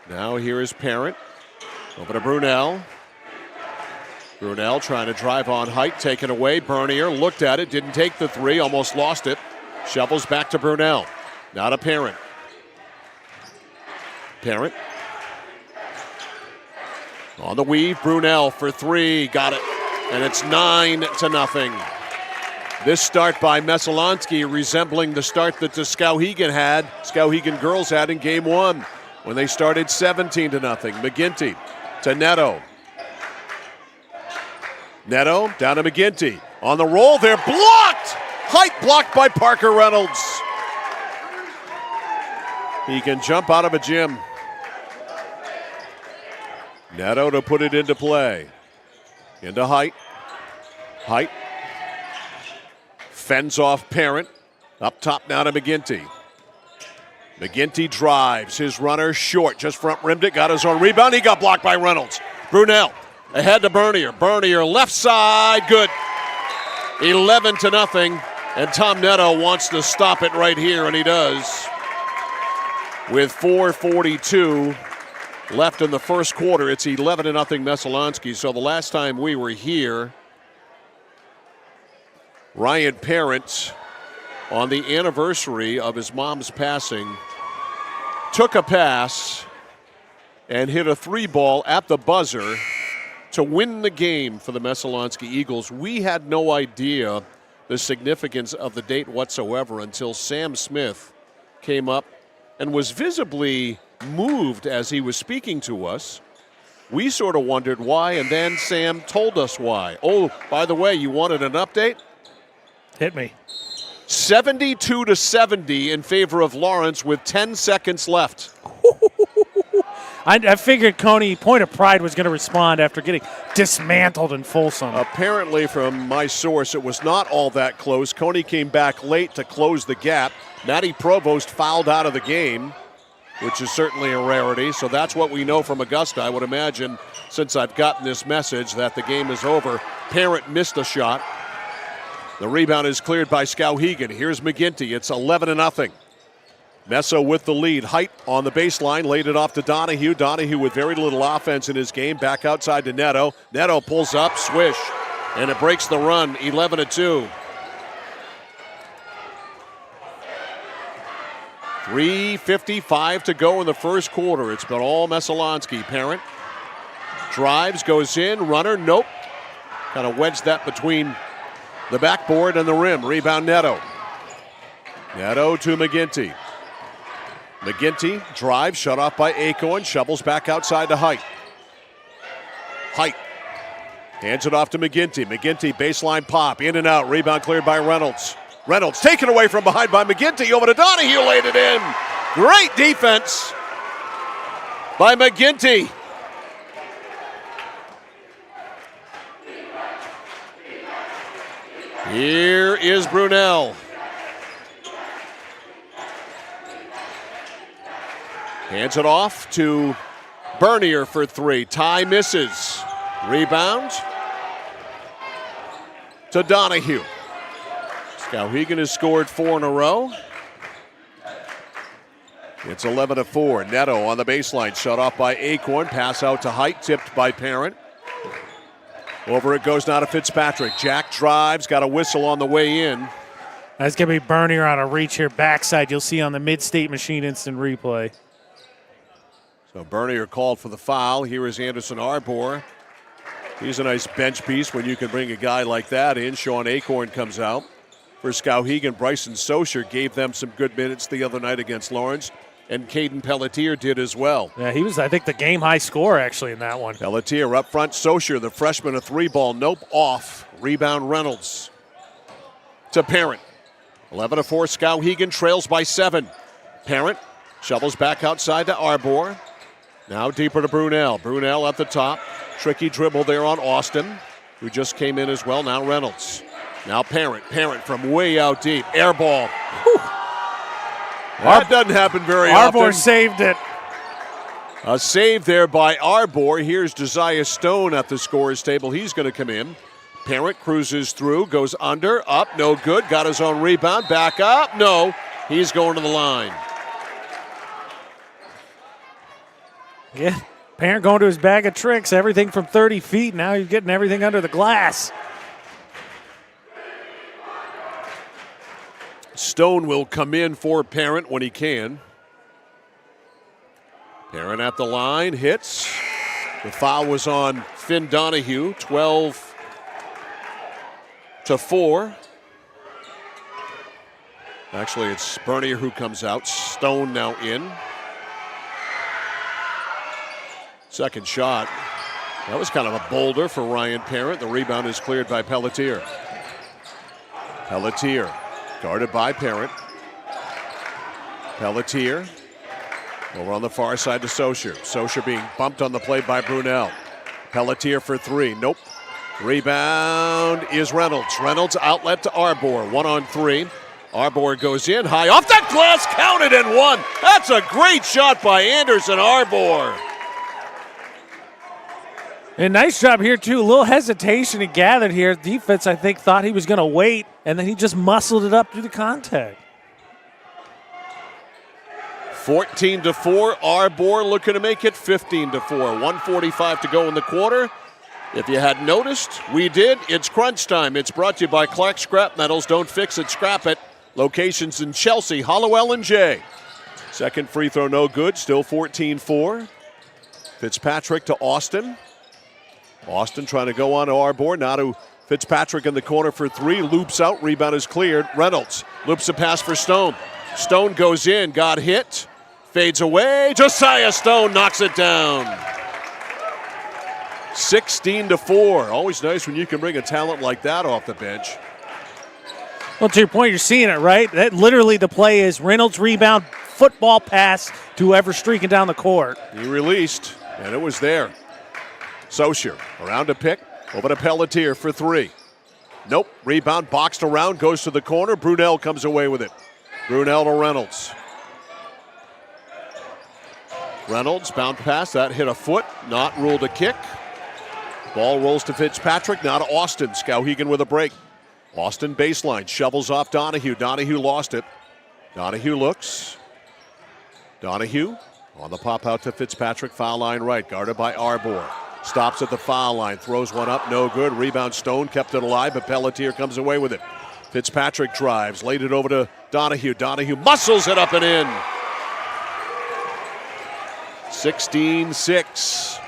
Now here is Parent. Over to Brunel. Brunel trying to drive on Height, taken away. Bernier looked at it, didn't take the three, almost lost it. Shovels back to Brunel. Now to Parent. Parent. On the weave, Brunel for three. Got it. And it's 9-0. This start by Messalonskee resembling the start that the Skowhegan girls had in game one when they started 17-0. McGinty to Neto. Neto down to McGinty. On the roll, they're blocked! Height blocked by Parker Reynolds. He can jump out of a gym. Neto to put it into play. Into Height. Height fends off Parent. Up top now to McGinty. McGinty drives. His runner short. Just front rimmed it. Got his own rebound. He got blocked by Reynolds. Brunel ahead to Bernier. Bernier left side. Good. 11-0. And Tom Neto wants to stop it right here, and he does. With 4:42 left in the first quarter, it's 11-0 Messalonskee. So the last time we were here, Ryan Parent, on the anniversary of his mom's passing, took a pass and hit a three ball at the buzzer to win the game for the Messalonskee Eagles. We had no idea the significance of the date whatsoever until Sam Smith came up and was visibly moved as he was speaking to us. We sort of wondered why, and then Sam told us why. Oh, by the way, you wanted an update? Hit me. 72-70 in favor of Lawrence with 10 seconds left. I figured Coney, point of pride, was going to respond after getting dismantled in Folsom. Apparently, from my source, it was not all that close. Coney came back late to close the gap. Matty Provost fouled out of the game, which is certainly a rarity. So that's what we know from Augusta. I would imagine, since I've gotten this message, that the game is over. Parent missed a shot. The rebound is cleared by Skowhegan. Here's McGinty. It's 11-0. Messo with the lead. Height on the baseline, laid it off to Donahue. Donahue with very little offense in his game. Back outside to Neto. Neto pulls up, swish, and it breaks the run. 11-2. 3:55 to go in the first quarter. It's been all Messalonskee. Parent drives, goes in, runner, nope. Kind of wedged that between the backboard and the rim. Rebound Neto. Neto to McGinty. McGinty drives, shut off by Acorn, shovels back outside to Height. Height hands it off to McGinty. McGinty baseline pop, in and out, rebound cleared by Reynolds. Reynolds taken away from behind by McGinty, over to Donahue, laid it in. Great defense by McGinty. Here is Brunel. Hands it off to Bernier for three. Ty misses. Rebound to Donahue. Skowhegan has scored 4 in a row. It's 11-4. Neto on the baseline, shut off by Acorn. Pass out to Height, tipped by Parent. Over it goes now to Fitzpatrick. Jack drives, got a whistle on the way in. That's going to be Bernier on a reach here backside. You'll see on the Mid-State Machine instant replay. So Bernier called for the foul. Here is Anderson Arbor. He's a nice bench piece when you can bring a guy like that in. Sean Acorn comes out. For Skowhegan, Bryson Socher gave them some good minutes the other night against Lawrence, and Caden Pelletier did as well. Yeah, he was, I think, the game-high scorer actually in that one. Pelletier up front. Socher, the freshman, a three-ball. Nope, off. Rebound Reynolds to Parent. 11-4. Skowhegan trails by 7. Parent shovels back outside to Arbor. Now deeper to Brunel. Brunel at the top. Tricky dribble there on Austin, who just came in as well. Now Reynolds. Now Parent. Parent from way out deep. Air ball. Whew. That doesn't happen very often. Arbor saved it. A save there by Arbor. Here's Josiah Stone at the scorer's table. He's going to come in. Parent cruises through, goes under, up, no good. Got his own rebound, back up, no. He's going to the line. Yeah, Parent going to his bag of tricks. Everything from 30 feet. Now he's getting everything under the glass. Stone will come in for Parent when he can. Parent at the line, hits. The foul was on Finn Donahue, 12-4. Actually, it's Bernier who comes out. Stone now in. Second shot. That was kind of a boulder for Ryan Parent. The rebound is cleared by Pelletier. Pelletier guarded by Parent. Pelletier over on the far side to Socher. Socher being bumped on the play by Brunel. Pelletier for 3. Nope. Rebound is Reynolds. Reynolds outlet to Arbor. 1-on-3. Arbor goes in high off that glass. Counted and one. That's a great shot by Anderson Arbor. And nice job here, too. A little hesitation and gathered here. Defense, I think, thought he was going to wait, and then he just muscled it up through the contact. 14-4. Arbor looking to make it 15-4. 1:45 to go in the quarter. If you hadn't noticed, we did. It's crunch time. It's brought to you by Clark Scrap Metals. Don't fix it, scrap it. Locations in Chelsea, Hollowell, and Jay. Second free throw no good. Still 14-4. Fitzpatrick to Austin. Austin trying to go on to Arbor. Now to Fitzpatrick in the corner for 3. Loops out. Rebound is cleared. Reynolds loops a pass for Stone. Stone goes in. Got hit. Fades away. Josiah Stone knocks it down. 16-4. Always nice when you can bring a talent like that off the bench. Well, to your point, you're seeing it, right? That literally the play is Reynolds rebound, football pass to whoever's streaking down the court. He released, and it was there. Socher around to pick. Over to Pelletier for 3. Nope. Rebound boxed around, goes to the corner. Brunel comes away with it. Brunel to Reynolds. Reynolds, bound pass. That hit a foot. Not ruled a kick. Ball rolls to Fitzpatrick. Now to Austin. Skowhegan with a break. Austin baseline. Shovels off Donahue. Donahue lost it. Donahue looks. Donahue on the pop out to Fitzpatrick. Foul line right. Guarded by Arbor. Stops at the foul line. Throws one up. No good. Rebound Stone. Kept it alive, but Pelletier comes away with it. Fitzpatrick drives. Laid it over to Donahue. Donahue muscles it up and in. 16-6.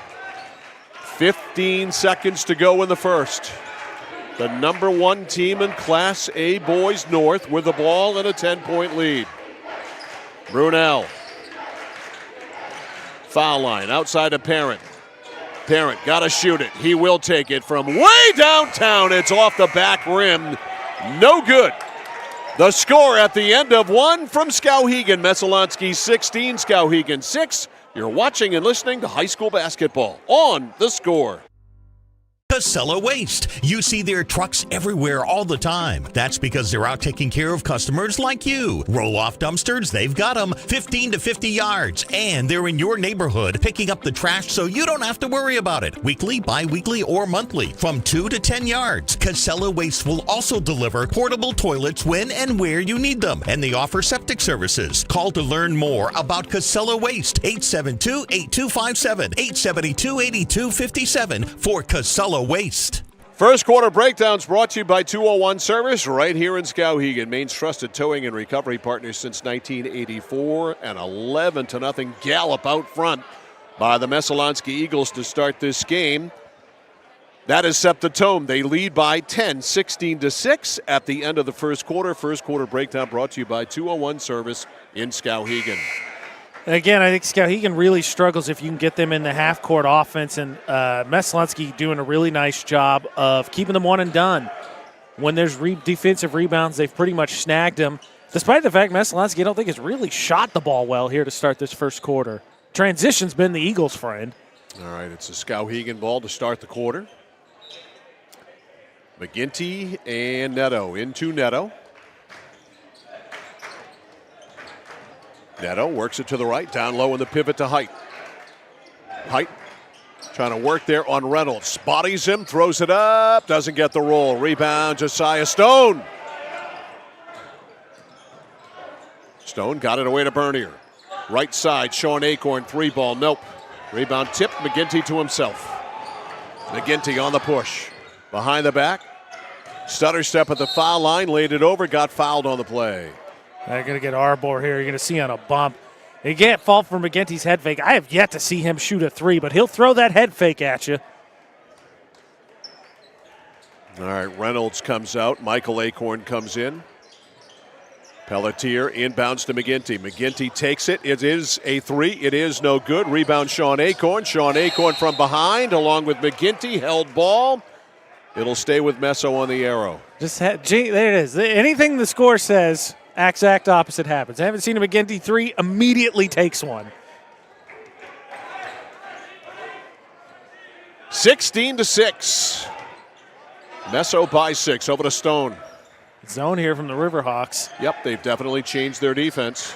15 seconds to go in the first. The number 1 team in Class A Boys North with the ball and a 10-point lead. Brunel. Foul line outside of Parent. Parent got to shoot it. He will take it from way downtown. It's off the back rim. No good. The score at the end of 1 from Skowhegan. Messalonskee 16, Skowhegan 6. You're watching and listening to high school basketball on The Score. Casella Waste. You see their trucks everywhere all the time. That's because they're out taking care of customers like you. Roll-off dumpsters, they've got them 15 to 50 yards. And they're in your neighborhood picking up the trash so you don't have to worry about it. Weekly, bi-weekly, or monthly from 2 to 10 yards. Casella Waste will also deliver portable toilets when and where you need them. And they offer septic services. Call to learn more about Casella Waste. 872-8257, 872-8257 for Casella Waste. First quarter breakdowns brought to you by 201 Service right here in Skowhegan. Maine's trusted towing and recovery partner since 1984. An 11-0 gallop out front by the Messalonskee Eagles to start this game. That is set the tone. They lead by 10, 16-6 at the end of the first quarter. First quarter breakdown brought to you by 201 Service in Skowhegan. And again, I think Skowhegan really struggles if you can get them in the half-court offense, and Messalonskee doing a really nice job of keeping them one and done. When there's defensive rebounds, they've pretty much snagged them, despite the fact Messalonskee, I don't think, has really shot the ball well here to start this first quarter. Transition's been the Eagles' friend. All right, it's a Skowhegan ball to start the quarter. McGinty and Neto. Into Neto. Neto works it to the right, down low in the pivot to Height. Height trying to work there on Reynolds. Bodies him, throws it up, doesn't get the roll. Rebound, Josiah Stone. Stone got it away to Bernier. Right side, Sean Acorn, 3-ball, nope. Rebound tip, McGinty to himself. McGinty on the push. Behind the back. Stutter step at the foul line, laid it over, got fouled on the play. They're going to get Arbor here. You're going to see on a bump. He can't fall for McGinty's head fake. I have yet to see him shoot a three, but he'll throw that head fake at you. All right, Reynolds comes out. Michael Acorn comes in. Pelletier inbounds to McGinty. McGinty takes it. It is a three. It is no good. Rebound Sean Acorn. Sean Acorn from behind along with McGinty. Held ball. It'll stay with Messo on the arrow. There it is. Anything the score says, exact opposite happens. I haven't seen a McGinty three, immediately takes one. 16-6. Messo by 6 over to Stone. Zone here from the Riverhawks. Yep, they've definitely changed their defense.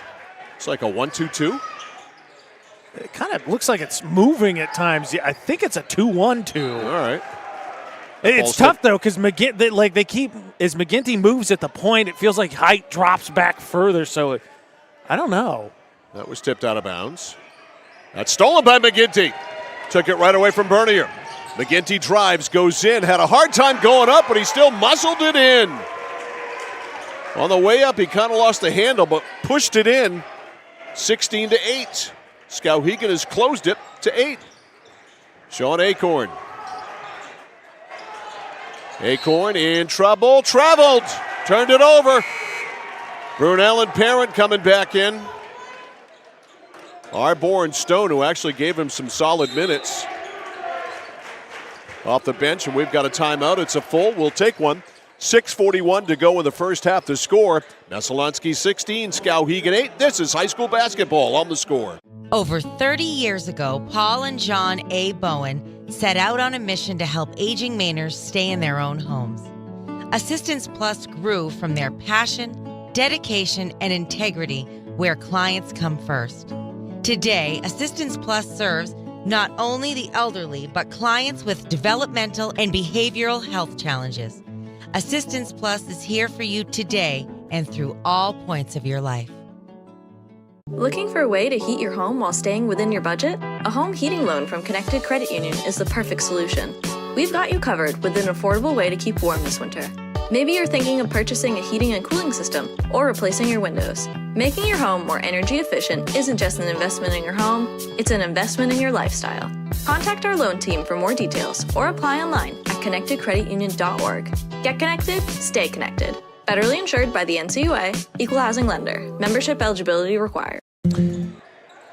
It's like a 1-2-2. It kind of looks like it's moving at times. I think it's a 2-1-2. All right. It's tough though because as McGinty moves at the point, it feels like Height drops back further. So I don't know. That was tipped out of bounds. That's stolen by McGinty. Took it right away from Bernier. McGinty drives, goes in, had a hard time going up, but he still muscled it in. On the way up, he kind of lost the handle, but pushed it in. 16-8. Skowhegan has closed it to 8. Sean Acorn. Acorn in trouble, traveled, turned it over. Brunel and Parent coming back in. Arbor and Stone, who actually gave him some solid minutes. Off the bench, and we've got a timeout. It's a full, we'll take one. 6:41 to go in the first half. The score, Messalonskee 16, Skowhegan 8. This is high school basketball on the Score. Over 30 years ago, Paul and John A. Bowen set out on a mission to help aging Mainers stay in their own homes. Assistance Plus grew from their passion, dedication, and integrity where clients come first. Today, Assistance Plus serves not only the elderly, but clients with developmental and behavioral health challenges. Assistance Plus is here for you today and through all points of your life. Looking for a way to heat your home while staying within your budget? A home heating loan from Connected Credit Union is the perfect solution. We've got you covered with an affordable way to keep warm this winter. Maybe you're thinking of purchasing a heating and cooling system or replacing your windows. Making your home more energy efficient isn't just an investment in your home, it's an investment in your lifestyle. Contact our loan team for more details or apply online at connectedcreditunion.org. Get connected, stay connected. Federally insured by the NCUA, Equal Housing Lender. Membership eligibility required.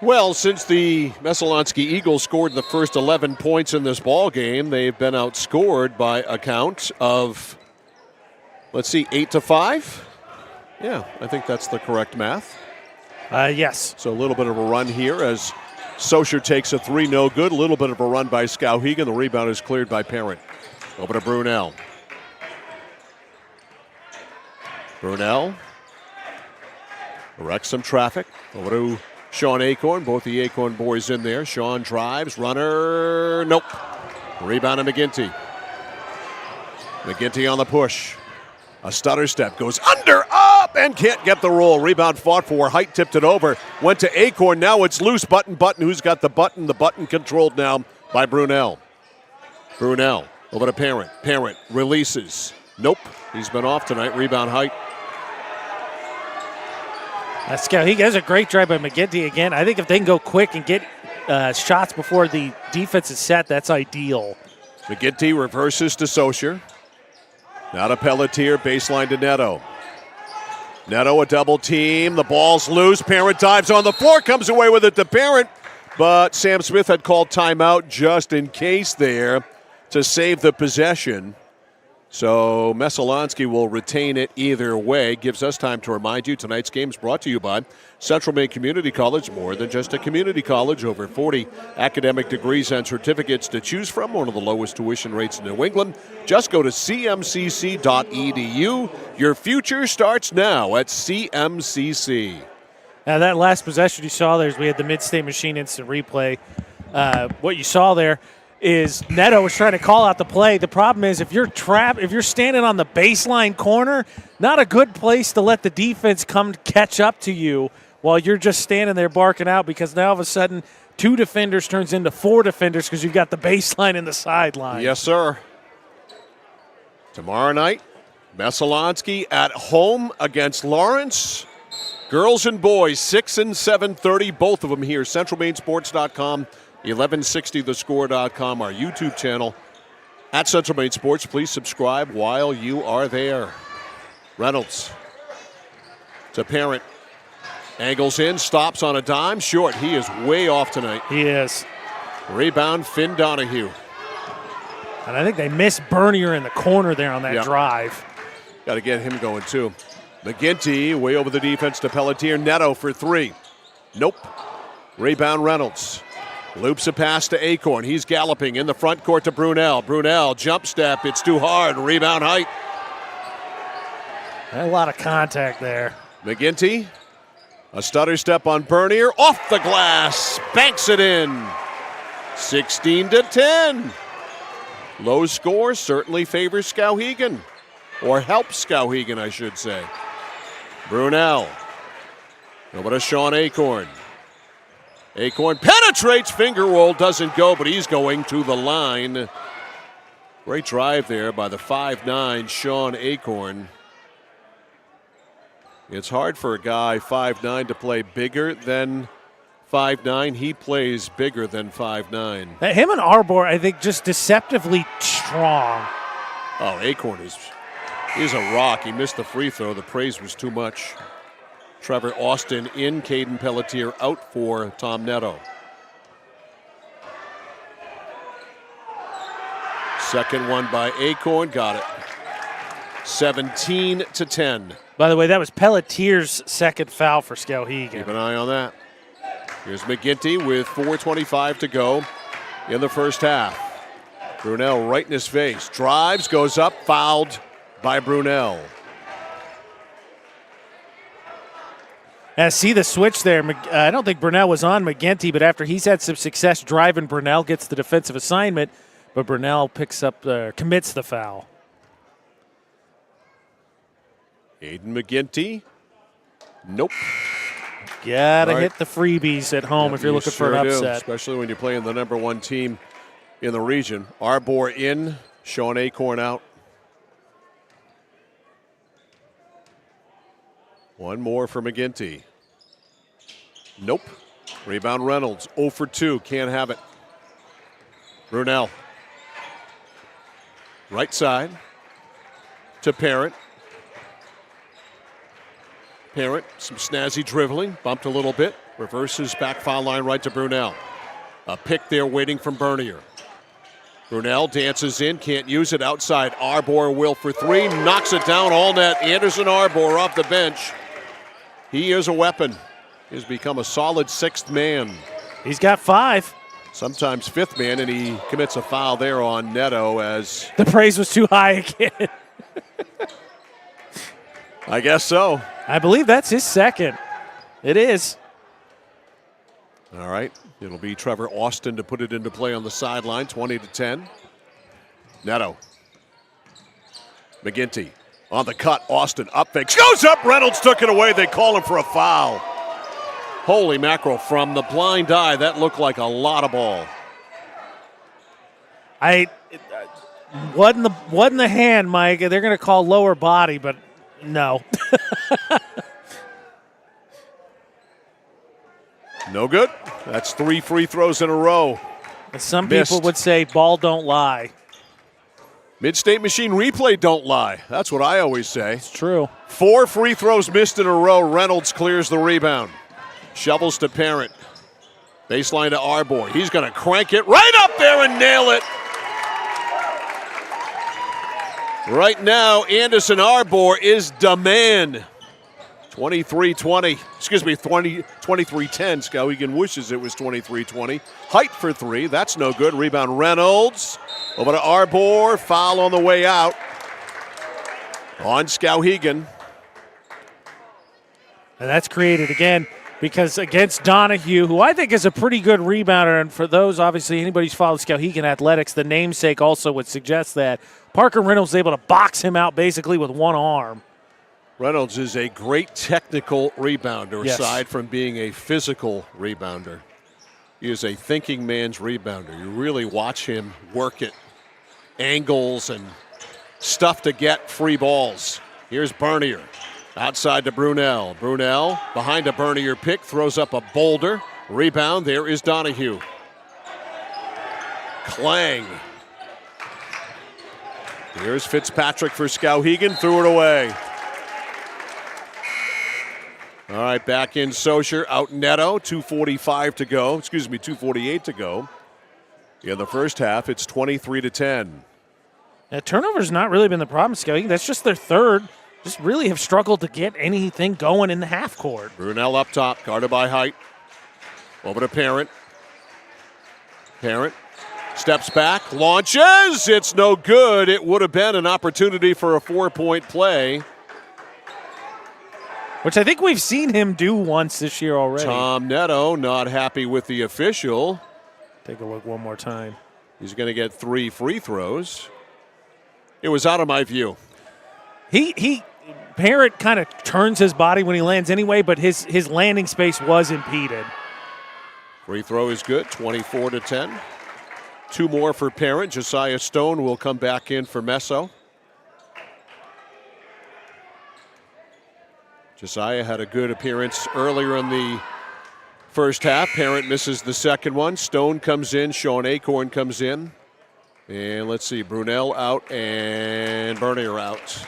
Well, since the Messalonskee Eagles scored the first 11 points in this ball game, they've been outscored by a count of, 8-5. Yeah, I think that's the correct math. Yes. So a little bit of a run here as Socher takes a three, no good. A little bit of a run by Skowhegan. The rebound is cleared by Parent. Over to Brunel. Brunel wrecks some traffic. Over to Sean Acorn. Both the Acorn boys in there. Sean drives. Runner. Nope. Rebound to McGinty. McGinty on the push. A stutter step. Goes under, up, and can't get the roll. Rebound fought for. Height tipped it over. Went to Acorn. Now it's loose. Button. Who's got the button? The button controlled now by Brunel. Brunel over to Parent. Parent releases. Nope. He's been off tonight. Rebound Height. He has a great drive by McGinty again. I think if they can go quick and get shots before the defense is set, that's ideal. McGinty reverses to Saucier. Now to Pelletier, baseline to Neto. Neto a double team. The ball's loose. Parent dives on the floor, comes away with it to Parent. But Sam Smith had called timeout just in case there to save the possession. So Messalonskee will retain it either way. Gives us time to remind you tonight's game is brought to you by Central Maine Community College. More than just a community college. Over 40 academic degrees and certificates to choose from. One of the lowest tuition rates in New England. Just go to cmcc.edu. Your future starts now at CMCC. Now that last possession you saw there is we had the Mid-State Machine instant replay. What you saw there is Neto was trying to call out the play. The problem is if you're standing on the baseline corner, not a good place to let the defense come catch up to you while you're just standing there barking out, because now all of a sudden 2 defenders turns into 4 defenders because you've got the baseline and the sideline. Yes, sir. Tomorrow night, Messalonskee at home against Lawrence. Girls and boys, 6 and 7:30, both of them here. CentralMaineSports.com. 1160thescore.com, our YouTube channel at Central Maine Sports. Please subscribe while you are there. Reynolds to Parent. Angles in, stops on a dime. Short. He is way off tonight. He is. Rebound, Finn Donahue. And I think they missed Bernier in the corner there on that drive. Got to get him going, too. McGinty way over the defense to Pelletier. Neto for 3. Nope. Rebound, Reynolds. Loops a pass to Acorn. He's galloping in the front court to Brunel. Brunel, jump step. It's too hard. Rebound Height. A lot of contact there. McGinty, a stutter step on Bernier. Off the glass. Banks it in. 16-10. Low score certainly favors Skowhegan. Or helps Skowhegan, I should say. Brunel. Over to Sean Acorn. Acorn penetrates, finger roll, doesn't go, but he's going to the line. Great drive there by the 5'9", Sean Acorn. It's hard for a guy 5'9" to play bigger than 5'9". He plays bigger than 5'9". Him and Arbor, I think, just deceptively strong. Oh, Acorn he's a rock. He missed the free throw. The praise was too much. Trevor Austin in, Caden Pelletier out for Tom Neto. Second one by Acorn, got it. 17-10. By the way, that was Pelletier's second foul for Skowhegan. Keep an eye on that. Here's McGinty with 4:25 to go in the first half. Brunel right in his face. Drives, goes up, fouled by Brunel. And see the switch there. I don't think Brunel was on McGinty, but after he's had some success driving, Brunel gets the defensive assignment, but Brunel commits the foul. Aiden McGinty. Nope. Gotta hit the freebies at home if you're looking for an upset. Especially when you're playing the #1 team in the region. Arbor in, Sean Acorn out. One more for McGinty. Nope. Rebound Reynolds. 0 for 2. Can't have it. Brunel. Right side to Parent. Parent, some snazzy dribbling. Bumped a little bit. Reverses back foul line right to Brunel. A pick there waiting from Bernier. Brunel dances in, can't use it outside. Arbor will for 3. Knocks it down all net. Anderson Arbor off the bench. He is a weapon. He's become a solid 6th man. He's got 5. sometimes fifth man, and he commits a foul there on Neto as the praise was too high again. I guess so. I believe that's his second. It is. All right. It'll be Trevor Austin to put it into play on the sideline, 20-10. Neto. McGinty on the cut. Austin up fakes. Goes up. Reynolds took it away. They call him for a foul. Holy mackerel. From the blind eye, that looked like a lot of ball. Wasn't the hand, Mike. They're going to call lower body, but no. No good. That's 3 free throws in a row. Some people would say ball don't lie. Mid-State Machine replay don't lie. That's what I always say. It's true. 4 free throws missed in a row. Reynolds clears the rebound. Shovels to Parent. Baseline to Arbor. He's going to crank it right up there and nail it. Right now, Anderson Arbor is the man. 23-20. Excuse me, 23-10. Skowhegan wishes it was 23-20. Height for 3. That's no good. Rebound Reynolds. Over to Arbor. Foul on the way out on Skowhegan. And that's created again because against Donahue, who I think is a pretty good rebounder, and for those, obviously, anybody who's followed Skowhegan athletics, the namesake also would suggest that Parker Reynolds is able to box him out basically with one arm. Reynolds is a great technical rebounder, yes, aside from being a physical rebounder. He is a thinking man's rebounder. You really watch him work at angles and stuff to get free balls. Here's Bernier. Outside to Brunel. Brunel behind a Bernier pick, throws up a boulder. Rebound, there is Donahue. Clang. Here's Fitzpatrick for Skowhegan, threw it away. All right, back in Socher, out Neto, 2:48 to go. In the first half, it's 23-10. Now, turnover's not really been the problem, Skowhegan. That's just their third. Just really have struggled to get anything going in the half court. Brunel up top, guarded by Height. Over to Parent. Parent steps back, launches. It's no good. It would have been an opportunity for a 4-point play. Which I think we've seen him do once this year already. Tom Neto not happy with the official. Take a look one more time. He's going to get 3 free throws. It was out of my view. Parent kind of turns his body when he lands anyway, but his landing space was impeded. Free throw is good, 24-10. 2 more for Parent. Josiah Stone will come back in for Messo. Josiah had a good appearance earlier in the first half. Parent misses the second one. Stone comes in. Sean Acorn comes in. And let's see, Brunel out and Bernier out.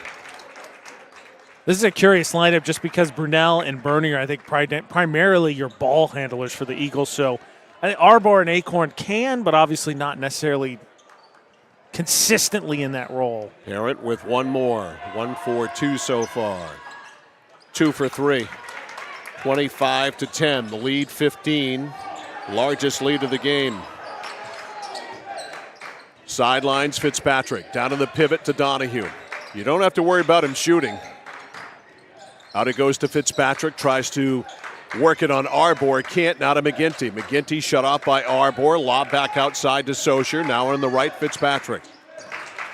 This is a curious lineup just because Brunel and Bernier, I think, primarily your ball handlers for the Eagles. So I think Arbor and Acorn can, but obviously not necessarily consistently in that role. Parent with 1 more. 1 for 2 so far. 2 for 3. 25-10. The lead 15. Largest lead of the game. Sidelines Fitzpatrick. Down to the pivot to Donahue. You don't have to worry about him shooting. Out it goes to Fitzpatrick. Tries to work it on Arbor. Can't. Now to McGinty. McGinty shut off by Arbor. Lob back outside to Socher. Now on the right, Fitzpatrick.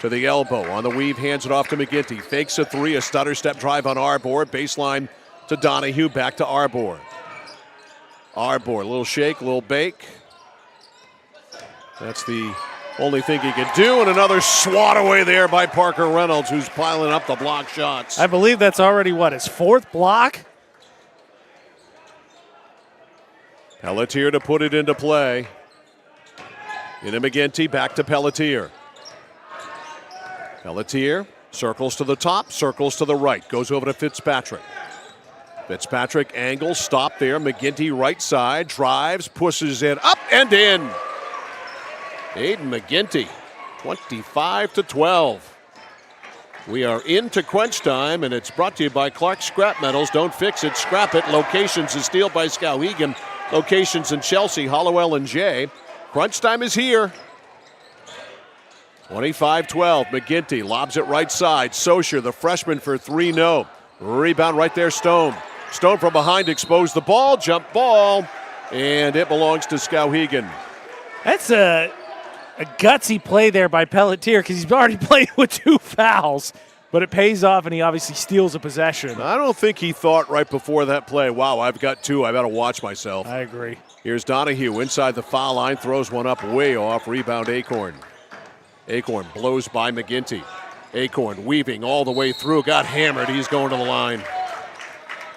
To the elbow. On the weave, hands it off to McGinty. Fakes a 3. A stutter step drive on Arbor. Baseline to Donahue. Back to Arbor. Arbor. A little shake, a little bake. That's the only thing he can do, and another swat away there by Parker Reynolds, who's piling up the block shots. I believe that's already, his 4th block? Pelletier to put it into play. Into McGinty, back to Pelletier. Pelletier circles to the top, circles to the right, goes over to Fitzpatrick. Fitzpatrick angles, stop there. McGinty right side, drives, pushes it up and in. Aiden McGinty, 25-12. We are into crunch time, and it's brought to you by Clark Scrap Metals. Don't fix it, scrap it. Locations is Steel by Skowhegan. Locations in Chelsea, Hollowell, and Jay. Crunch time is here. 25-12. McGinty lobs it right side. Socher, the freshman, for three. No. Rebound right there, Stone. Stone from behind exposed the ball. Jump ball. And it belongs to Skowhegan. That's a gutsy play there by Pelletier because he's already played with 2 fouls. But it pays off, and he obviously steals a possession. I don't think he thought right before that play, wow, I've got 2. I got to watch myself. I agree. Here's Donahue inside the foul line. Throws one up way off. Rebound Acorn. Acorn blows by McGinty. Acorn weaving all the way through. Got hammered. He's going to the line.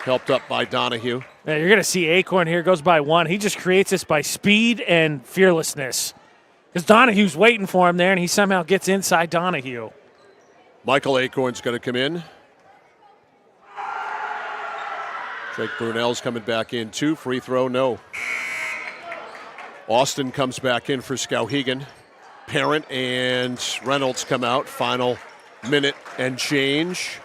Helped up by Donahue. Yeah, you're going to see Acorn here. Goes by 1. He just creates this by speed and fearlessness. Because Donahue's waiting for him there, and he somehow gets inside Donahue. Michael Acorn's going to come in. Drake Brunel's coming back in too. Free throw, no. Austin comes back in for Skowhegan. Parent and Reynolds come out. Final minute and change.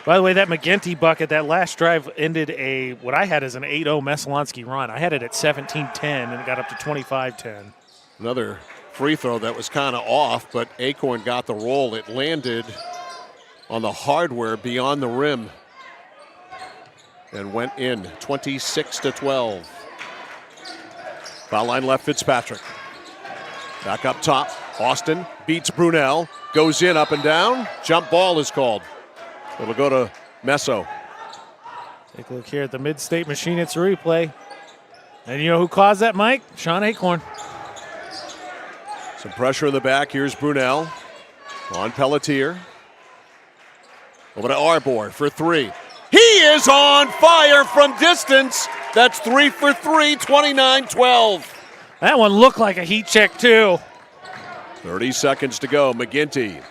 By the way, that McGinty bucket, that last drive ended what I had as an 8-0 Messalonskee run. I had it at 17-10, and it got up to 25-10. Another free throw that was kind of off, but Acorn got the roll. It landed on the hardware beyond the rim and went in. 26-12. Foul line left, Fitzpatrick. Back up top. Austin beats Brunel. Goes in, up and down. Jump ball is called. It'll go to Messo. Take a look here at the Mid-State machine. It's a replay. And you know who caused that, Mike? Sean Acorn. Some pressure in the back. Here's Brunel on Pelletier. Over to Arbor for 3. He is on fire from distance. That's 3 for 3, 29-12. That one looked like a heat check, too. 30 seconds to go. McGinty.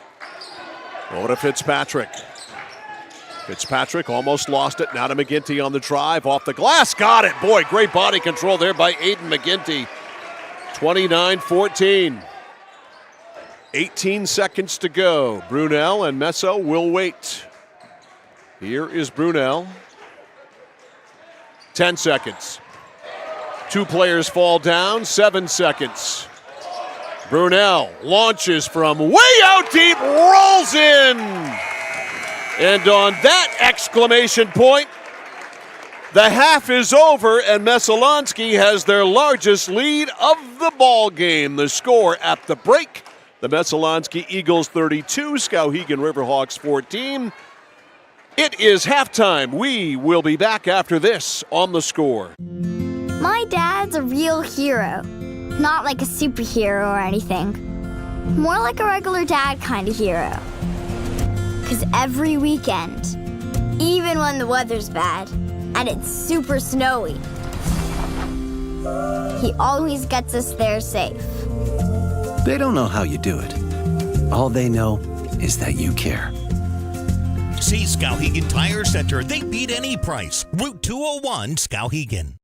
Over to Fitzpatrick. Fitzpatrick almost lost it. Now to McGinty on the drive. Off the glass. Got it. Boy, great body control there by Aiden McGinty. 29-14. 18 seconds to go. Brunel and Messo will wait. Here is Brunel. 10 seconds. 2 players fall down. 7 seconds. Brunel launches from way out deep, rolls in. And on that exclamation point, the half is over, and Messalonskee has their largest lead of the ball game. The score at the break, the Messalonskee Eagles 32, Skowhegan Riverhawks 14. It is halftime. We will be back after this on The Score. My dad's a real hero. Not like a superhero or anything. More like a regular dad kind of hero. 'Cause every weekend, even when the weather's bad and it's super snowy, he always gets us there safe. They don't know how you do it. All they know is that you care. See Skowhegan Tire Center. They beat any price. Route 201, Skowhegan.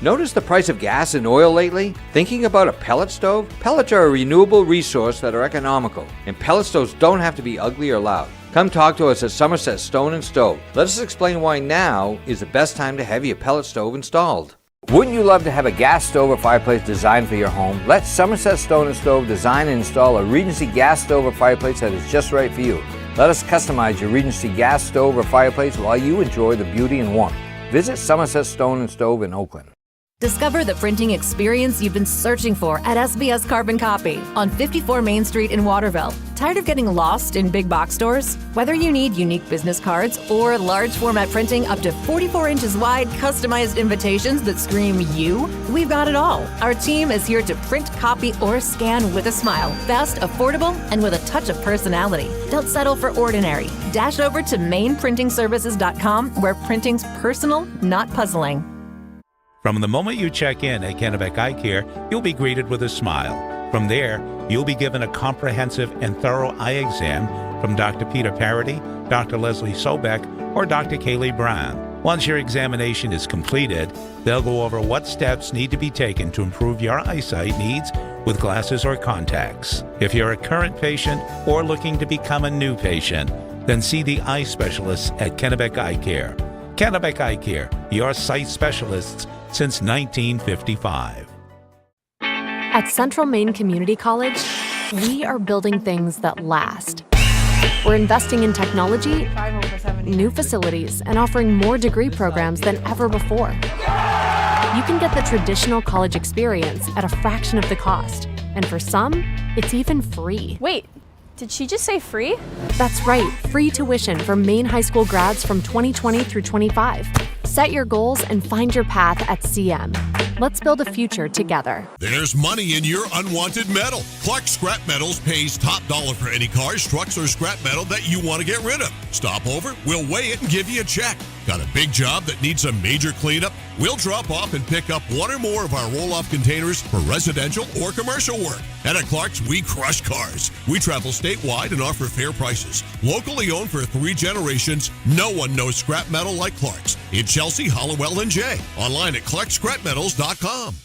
Notice the price of gas and oil lately? Thinking about a pellet stove? Pellets are a renewable resource that are economical, and pellet stoves don't have to be ugly or loud. Come talk to us at Somerset Stone and Stove. Let us explain why now is the best time to have your pellet stove installed. Wouldn't you love to have a gas stove or fireplace designed for your home? Let Somerset Stone and Stove design and install a Regency gas stove or fireplace that is just right for you. Let us customize your Regency gas stove or fireplace while you enjoy the beauty and warmth. Visit Somerset Stone and Stove in Oakland. Discover the printing experience you've been searching for at SBS Carbon Copy on 54 Main Street in Waterville. Tired of getting lost in big box stores? Whether you need unique business cards or large format printing up to 44 inches wide, customized invitations that scream you, we've got it all. Our team is here to print, copy, or scan with a smile. Fast, affordable, and with a touch of personality. Don't settle for ordinary. Dash over to mainprintingservices.com where printing's personal, not puzzling. From the moment you check in at Kennebec Eye Care, you'll be greeted with a smile. From there, you'll be given a comprehensive and thorough eye exam from Dr. Peter Parody, Dr. Leslie Sobeck, or Dr. Kaylee Brown. Once your examination is completed, they'll go over what steps need to be taken to improve your eyesight needs with glasses or contacts. If you're a current patient or looking to become a new patient, then see the eye specialists at Kennebec Eye Care. Kennebec Eye Care, your sight specialists since 1955. At Central Maine Community College, we are building things that last. We're investing in technology, new facilities, and offering more degree programs than ever before. You can get the traditional college experience at a fraction of the cost. And for some, it's even free. Wait, did she just say free? That's right, free tuition for Maine high school grads from 2020 through 25. Set your goals and find your path at CM. Let's build a future together. There's money in your unwanted metal. Clark Scrap Metals pays top dollar for any cars, trucks, or scrap metal that you want to get rid of. Stop over, we'll weigh it and give you a check. Got a big job that needs a major cleanup? We'll drop off and pick up one or more of our roll-off containers for residential or commercial work. And at Clark's, we crush cars. We travel statewide and offer fair prices. Locally owned for 3 generations, no one knows scrap metal like Clark's. In Chelsea, Hollowell, and Jay. Online at ClarkScrapMetals.com.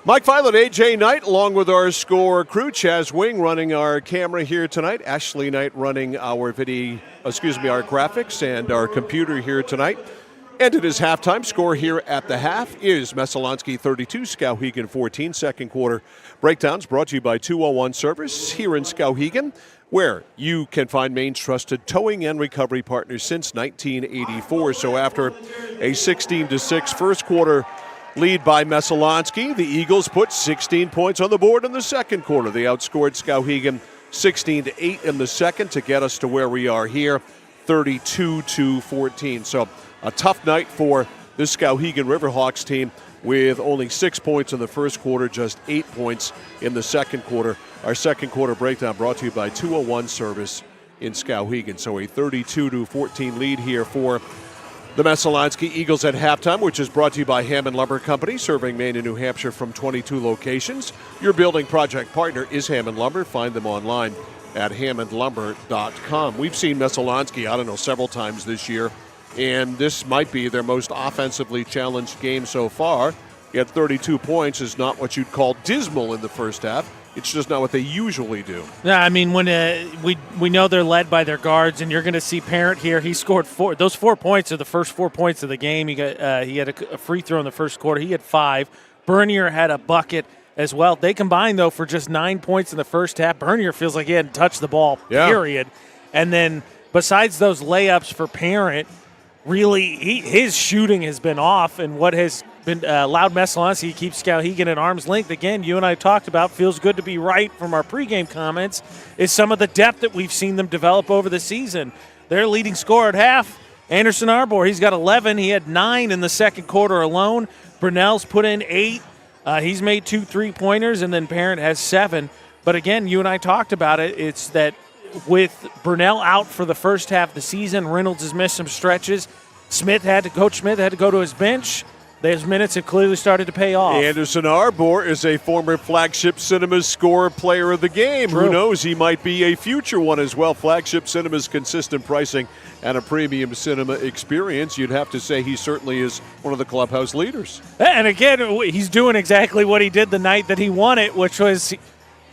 Mike Violet, AJ Knight, along with our score crew, Chaz Wing running our camera here tonight, Ashley Knight running our our graphics and our computer here tonight. And it is halftime. Score here at the half is Messalonskee 32, Skowhegan 14. Second quarter breakdowns brought to you by 201 Service here in Skowhegan, where you can find Maine's trusted towing and recovery partners since 1984. So after a 16-6 first quarter lead by Messalonskee, the Eagles put 16 points on the board in the second quarter. They outscored Skowhegan 16-8 in the second to get us to where we are here, 32-14. So a tough night for the Skowhegan Riverhawks team with only 6 points in the first quarter, just 8 points in the second quarter. Our second quarter breakdown brought to you by 201 Service in Skowhegan. So a 32-14 lead here for the Messalonskee Eagles at halftime, which is brought to you by Hammond Lumber Company, serving Maine and New Hampshire from 22 locations. Your building project partner is Hammond Lumber. Find them online at hammondlumber.com. We've seen Messalonskee, several times this year, and this might be their most offensively challenged game so far. Yet 32 points is not what you'd call dismal in the first half. It's just not what they usually do. Yeah, I mean, when we know they're led by their guards, and you're going to see Parent here. He scored 4. Those 4 points are the first 4 points of the game. He had a free throw in the first quarter. He had 5. Bernier had a bucket as well. They combined, though, for just 9 points in the first half. Bernier feels like he hadn't touched the ball, period. And then besides those layups for Parent, really his shooting has been off, and what has been allowed Messalonskee to keep Skowhegan at arm's length. Again, you and I talked about, feels good to be right from our pregame comments, is some of the depth that we've seen them develop over the season. Their leading scorer at half, Anderson Arbor, he's got 11. He had 9 in the second quarter alone. Brunell's put in 8. He's made 2 3-pointers, and then Parent has 7. But again, you and I talked about it. It's that with Brunell out for the first half of the season, Reynolds has missed some stretches. Coach Smith had to go to his bench. Those minutes have clearly started to pay off. Anderson Arbor is a former Flagship Cinemas scorer player of the game. True. Who knows, he might be a future one as well. Flagship Cinemas consistent pricing and a premium cinema experience. You'd have to say he certainly is one of the clubhouse leaders. And again, he's doing exactly what he did the night that he won it, which was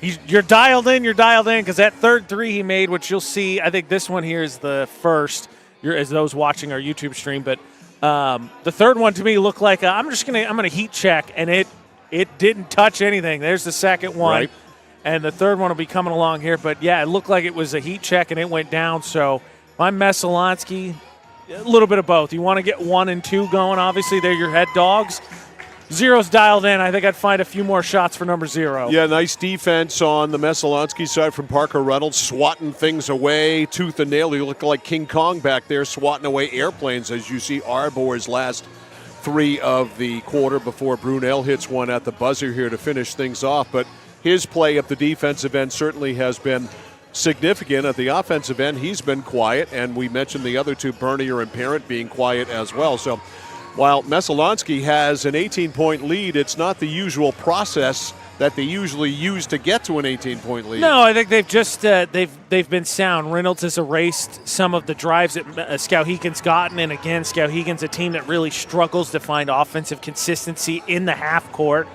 you're dialed in, because that third 3 he made, which you'll see, I think this one here is the first, as those watching our YouTube stream, but the third one to me looked like I'm gonna heat check, and it didn't touch anything. There's the second one, right. And the third one will be coming along here. But yeah, it looked like it was a heat check, and it went down. So my Messalonskee, a little bit of both. You want to get 1 and 2 going. Obviously, they're your head dogs. 0's dialed in. I think I'd find a few more shots for number 0. Yeah, nice defense on the Messalonskee side from Parker Reynolds, swatting things away, tooth and nail. He looked like King Kong back there, swatting away airplanes as you see Arbor's last 3 of the quarter before Brunell hits one at the buzzer here to finish things off. But his play at the defensive end certainly has been significant. At the offensive end, he's been quiet, and we mentioned the other 2, Bernier and Parent, being quiet as well. So while Messalonskee has an 18-point lead, it's not the usual process that they usually use to get to an 18-point lead. No, I think they've just they've been sound. Reynolds has erased some of the drives that Skowhegan's gotten, and again, Skowhegan's a team that really struggles to find offensive consistency in the half court.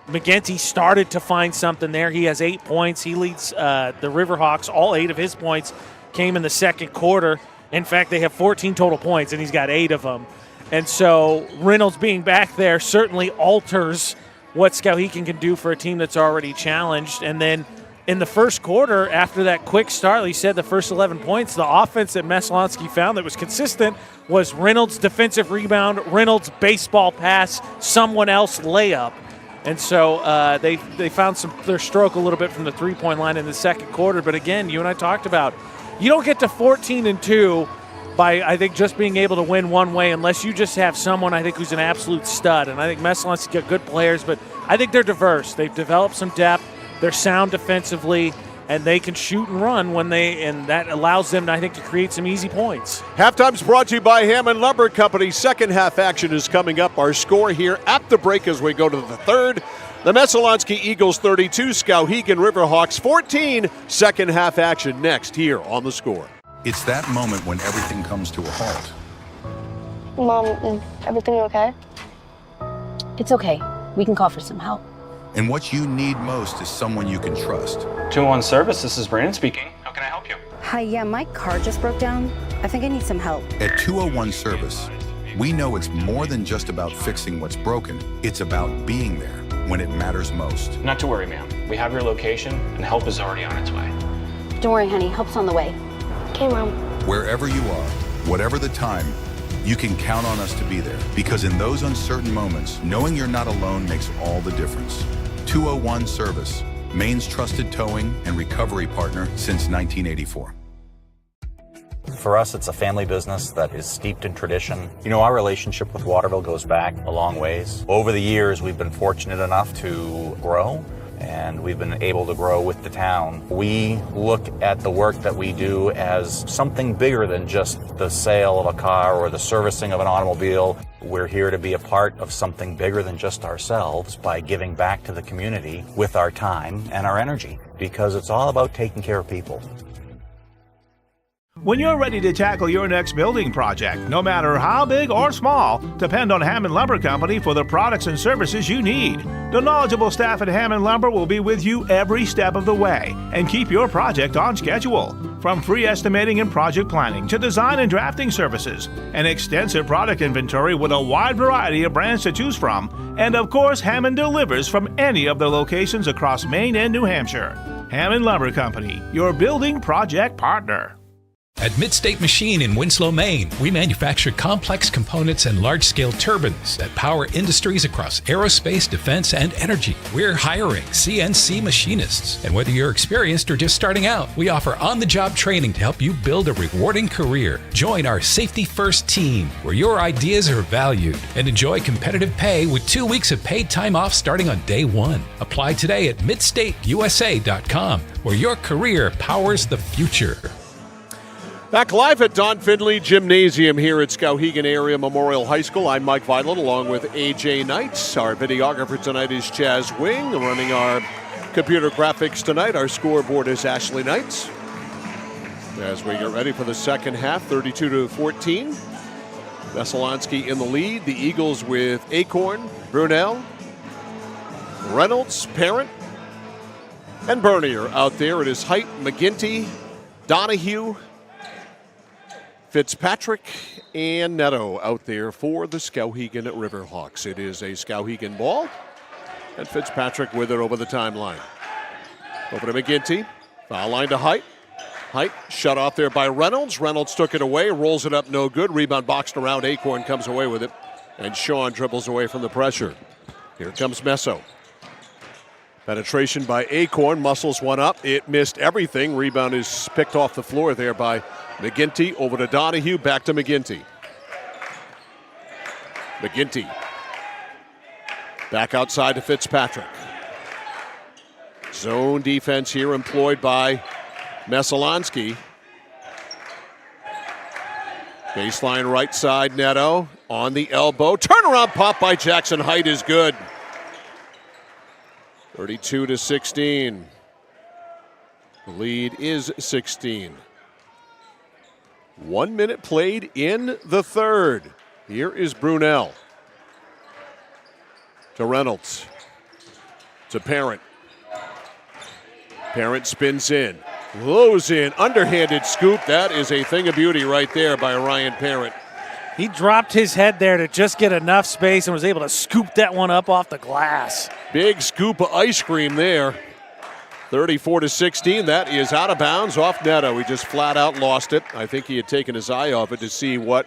McGinty started to find something there. He has 8 points. He leads the Riverhawks. All 8 of his points came in the second quarter. In fact, they have 14 total points, and he's got 8 of them. And so Reynolds being back there certainly alters what Skowhegan can do for a team that's already challenged. And then in the first quarter, after that quick start, he said the first 11 points, the offense that Messalonskee found that was consistent was Reynolds' defensive rebound, Reynolds' baseball pass, someone else layup. And so they found their stroke a little bit from the three-point line in the second quarter. But again, you and I talked about, you don't get to 14-2 by, I think, just being able to win one way unless you just have someone, I think, who's an absolute stud. And I think Messalonskee got good players, but I think they're diverse. They've developed some depth. They're sound defensively, and they can shoot and run and that allows them, I think, to create some easy points. Halftime's brought to you by Hammond Lumber Company. Second half action is coming up. Our score here at the break as we go to the third. The Messalonskee Eagles 32, Skowhegan Riverhawks 14. Second half action next here on The Score. It's that moment when everything comes to a halt. Mom, is everything okay? It's okay. We can call for some help. And what you need most is someone you can trust. 201 Service, this is Brandon speaking. How can I help you? Hi, yeah, my car just broke down. I think I need some help. At 201 Service, we know it's more than just about fixing what's broken. It's about being there when it matters most. Not to worry, ma'am. We have your location, and help is already on its way. Don't worry, honey. Help's on the way. Okay, Mom. Wherever you are, whatever the time, you can count on us to be there. Because in those uncertain moments, knowing you're not alone makes all the difference. 201 Service, Maine's trusted towing and recovery partner since 1984. For us, it's a family business that is steeped in tradition. You know, our relationship with Waterville goes back a long ways. Over the years, we've been fortunate enough to grow, and we've been able to grow with the town. We look at the work that we do as something bigger than just the sale of a car or the servicing of an automobile. We're here to be a part of something bigger than just ourselves by giving back to the community with our time and our energy, because it's all about taking care of people. When you're ready to tackle your next building project, no matter how big or small, depend on Hammond Lumber Company for the products and services you need. The knowledgeable staff at Hammond Lumber will be with you every step of the way and keep your project on schedule. From free estimating and project planning to design and drafting services, an extensive product inventory with a wide variety of brands to choose from, and of course, Hammond delivers from any of the locations across Maine and New Hampshire. Hammond Lumber Company, your building project partner. At Midstate Machine in Winslow, Maine, we manufacture complex components and large-scale turbines that power industries across aerospace, defense, and energy. We're hiring CNC machinists. And whether you're experienced or just starting out, we offer on-the-job training to help you build a rewarding career. Join our Safety First team, where your ideas are valued, and enjoy competitive pay with 2 weeks of paid time off starting on day one. Apply today at midstateusa.com, where your career powers the future. Back live at Don Finley Gymnasium here at Skowhegan Area Memorial High School. I'm Mike Violet along with A.J. Knights. Our videographer tonight is Chaz Wing. Running our computer graphics tonight, our scoreboard is Ashley Knights. As we get ready for the second half, 32-14. Messalonskee in the lead. The Eagles with Acorn, Brunel, Reynolds, Parent, and Bernier out there. It is Height, McGinty, Donahue, Fitzpatrick, and Netto out there for the Skowhegan Riverhawks. It is a Skowhegan ball, and Fitzpatrick with it over the timeline. Over to McGinty, foul line to Height. Height shut off there by Reynolds. Reynolds took it away, rolls it up, no good. Rebound boxed around, Acorn comes away with it, and Sean dribbles away from the pressure. Here comes Messo. Penetration by Acorn, muscles one up. It missed everything. Rebound is picked off the floor there by McGinty. Over to Donahue, back to McGinty. McGinty. Back outside to Fitzpatrick. Zone defense here employed by Messalonskee. Baseline right side, Netto on the elbow. Turnaround pop by Jackson Height is good. 32-16. The lead is 16. 1 minute played in the third. Here is Brunel. To Reynolds. To Parent. Parent spins in. Lows in. Underhanded scoop. That is a thing of beauty right there by Ryan Parent. He dropped his head there to just get enough space and was able to scoop that one up off the glass. Big scoop of ice cream there. 34-16. That is out of bounds off Neto. He just flat out lost it. I think he had taken his eye off it to see what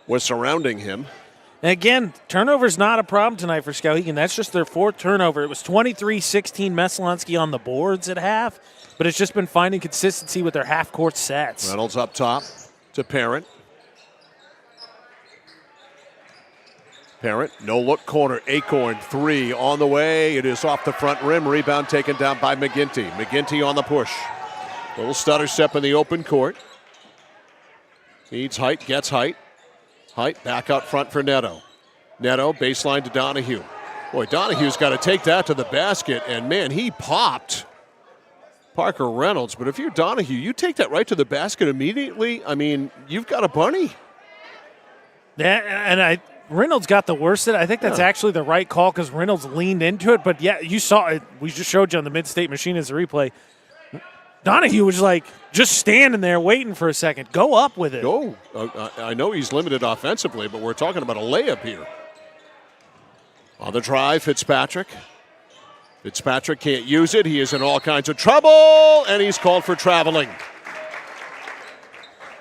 was surrounding him. And again, turnover's not a problem tonight for Skowhegan. That's just their fourth turnover. It was 23-16 Messalonskee on the boards at half, but it's just been finding consistency with their half-court sets. Reynolds up top to Parent. Parent, no-look corner, Acorn, three on the way. It is off the front rim. Rebound taken down by McGinty. McGinty on the push. Little stutter step in the open court. Needs height, gets height. Height back out front for Neto. Neto, baseline to Donahue. Boy, Donahue's got to take that to the basket, and man, he popped Parker Reynolds. But if you're Donahue, you take that right to the basket immediately. I mean, you've got a bunny. Yeah, and Reynolds got the worst of it. I think that's actually the right call because Reynolds leaned into it. But, yeah, you saw it. We just showed you on the Mid-State Machine as a replay. Donahue was like just standing there waiting for a second. Go up with it. Go. I know he's limited offensively, but we're talking about a layup here. On the drive, Fitzpatrick. Fitzpatrick can't use it. He is in all kinds of trouble, and he's called for traveling.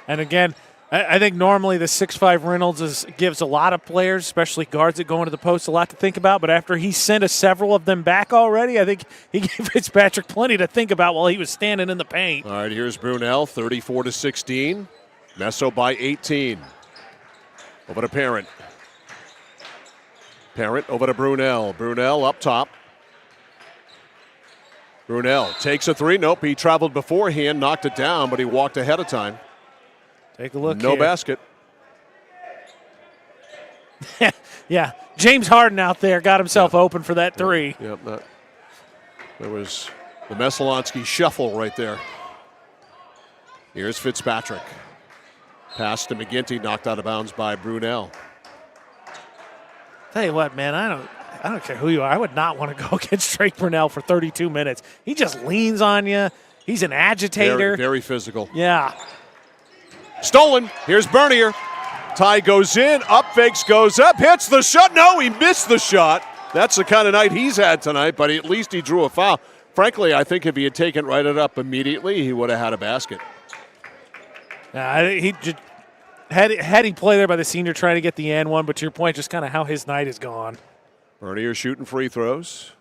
And again, I think normally the 6'5 Reynolds gives a lot of players, especially guards that go into the post, a lot to think about. But after he sent several of them back already, I think he gave Fitzpatrick plenty to think about while he was standing in the paint. All right, here's Brunel, 34-16. Messo by 18. Over to Parent. Parent over to Brunel. Brunel up top. Brunel takes a three. Nope, he traveled beforehand, knocked it down, but he walked ahead of time. Take a look No here. basket. Yeah, James Harden out there got himself open for that three. Yep, there was the Messalonskee shuffle right there. Here's Fitzpatrick. Pass to McGinty, knocked out of bounds by Brunel. Tell you what, man, I don't care who you are. I would not want to go against Drake Brunel for 32 minutes. He just leans on you. He's an agitator. Very, very physical. Yeah. Stolen. Here's Bernier. Ty goes in. Up fakes, goes up. Hits the shot. No, he missed the shot. That's the kind of night he's had tonight, but at least he drew a foul. Frankly, I think if he had taken right it up immediately, he would have had a basket. He just, had he played there by the senior trying to get the and one, but to your point, just kind of how his night is gone. Bernier shooting free throws.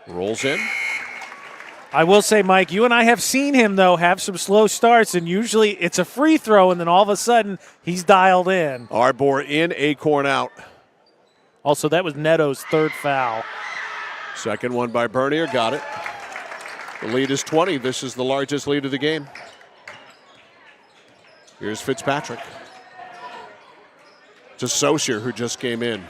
Rolls in. I will say, Mike, you and I have seen him, though, have some slow starts, and usually it's a free throw, and then all of a sudden he's dialed in. Arbor in, Acorn out. Also, that was Neto's third foul. Second one by Bernier, got it. The lead is 20. This is the largest lead of the game. Here's Fitzpatrick. To Saucier, who just came in.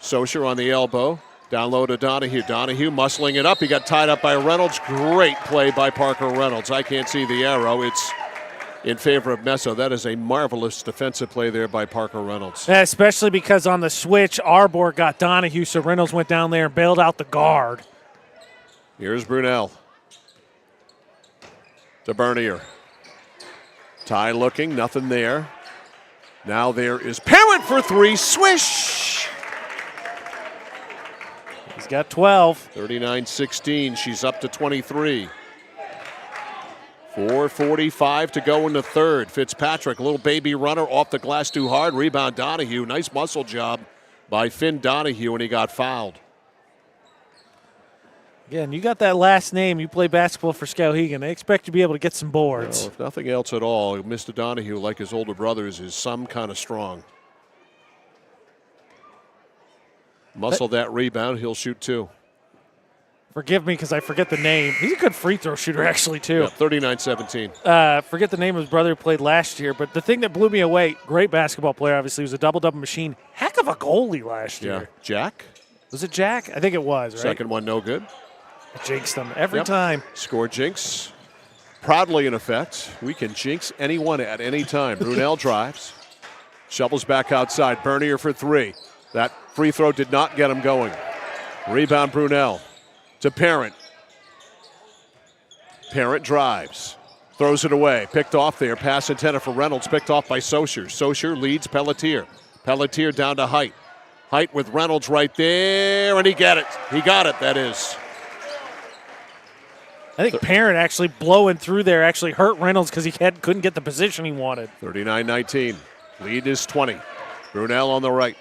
Saucier on the elbow. Down low to Donahue. Donahue muscling it up. He got tied up by Reynolds. Great play by Parker Reynolds. I can't see the arrow. It's in favor of Messo. That is a marvelous defensive play there by Parker Reynolds. Yeah, especially because on the switch, Arbor got Donahue, so Reynolds went down there and bailed out the guard. Here's Brunel. To Bernier. Ty looking, nothing there. Now there is Parent for three. Swish! He's got 12. 39-16. She's up to 23. 4:45 to go in the third. Fitzpatrick, a little baby runner off the glass too hard. Rebound Donahue. Nice muscle job by Finn Donahue, and he got fouled. Again, you got that last name. You play basketball for Skowhegan. They expect you to be able to get some boards. Well, if nothing else at all, Mr. Donahue, like his older brothers, is some kind of strong. Muscle that rebound, he'll shoot two. Forgive me because I forget the name. He's a good free throw shooter, actually, too. Yeah, 39-17. Forget the name of his brother who played last year, but the thing that blew me away, great basketball player, obviously, was a double-double machine. Heck of a goalie last year. Jack? Was it Jack? I think it was, right? Second one, no good. I jinxed them every time. Score jinx. Proudly in effect. We can jinx anyone at any time. Brunel drives. Shovels back outside. Bernier for three. That free throw did not get him going. Rebound Brunel to Parent. Parent drives. Throws it away. Picked off there. Pass intended for Reynolds. Picked off by Saucier. Saucier leads Pelletier. Pelletier down to Height. Height with Reynolds right there, and he got it. He got it, that is. I think Parent actually blowing through there actually hurt Reynolds because he couldn't get the position he wanted. 39-19. Lead is 20. Brunel on the right.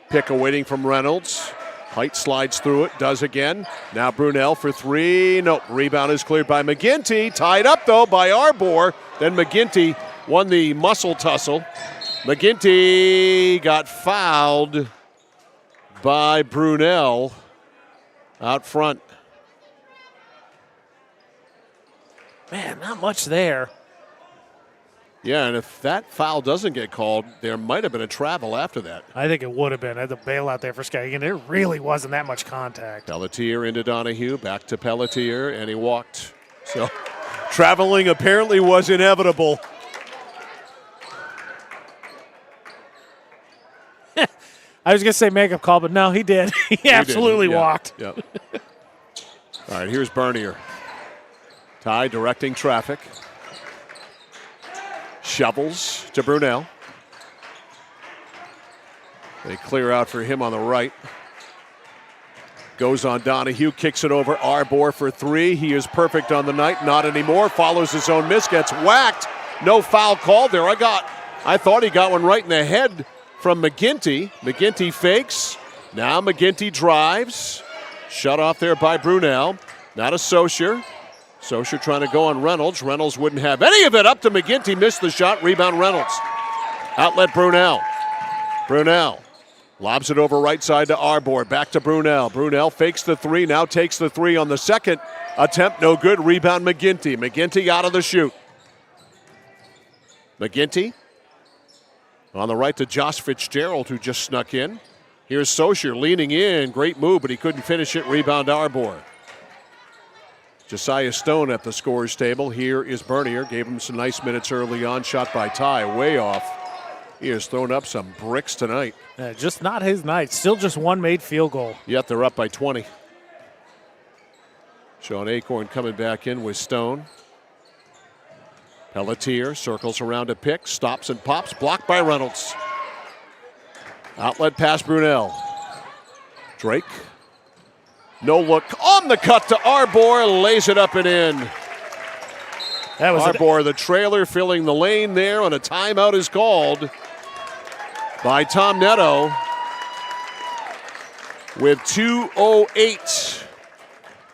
Pick awaiting from Reynolds. Height slides through it, does again. Now Brunel for three. Nope. Rebound is cleared by McGinty. Tied up, though, by Arbor. Then McGinty won the muscle tussle. McGinty got fouled by Brunel out front. Man, not much there. Yeah, and if that foul doesn't get called, there might have been a travel after that. I think it would have been. I had the bailout there for Skowhegan. There really wasn't that much contact. Pelletier into Donahue, back to Pelletier, and he walked. So traveling apparently was inevitable. I was going to say makeup call, but no, he did. He absolutely walked. Yep. All right, here's Bernier. Ty directing traffic. Shovels to Brunel. They clear out for him on the right. Goes on Donahue, kicks it over. Arbor for three. He is perfect on the night. Not anymore. Follows his own miss. Gets whacked. No foul called there. I thought he got one right in the head from McGinty. McGinty fakes. Now McGinty drives. Shut off there by Brunel. Now to Saucier. Saucier trying to go on Reynolds. Reynolds wouldn't have any of it. Up to McGinty. Missed the shot. Rebound Reynolds. Outlet Brunel. Brunel lobs it over right side to Arbor. Back to Brunel. Brunel fakes the three. Now takes the three on the second attempt. No good. Rebound McGinty. McGinty out of the shoot. McGinty on the right to Josh Fitzgerald, who just snuck in. Here's Saucier leaning in. Great move, but he couldn't finish it. Rebound Arbor. Josiah Stone at the scorer's table. Here is Bernier. Gave him some nice minutes early on. Shot by Ty, way off. He has thrown up some bricks tonight. Just not his night. Still just one made field goal. Yet they're up by 20. Sean Acorn coming back in with Stone. Pelletier circles around a pick. Stops and pops. Blocked by Reynolds. Outlet pass Brunel. Drake. No look on the cut to Arbor, lays it up and in. That was Arbor, the trailer, filling the lane there, and a timeout is called by Tom Netto with 2:08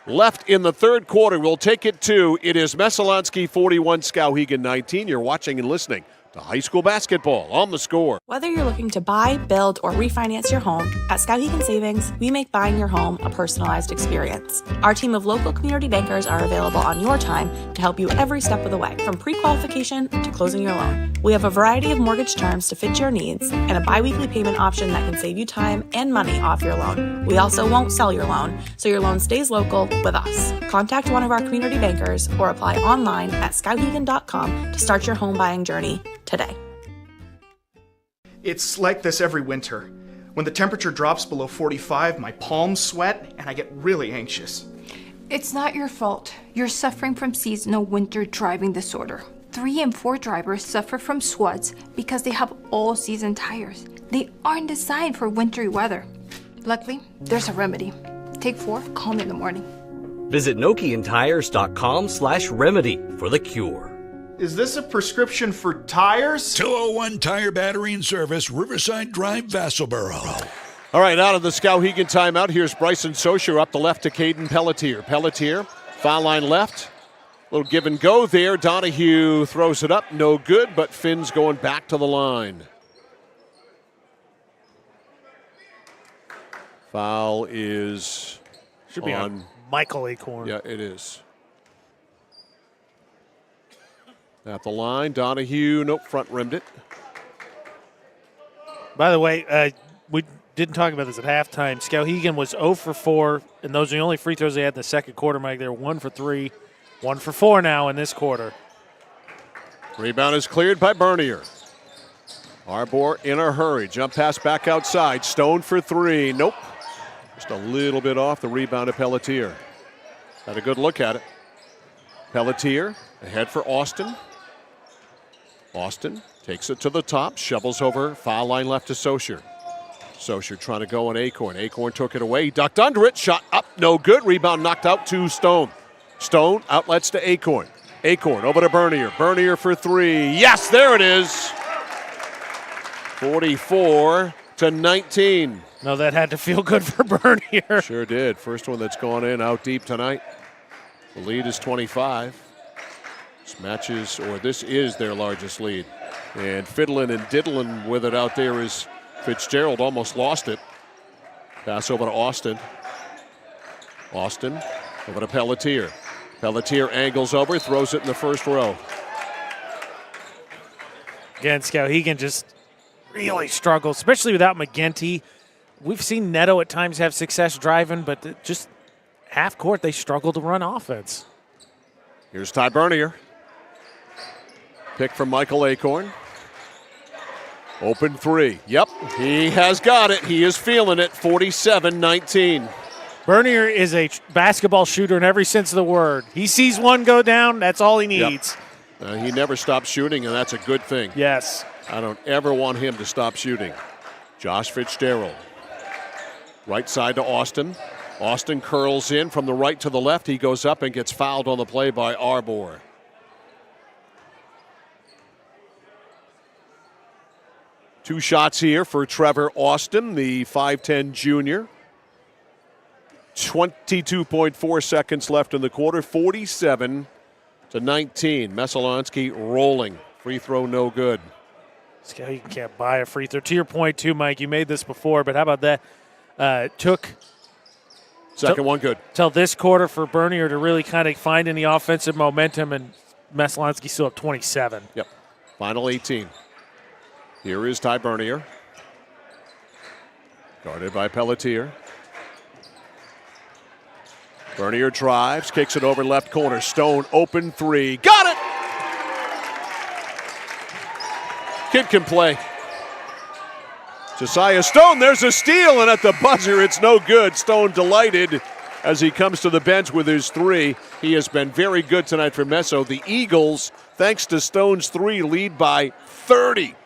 left in the third quarter. We'll take it to, it is Messalonskee 41, Skowhegan 19. You're watching and listening to high school basketball on The Score. Whether you're looking to buy, build, or refinance your home, at Skowhegan Savings, we make buying your home a personalized experience. Our team of local community bankers are available on your time to help you every step of the way, from pre-qualification to closing your loan. We have a variety of mortgage terms to fit your needs and a biweekly payment option that can save you time and money off your loan. We also won't sell your loan, so your loan stays local with us. Contact one of our community bankers or apply online at skowhegan.com to start your home buying journey today. It's like this every winter. When the temperature drops below 45, my palms sweat and I get really anxious. It's not your fault. You're suffering from seasonal winter driving disorder. 3 and 4 drivers suffer from SWUDs because they have all-season tires. They aren't designed for wintry weather. Luckily, there's a remedy. Take 4, call me in the morning. Visit NokianTires.com/remedy for the cure. Is this a prescription for tires? 201 Tire Battery and Service, Riverside Drive, Vassalboro. All right, out of the Skowhegan timeout, here's Bryson Saucier up the left to Caden Pelletier. Pelletier, foul line left. Little give and go there. Donahue throws it up, no good, but Finn's going back to the line. Foul is should be on Michael Acorn. Yeah, it is. At the line, Donahue, nope, front rimmed it. By the way, we didn't talk about this at halftime. Skowhegan was 0 for 4, and those are the only free throws they had in the second quarter, Mike. They're 1 for 3, 1 for 4 now in this quarter. Rebound is cleared by Bernier. Arbor in a hurry. Jump pass back outside. Stone for 3. Nope. Just a little bit off the rebound of Pelletier. Had a good look at it. Pelletier ahead for Austin. Austin takes it to the top, shovels over, foul line left to Socher. Socher trying to go on Acorn. Acorn took it away, he ducked under it, shot up, no good. Rebound knocked out to Stone. Stone outlets to Acorn. Acorn over to Bernier. Bernier for three. Yes, there it is. 44-19. No, that had to feel good for Bernier. Sure did. First one that's gone in out deep tonight. The lead is 25. This is their largest lead. And fiddling and diddling with it out there is Fitzgerald. Almost lost it. Pass over to Austin. Austin over to Pelletier. Pelletier angles over, throws it in the first row. Again, Skowhegan just really struggles, especially without McGinty. We've seen Neto at times have success driving, but just half court, they struggle to run offense. Here's Ty Bernier. Pick from Michael Acorn. Open three. Yep, he has got it. He is feeling it. 47-19. Bernier is a basketball shooter in every sense of the word. He sees one go down, that's all he needs. Yep. He never stops shooting, and that's a good thing. Yes. I don't ever want him to stop shooting. Josh Fitzgerald. Right side to Austin. Austin curls in from the right to the left. He goes up and gets fouled on the play by Arbor. Two shots here for Trevor Austin, the 5'10 junior. 22.4 seconds left in the quarter, 47-19. Messalonskee rolling. Free throw no good. Skowhegan can't buy a free throw. To your point, too, Mike, you made this before, but how about that? Took second one good. Till this quarter for Bernier to really kind of find any offensive momentum, and Messalonskee still up 27. Yep. Final 18. Here is Ty Bernier. Guarded by Pelletier. Bernier drives, kicks it over left corner. Stone open three. Got it! Kid can play. Josiah Stone, there's a steal, and at the buzzer, it's no good. Stone delighted as he comes to the bench with his three. He has been very good tonight for Messo. The Eagles, thanks to Stone's three, lead by 30.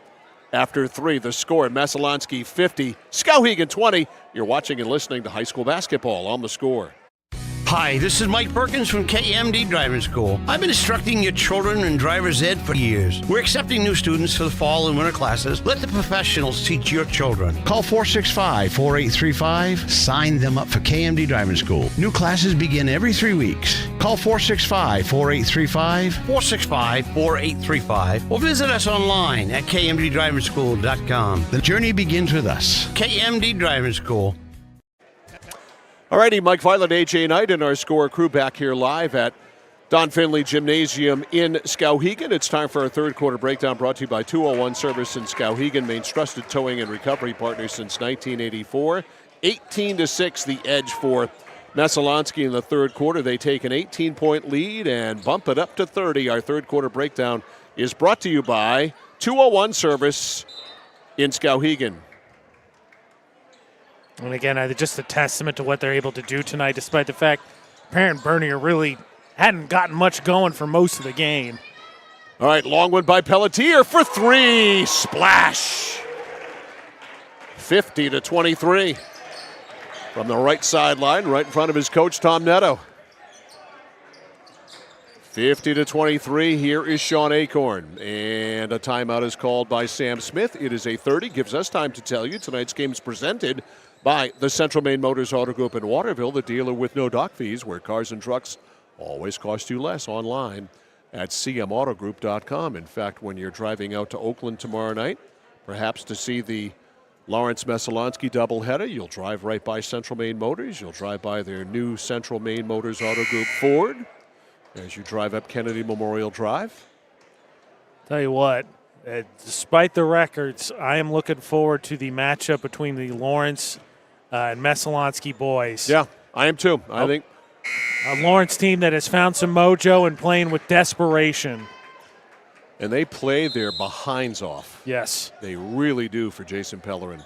After three, the score, Messalonskee 50, Skowhegan 20. You're watching and listening to high school basketball on The Score. Hi, this is Mike Perkins from KMD Driving School. I've been instructing your children in driver's ed for years. We're accepting new students for the fall and winter classes. Let the professionals teach your children. Call 465-4835. Sign them up for KMD Driving School. New classes begin every 3 weeks. Call 465-4835, 465-4835, or visit us online at kmddrivingschool.com. The journey begins with us. KMD Driving School. All righty, Mike Violet, AJ Knight, and our Score crew back here live at Don Finley Gymnasium in Skowhegan. It's time for our third quarter breakdown, brought to you by 201 Service in Skowhegan, Maine's trusted towing and recovery partner since 1984. 18-6 the edge for Messalonskee in the third quarter. They take an 18-point lead and bump it up to 30. Our third quarter breakdown is brought to you by 201 Service in Skowhegan. And again, just a testament to what they're able to do tonight, despite the fact Parent Bernier really hadn't gotten much going for most of the game. All right, long one by Pelletier for three. Splash. 50-23. From the right sideline, right in front of his coach, Tom Neto. 50-23. Here is Sean Acorn. And a timeout is called by Sam Smith. It is 8:30. Gives us time to tell you tonight's game is presented by the Central Maine Motors Auto Group in Waterville, the dealer with no dock fees, where cars and trucks always cost you less, online at cmautogroup.com. In fact, when you're driving out to Oakland tomorrow night, perhaps to see the Lawrence Messalonskee doubleheader, you'll drive right by Central Maine Motors. You'll drive by their new Central Maine Motors Auto Group Ford as you drive up Kennedy Memorial Drive. Tell you what, despite the records, I am looking forward to the matchup between the Lawrence and Messalonskee boys. Yeah, I am too. I think a Lawrence team that has found some mojo and playing with desperation. And they play their behinds off. Yes. They really do for Jason Pellerin.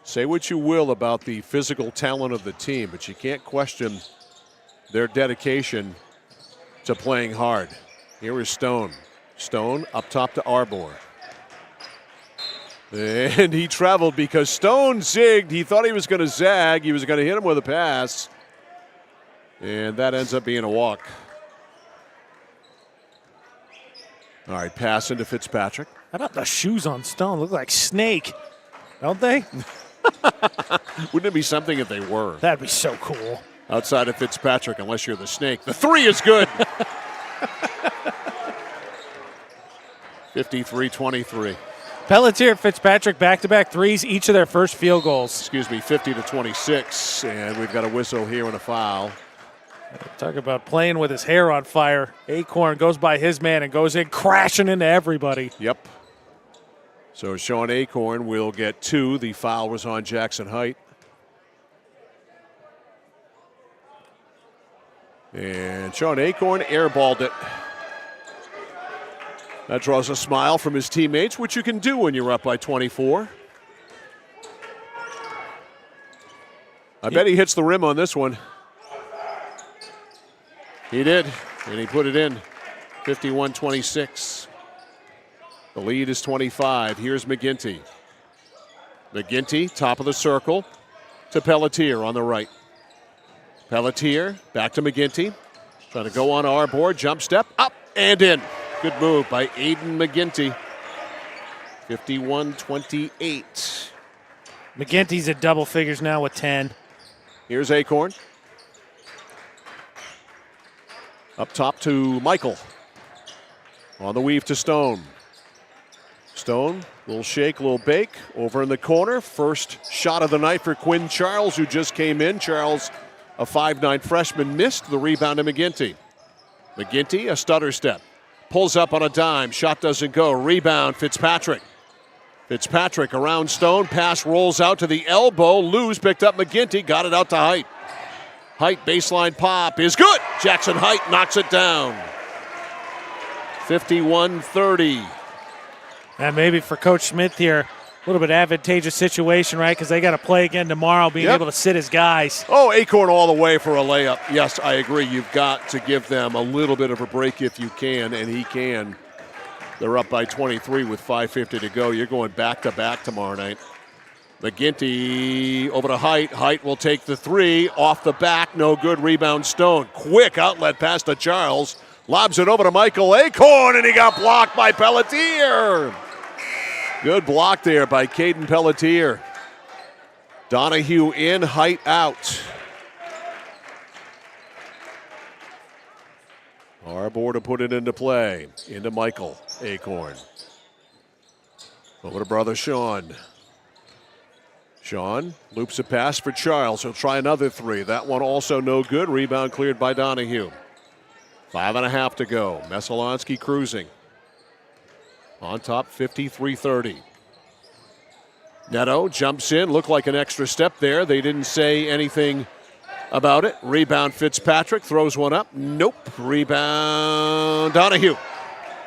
Say what you will about the physical talent of the team, but you can't question their dedication to playing hard. Here is Stone. Stone up top to Arbor. And he traveled because Stone zigged. He thought he was going to zag. He was going to hit him with a pass. And that ends up being a walk. All right, pass into Fitzpatrick. How about the shoes on Stone? Look like Snake, don't they? Wouldn't it be something if they were? That'd be so cool. Outside of Fitzpatrick, unless you're the Snake. The three is good. 53-23. Pelletier, Fitzpatrick, back-to-back threes, each of their first field goals. Excuse me, 50-26, and we've got a whistle here and a foul. Talk about playing with his hair on fire. Acorn goes by his man and goes in crashing into everybody. Yep. So Sean Acorn will get 2. The foul was on Jackson Height. And Sean Acorn airballed it. That draws a smile from his teammates, which you can do when you're up by 24. I bet he hits the rim on this one. He did, and he put it in. 51-26. The lead is 25. Here's McGinty. McGinty, top of the circle, to Pelletier on the right. Pelletier, back to McGinty. Trying to go on our board. Jump step, up and in. Good move by Aiden McGinty. 51-28. McGinty's at double figures now with 10. Here's Acorn. Up top to Michael. On the weave to Stone. Stone, little shake, little bake. Over in the corner. First shot of the night for Quinn Charles, who just came in. Charles, a 5'9 freshman, missed the rebound to McGinty. McGinty, a stutter step. Pulls up on a dime. Shot doesn't go. Rebound, Fitzpatrick. Fitzpatrick around Stone. Pass rolls out to the elbow. Lose picked up McGinty. Got it out to Height. Height baseline pop is good. Jackson Height knocks it down. 51-30. And maybe for Coach Smith here, a little bit advantageous situation, right? Because they got to play again tomorrow, being able to sit his guys. Oh, Acorn all the way for a layup. Yes, I agree. You've got to give them a little bit of a break if you can, and he can. They're up by 23 with 5:50 to go. You're going back-to-back tomorrow night. McGinty over to Height. Height will take the three. Off the back, no good. Rebound Stone. Quick outlet pass to Charles. Lobs it over to Michael Acorn, and he got blocked by Pelletier. Good block there by Caden Pelletier. Donahue in, Height out. Arbor to put it into play. Into Michael Acorn. Over to brother Sean. Sean loops a pass for Charles. He'll try another three. That one also no good. Rebound cleared by Donahue. 5.5 to go. Messalonskee cruising. On top, 53-30. Neto jumps in. Looked like an extra step there. They didn't say anything about it. Rebound Fitzpatrick. Throws one up. Nope. Rebound Donahue.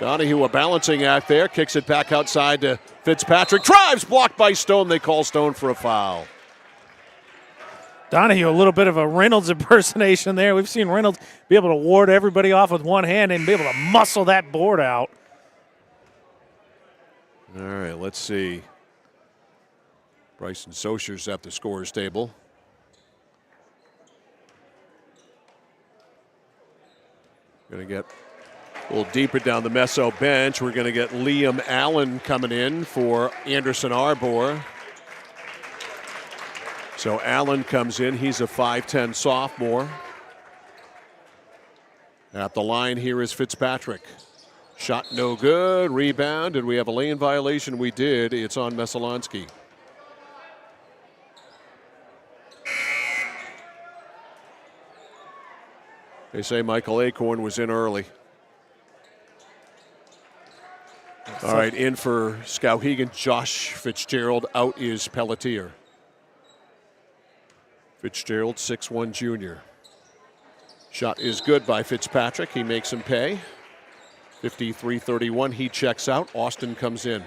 Donahue, a balancing act there. Kicks it back outside to Fitzpatrick. Drives. Blocked by Stone. They call Stone for a foul. Donahue, a little bit of a Reynolds impersonation there. We've seen Reynolds be able to ward everybody off with one hand and be able to muscle that board out. All right, let's see. Bryson Socher's at the scorer's table. Going to get a little deeper down the Meso bench. We're going to get Liam Allen coming in for Anderson Arbor. So Allen comes in. He's a 5'10 sophomore. At the line here is Fitzpatrick. Shot no good. Rebound. Did we have a lane violation? We did. It's on Messalonskee. They say Michael Acorn was in early. All right, in for Skowhegan, Josh Fitzgerald. Out is Pelletier. Fitzgerald, 6'1 junior. Shot is good by Fitzpatrick. He makes him pay. 53-31. He checks out. Austin comes in.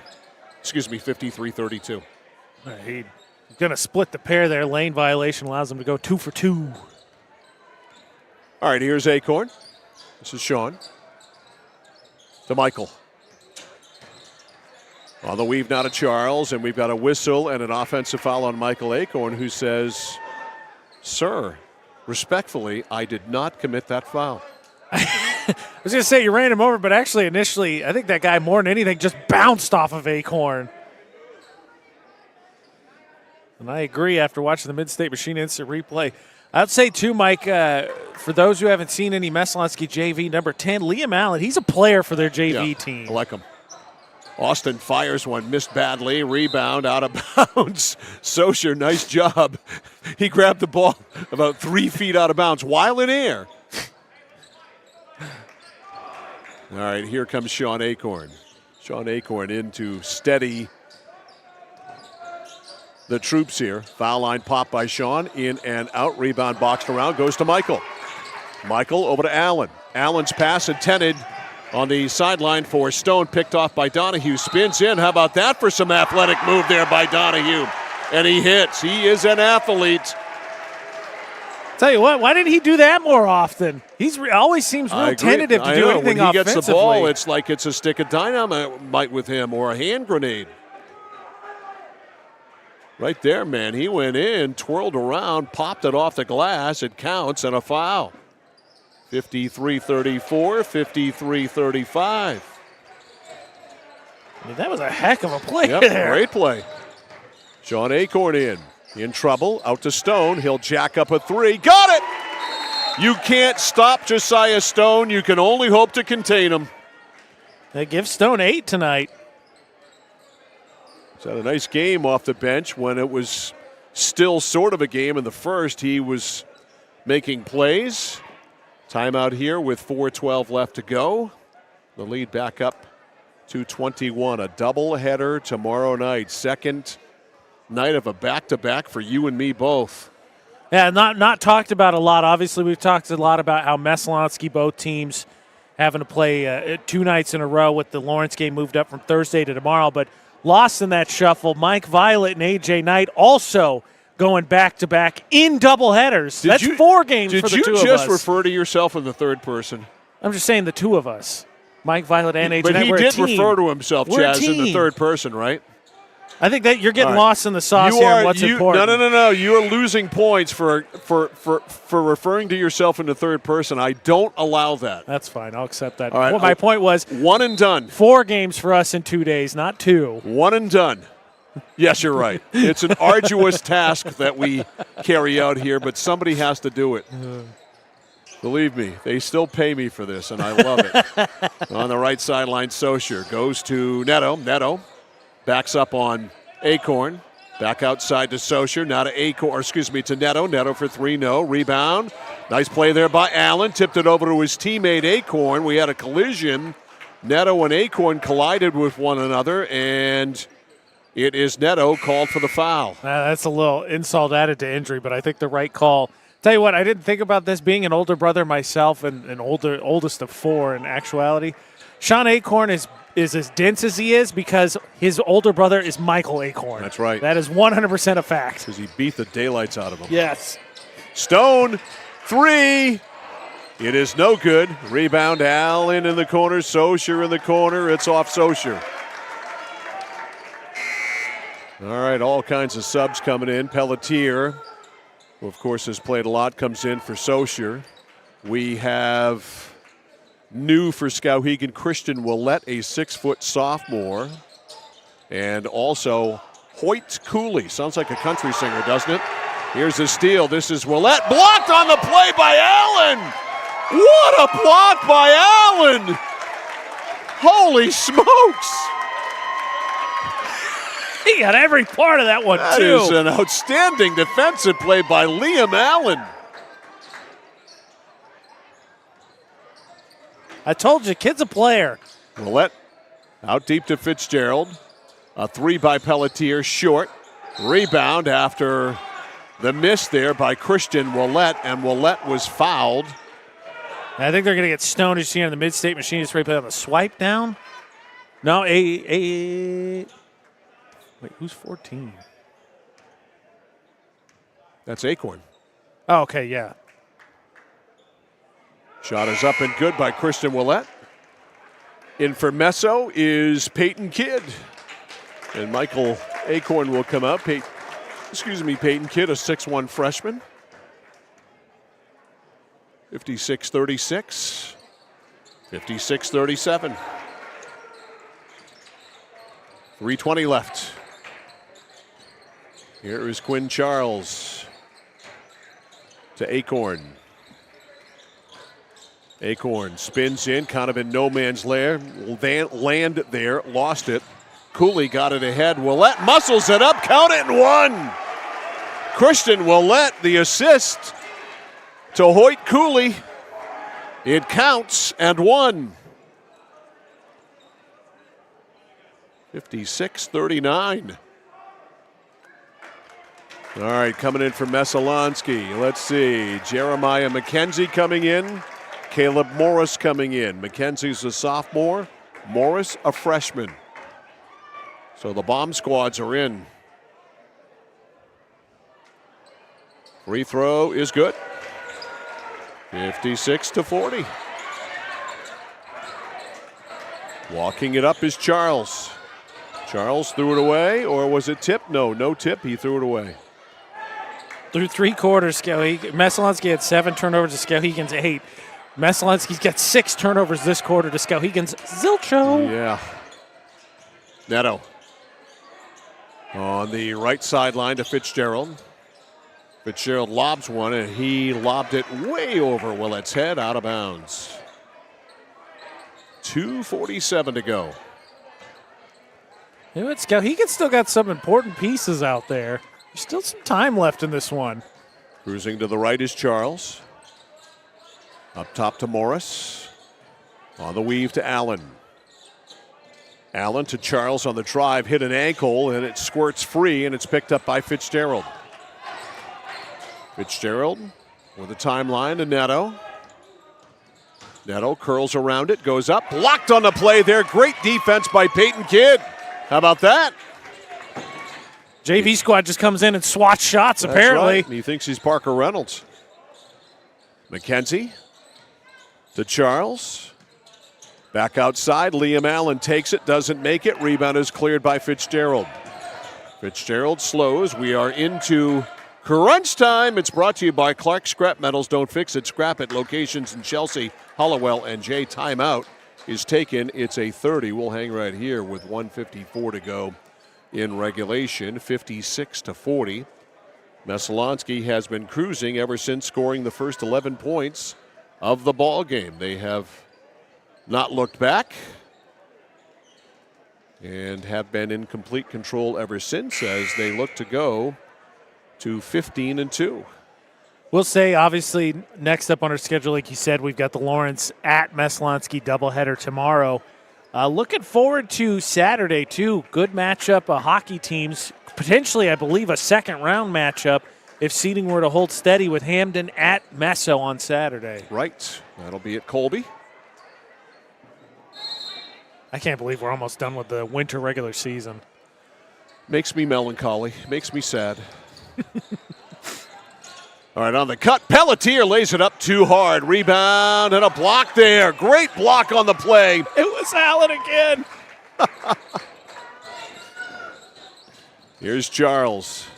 Excuse me, 53-32. He's going to split the pair there. Lane violation allows him to go 2 for 2. All right, here's Acorn. This is Sean. To Michael. On the weave now to Charles, and we've got a whistle and an offensive foul on Michael Acorn, who says, "Sir, respectfully, I did not commit that foul." I was going to say you ran him over, but actually initially I think that guy more than anything just bounced off of Acorn. And I agree after watching the Mid-State Machine instant replay. I'd say too, Mike, for those who haven't seen any Messalonskee JV, number 10, Liam Allen, he's a player for their JV team. I like him. Austin fires one, missed badly, rebound out of bounds. Socher, nice job. He grabbed the ball about 3 feet out of bounds while in air. All right, here comes Sean Acorn. Sean Acorn in to steady the troops here. Foul line pop by Sean, in and out, rebound boxed around, goes to Michael. Michael over to Allen. Allen's pass intended on the sideline for Stone, picked off by Donahue, spins in. How about that for some athletic move there by Donahue? And he hits. He is an athlete. Tell you what, why didn't he do that more often? He's always seems real tentative to do anything when he offensively. gets the ball, it's like it's a stick of dynamite with him or a hand grenade. Right there, man. He went in, twirled around, popped it off the glass. It counts, and a foul. 53-34, 53-35. I mean, that was a heck of a play Yep, there. Great play. Sean Acorn in trouble, out to Stone. He'll jack up a three. Got it! You can't stop Josiah Stone. You can only hope to contain him. They give Stone 8 tonight. He's had a nice game off the bench when it was still sort of a game in the first. He was making plays. Timeout here with 4:12 left to go. The lead back up to 21. A doubleheader tomorrow night. Second night of a back-to-back for you and me both. Yeah, not talked about a lot. Obviously, we've talked a lot about how Messalonskee, both teams, having to play 2 nights in a row with the Lawrence game moved up from Thursday to tomorrow. But lost in that shuffle, Mike Violet and A.J. Knight also going back-to-back in doubleheaders. That's 4 games for the two of us. Did you just refer to yourself in the third person? I'm just saying the two of us. Mike Violet and A.J. Knight. But he did refer to himself, Chaz, in the third person, right? I think that you're getting lost in the sauce here on what's important. No. You are losing points for referring to yourself in the third person. I don't allow that. That's fine. I'll accept that. All right, well, my point was 1 and done. 4 games for us in 2 days, not 2. 1 and done. Yes, you're right. It's an arduous task that we carry out here, but somebody has to do it. Believe me, they still pay me for this, and I love it. On the right sideline, Socher goes to Neto. Neto backs up on Acorn. Back outside to Socher. Now to to Neto. Neto for 3, no. Rebound. Nice play there by Allen. Tipped it over to his teammate Acorn. We had a collision. Neto and Acorn collided with one another, and it is Neto called for the foul. That's a little insult added to injury, but I think the right call. Tell you what, I didn't think about this being an older brother myself and an oldest of 4 in actuality. Sean Acorn is as dense as he is because his older brother is Michael Acorn. That's right. That is 100% a fact. Because he beat the daylights out of him. Yes. Stone, 3. It is no good. Rebound, Allen in the corner, Socher in the corner. It's off Socher. All right, all kinds of subs coming in. Pelletier, who of course has played a lot, comes in for Socher. We have new for Skowhegan, Christian Willett, a 6-foot sophomore. And also Hoyt Cooley. Sounds like a country singer, doesn't it? Here's the steal. This is Willett. Blocked on the play by Allen. What a block by Allen. Holy smokes. He got every part of that one, That too. is an outstanding defensive play by Liam Allen. I told you, kid's a player. Willett out deep to Fitzgerald. A 3 by Pelletier, short. Rebound after the miss there by Christian Willett, and Willett was fouled. I think they're going to get stoned as you see on the Mid-State Machine. Just replay on the swipe down. No, wait, who's 14? That's Acorn. Oh, okay, yeah. Shot is up and good by Kristen Willett. In for Meso is Peyton Kidd. And Michael Acorn will come out. Peyton Kidd, a 6'1 freshman. 56-36. 56-37. 3:20 left. Here is Quinn Charles to Acorn. Acorn spins in, kind of in no man's land there, lost it. Cooley got it ahead. Willett muscles it up, count it, and one. Christian Willett, the assist to Hoyt Cooley. It counts and one. 56-39. All right, coming in for Messalonskee. Let's see. Jeremiah McKenzie coming in. Caleb Morris coming in. McKenzie's a sophomore. Morris a freshman. So the bomb squads are in. Free throw is good. 56-40. Walking it up is Charles. Charles threw it away, or was it tip? No tip. He threw it away. Through 3 quarters, Messalonskee had 7 turnovers to Skowhegan's 8. Messalonskee's got 6 turnovers this quarter to Skowhegan's zilcho. Yeah. Neto on the right sideline to Fitzgerald. Fitzgerald lobs one, and he lobbed it way over Willett's head, out of bounds. 2:47 to go. You know what, Skowhegan still got some important pieces out there. There's still some time left in this one. Cruising to the right is Charles. Up top to Morris. On the weave to Allen. Allen to Charles on the drive, hit an ankle, and it squirts free, and it's picked up by Fitzgerald. Fitzgerald with a timeline to Neto. Neto curls around it, goes up, blocked on the play there. Great defense by Peyton Kidd. How about that? JV squad just comes in and swats shots, That's apparently. Right. He thinks he's Parker Reynolds. McKenzie to Charles. Back outside, Liam Allen takes it, doesn't make it. Rebound is cleared by Fitzgerald. Fitzgerald slows. We are into crunch time. It's brought to you by Clark Scrap Metals. Don't fix it, scrap it. Locations in Chelsea, Hollowell, and Jay. Timeout is taken. It's a 30. We'll hang right here with 1:54 to go in regulation. 56-40. Messalonskee has been cruising ever since scoring the first 11 points of the ball game. They have not looked back and have been in complete control ever since as they look to go to 15-2. We'll say, obviously, next up on our schedule, like you said, we've got the Lawrence at Messalonskee doubleheader tomorrow. Looking forward to Saturday, too. Good matchup of hockey teams. Potentially, I believe, a second-round matchup if seeding were to hold steady with Hamden at Meso on Saturday. Right. That'll be at Colby. I can't believe we're almost done with the winter regular season. Makes me melancholy. Makes me sad. All right, on the cut, Pelletier lays it up too hard. Rebound and a block there. Great block on the play. It was Allen again. Here's Charles.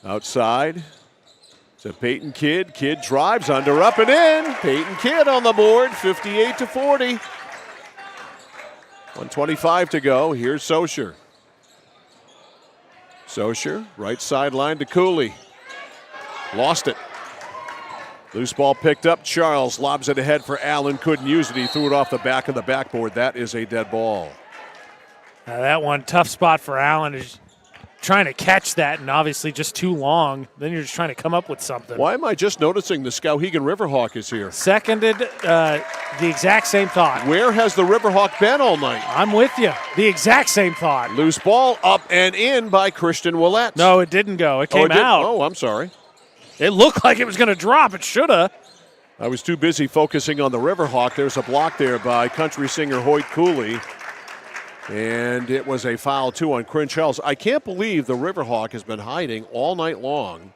Outside to Peyton Kidd. Kidd drives under, up, and in. Peyton Kidd on the board, 58-40. 1:25 to go. Here's Socher. Socher, right sideline to Cooley. Lost it. Loose ball picked up. Charles lobs it ahead for Allen. Couldn't use it. He threw it off the back of the backboard. That is a dead ball. Now that one, tough spot for Allen. Is trying to catch that, and obviously just too long. Then you're just trying to come up with something. Why am I just noticing the Skowhegan Riverhawk is here? Seconded, the exact same thought. Where has the Riverhawk been all night? I'm with you. The exact same thought. Loose ball up and in by Christian Willett. No, it didn't go. It came out. Oh, I'm sorry. It looked like it was going to drop. It should have. I was too busy focusing on the Riverhawk. There's a block there by country singer Hoyt Cooley. And it was a foul, too, on Quinn Charles. I can't believe the Riverhawk has been hiding all night long.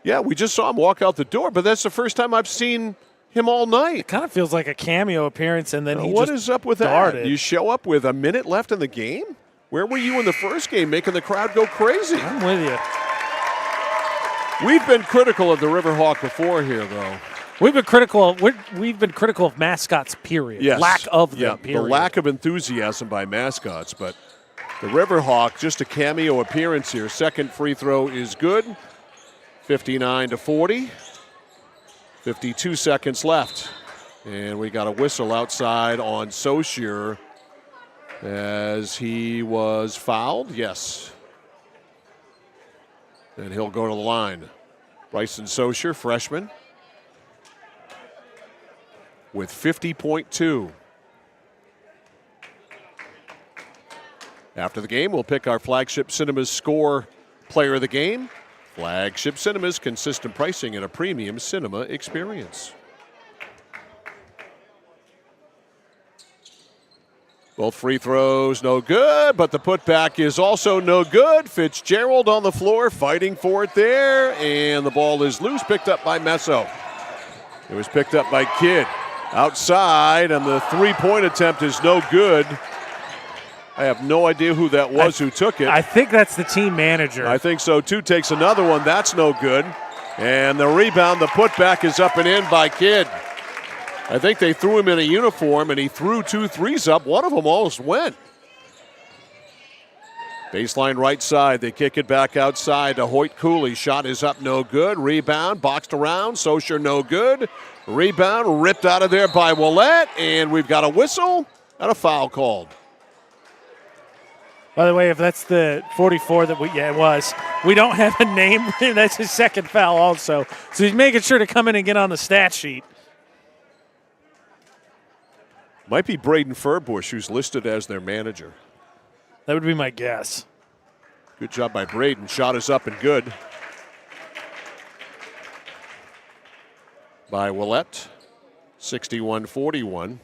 Yeah, we just saw him walk out the door, but that's the first time I've seen him all night. It kind of feels like a cameo appearance, and then What is up with darted. that? You show up with a minute left in the game? Where were you in the first game making the crowd go crazy? I'm with you. We've been critical of the Riverhawk before here, though. We've been critical of mascots, period. Yes. Lack of them, period. The lack of enthusiasm by mascots, but the Riverhawk, just a cameo appearance here. Second free throw is good. 59-40. 52 seconds left. And we got a whistle outside on Saussure as he was fouled. Yes. And he'll go to the line. Bryson Saussure, freshman, with 50.2. After the game, we'll pick our Flagship Cinemas score player of the game. Flagship Cinemas, consistent pricing and a premium cinema experience. Both free throws no good, but the putback is also no good. Fitzgerald on the floor fighting for it there, and the ball is loose, picked up by Messo. It was picked up by Kidd outside, and the three-point attempt is no good. I have no idea who that was who took it. I think that's the team manager. I think so, too. Takes another one. That's no good. And the rebound, the putback is up and in by Kidd. I think they threw him in a uniform, and he threw 2 threes up. One of them almost went. Baseline right side. They kick it back outside to Hoyt Cooley. Shot is up, no good. Rebound, boxed around. Saussure, no good. Rebound, ripped out of there by Willett. And we've got a whistle and a foul called. By the way, if that's the 44 that it was. We don't have a name. That's his second foul also. So he's making sure to come in and get on the stat sheet. Might be Braden Furbush, who's listed as their manager. That would be my guess. Good job by Braden. Shot is up and good. By Willett, 61-41.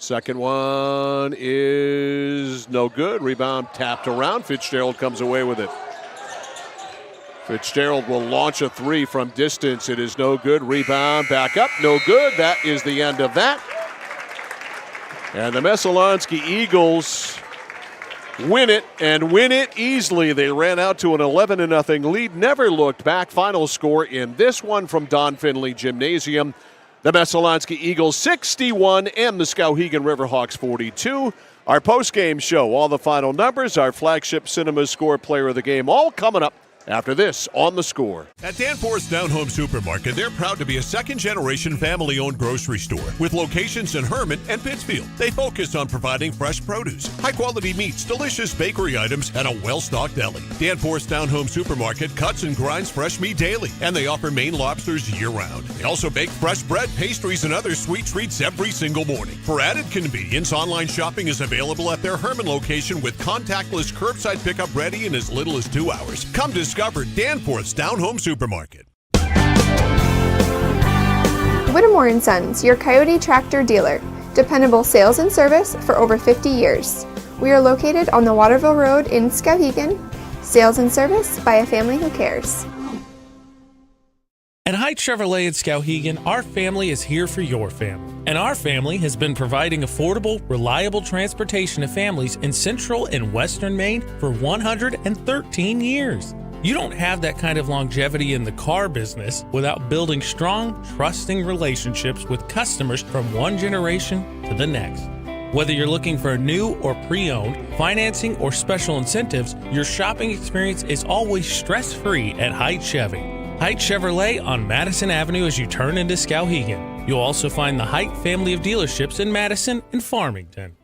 Second one is no good. Rebound tapped around. Fitzgerald comes away with it. Fitzgerald will launch a three from distance. It is no good. Rebound back up. No good. That is the end of that. And the Messalonskee Eagles win it and win it easily. They ran out to an 11-0 lead. Never looked back. Final score in this one from Don Finley Gymnasium. The Messalonskee Eagles 61 and the Skowhegan Riverhawks 42. Our post-game show, all the final numbers, our Flagship Cinemas score player of the game, all coming up after this on The Score. At Danforth's Down Home Supermarket, they're proud to be a second-generation family-owned grocery store with locations in Herman and Pittsfield. They focus on providing fresh produce, high-quality meats, delicious bakery items, and a well-stocked deli. Danforth's Down Home Supermarket cuts and grinds fresh meat daily, and they offer Maine lobsters year-round. They also bake fresh bread, pastries, and other sweet treats every single morning. For added convenience, online shopping is available at their Herman location with contactless curbside pickup ready in as little as 2 hours. Come discover Danforth's Down Home Supermarket. Whittemore & Sons, your Coyote tractor dealer. Dependable sales and service for over 50 years. We are located on the Waterville Road in Skowhegan. Sales and service by a family who cares. At High Chevrolet in Skowhegan, our family is here for your family. And our family has been providing affordable, reliable transportation to families in central and western Maine for 113 years. You don't have that kind of longevity in the car business without building strong, trusting relationships with customers from one generation to the next. Whether you're looking for a new or pre-owned, financing, or special incentives, your shopping experience is always stress-free at Haight Chevy. Haight Chevrolet on Madison Avenue as you turn into Skowhegan. You'll also find the Haight family of dealerships in Madison and Farmington.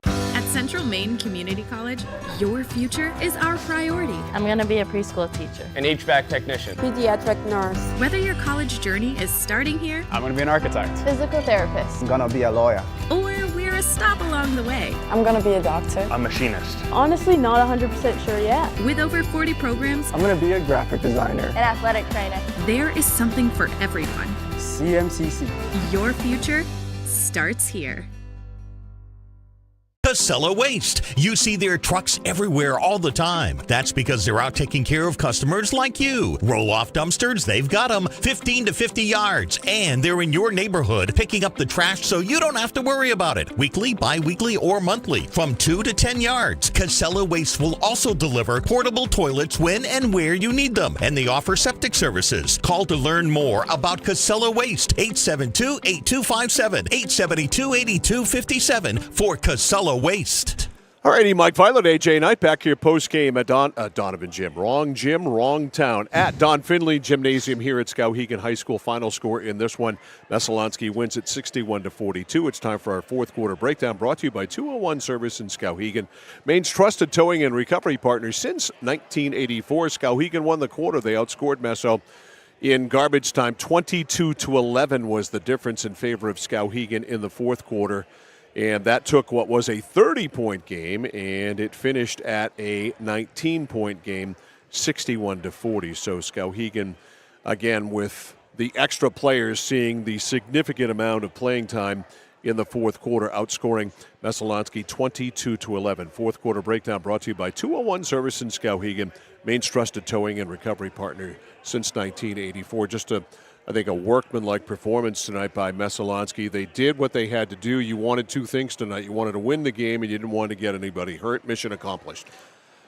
At Central Maine Community College, your future is our priority. I'm going to be a preschool teacher. An HVAC technician. Pediatric nurse. Whether your college journey is starting here, I'm going to be an architect. Physical therapist. I'm going to be a lawyer. Or we're a stop along the way. I'm going to be a doctor. A machinist. Honestly, not 100% sure yet. With over 40 programs, I'm going to be a graphic designer. An athletic trainer. There is something for everyone. CMCC. Your future starts here. Casella Waste. You see their trucks everywhere all the time. That's because they're out taking care of customers like you. Roll-off dumpsters, they've got them 15 to 50 yards. And they're in your neighborhood picking up the trash so you don't have to worry about it. Weekly, bi-weekly, or monthly from 2 to 10 yards. Casella Waste will also deliver portable toilets when and where you need them. And they offer septic services. Call to learn more about Casella Waste. 872-8257, 872-8257 for Casella Waste. All righty, Mike Violet, AJ Knight, back here post-game at Donovan Gym. Wrong gym, wrong town. At Don Finley Gymnasium here at Skowhegan High School. Final score in this one, Messalonskee wins it 61-42. It's time for our fourth quarter breakdown, brought to you by 201 Service in Skowhegan. Maine's trusted towing and recovery partner since 1984. Skowhegan won the quarter. They outscored Messo in garbage time. 22-11 was the difference in favor of Skowhegan in the fourth quarter. And that took what was a 30-point game, and it finished at a 19-point game, 61-40. So Skowhegan, again, with the extra players seeing the significant amount of playing time in the fourth quarter, outscoring Messalonskee 22-11. Fourth quarter breakdown brought to you by 201 Service in Skowhegan, Maine's trusted towing and recovery partner since 1984. I think a workmanlike performance tonight by Messalonskee. They did what they had to do. You wanted two things tonight. You wanted to win the game, and you didn't want to get anybody hurt. Mission accomplished.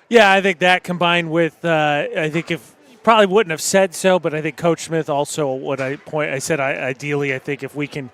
Yeah, I think that combined with, I think if probably wouldn't have said so, but I think Coach Smith also I said ideally I think if we can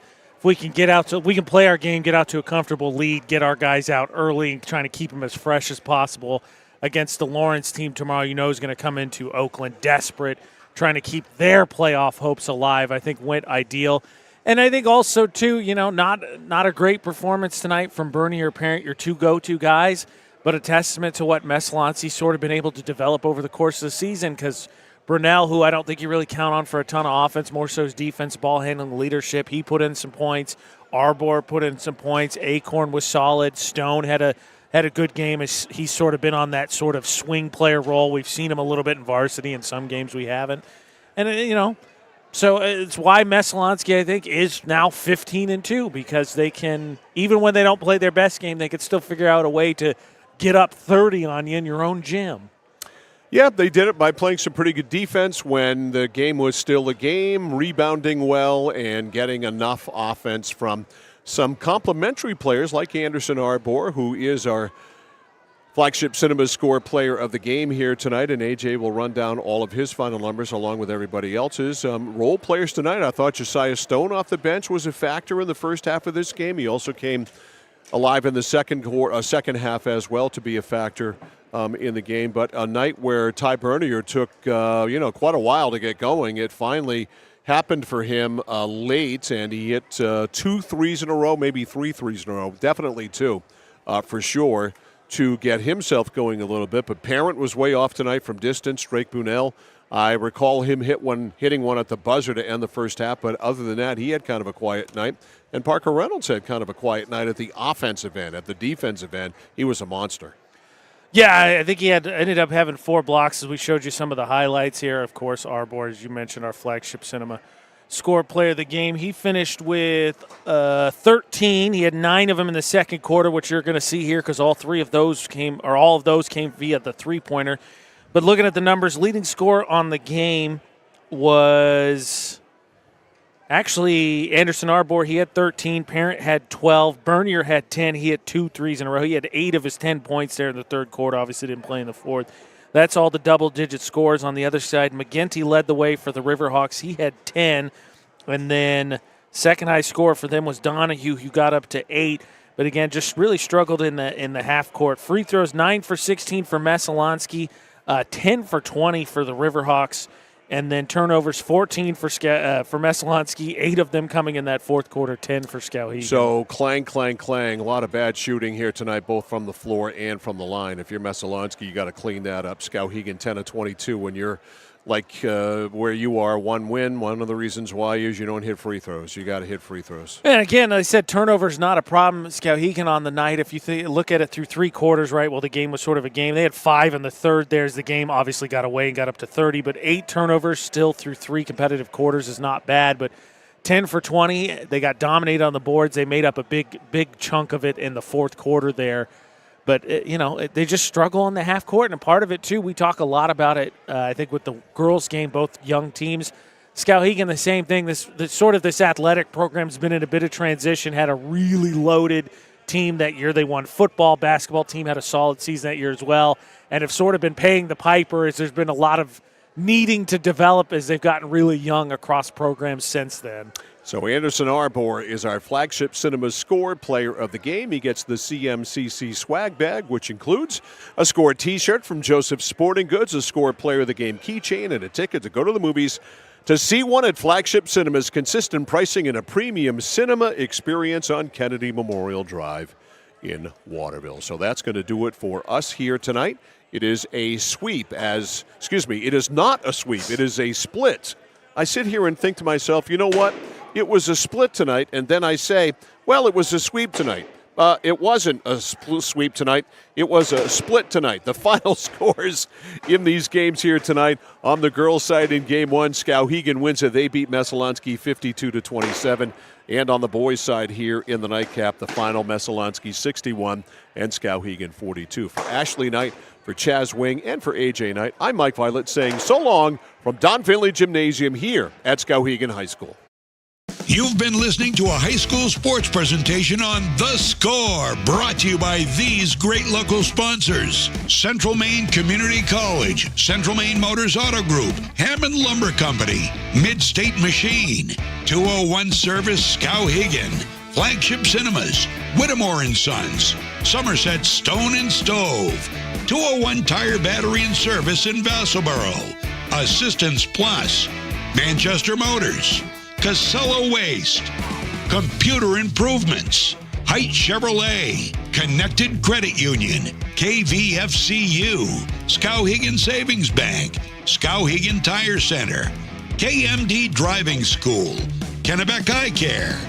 get out to, we can play our game, get out to a comfortable lead, get our guys out early, and trying to keep them as fresh as possible against the Lawrence team tomorrow. You know is going to come into Oakland desperate, trying to keep their playoff hopes alive, I think went ideal. And I think also, too, not a great performance tonight from Bernie or Parent, your two go-to guys, but a testament to what Messalonskee sort of been able to develop over the course of the season, because Brunell, who I don't think you really count on for a ton of offense, more so his defense, ball handling, leadership, he put in some points. Arbor put in some points. Acorn was solid. Stone had a good game. He's sort of been on that sort of swing player role. We've seen him a little bit in varsity. In some games we haven't. And, so it's why Messalonskee, I think, is now 15-2, because they can, even when they don't play their best game, they can still figure out a way to get up 30 on you in your own gym. Yeah, they did it by playing some pretty good defense when the game was still a game, rebounding well, and getting enough offense from some complementary players like Anderson Arbor, who is our Flagship Cinema Score player of the game here tonight, and AJ will run down all of his final numbers along with everybody else's. Role players tonight, I thought Josiah Stone off the bench was a factor in the first half of this game. He also came alive in the second half as well to be a factor in the game. But a night where Ty Bernier took quite a while to get going, it finally happened for him late, and he hit 2 threes in a row, maybe 3 threes in a row, definitely 2 for sure, to get himself going a little bit. But Parent was way off tonight from distance. Drake Bunnell, I recall him hitting one at the buzzer to end the first half, but other than that, he had kind of a quiet night. And Parker Reynolds had kind of a quiet night at the offensive end. At the defensive end, he was a monster. Yeah, I think he ended up having 4 blocks, as we showed you some of the highlights here. Of course, Arbor, as you mentioned, our Flagship Cinema Score player of the game. He finished with 13. He had 9 of them in the second quarter, which you're going to see here because all of those came via the three-pointer. But looking at the numbers, leading scorer on the game was actually Anderson Arbor. He had 13. Parent had 12. Bernier had 10. He had 2 threes in a row. He had 8 of his 10 points there in the third quarter. Obviously didn't play in the fourth. That's all the double-digit scores. On the other side, McGinty led the way for the Riverhawks. He had 10. And then second high score for them was Donahue, who got up to 8. But again, just really struggled in the half court. Free throws, 9 for 16 for Messalonskee, 10 for 20 for the Riverhawks. And then turnovers, 14 for Messalonskee, 8 of them coming in that fourth quarter, 10 for Skowhegan. So clang, clang, clang. A lot of bad shooting here tonight, both from the floor and from the line. If you're Messalonskee, you got to clean that up. Skowhegan 10 of 22 when you're like where you are, 1 win. One of the reasons why is you don't hit free throws. You got to hit free throws. And again, I said turnovers not a problem. Skowhegan on the night, if you look at it through 3 quarters, right, well, the game was sort of a game. They had 5 in the third. There's the game obviously got away and got up to 30, but 8 turnovers still through 3 competitive quarters is not bad. But 10 for 20. They got dominated on the boards. They made up a big chunk of it in the fourth quarter there. But, they just struggle on the half court. And part of it, too, we talk a lot about it, I think, with the girls' game, both young teams. Skowhegan, the same thing. This athletic program's been in a bit of transition, had a really loaded team that year. They won football, basketball team had a solid season that year as well, and have sort of been paying the piper as there's been a lot of needing to develop as they've gotten really young across programs since then. So Anderson Arbor is our flagship Cinema Score player of the game. He gets the CMCC swag bag, which includes a Score t-shirt from Joseph's Sporting Goods, a Score player of the game keychain, and a ticket to go to the movies to see one at Flagship Cinemas. Consistent pricing and a premium cinema experience on Kennedy Memorial Drive in Waterville. So that's going to do it for us here tonight. It is a sweep it is not a sweep. It is a split. I sit here and think to myself, you know what? It was a split tonight, and then I say, well, it was a sweep tonight. It wasn't a sweep tonight. It was a split tonight. The final scores in these games here tonight. On the girls' side in Game 1, Skowhegan wins it. They beat Messalonskee 52-27. And on the boys' side here in the nightcap, the final, Messalonskee 61 and Skowhegan 42. For Ashley Knight, for Chaz Wing, and for AJ Knight, I'm Mike Violet saying so long from Don Finley Gymnasium here at Skowhegan High School. You've been listening to a high school sports presentation on The Score, brought to you by these great local sponsors: Central Maine Community College, Central Maine Motors Auto Group, Hammond Lumber Company, Mid-State Machine, 201 Service Skowhegan, Flagship Cinemas, Whittemore & Sons, Somerset Stone and Stove, 201 Tire Battery and Service in Vassalboro, Assistance Plus, Manchester Motors, Casella Waste, Computer Improvements, Height Chevrolet, Connected Credit Union, KVFCU, Skowhegan Savings Bank, Skowhegan Tire Center, KMD Driving School, Kennebec Eye Care,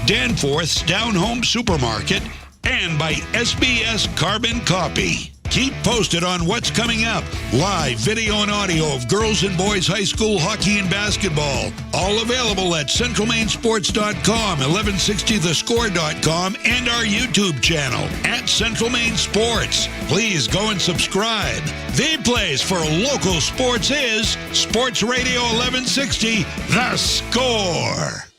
Danforth's Down Home Supermarket, and by SBS Carbon Copy. Keep posted on what's coming up. Live video and audio of girls and boys high school hockey and basketball. All available at centralmainsports.com, 1160thescore.com, and our YouTube channel at Central Maine Sports. Please go and subscribe. The place for local sports is Sports Radio 1160, The Score.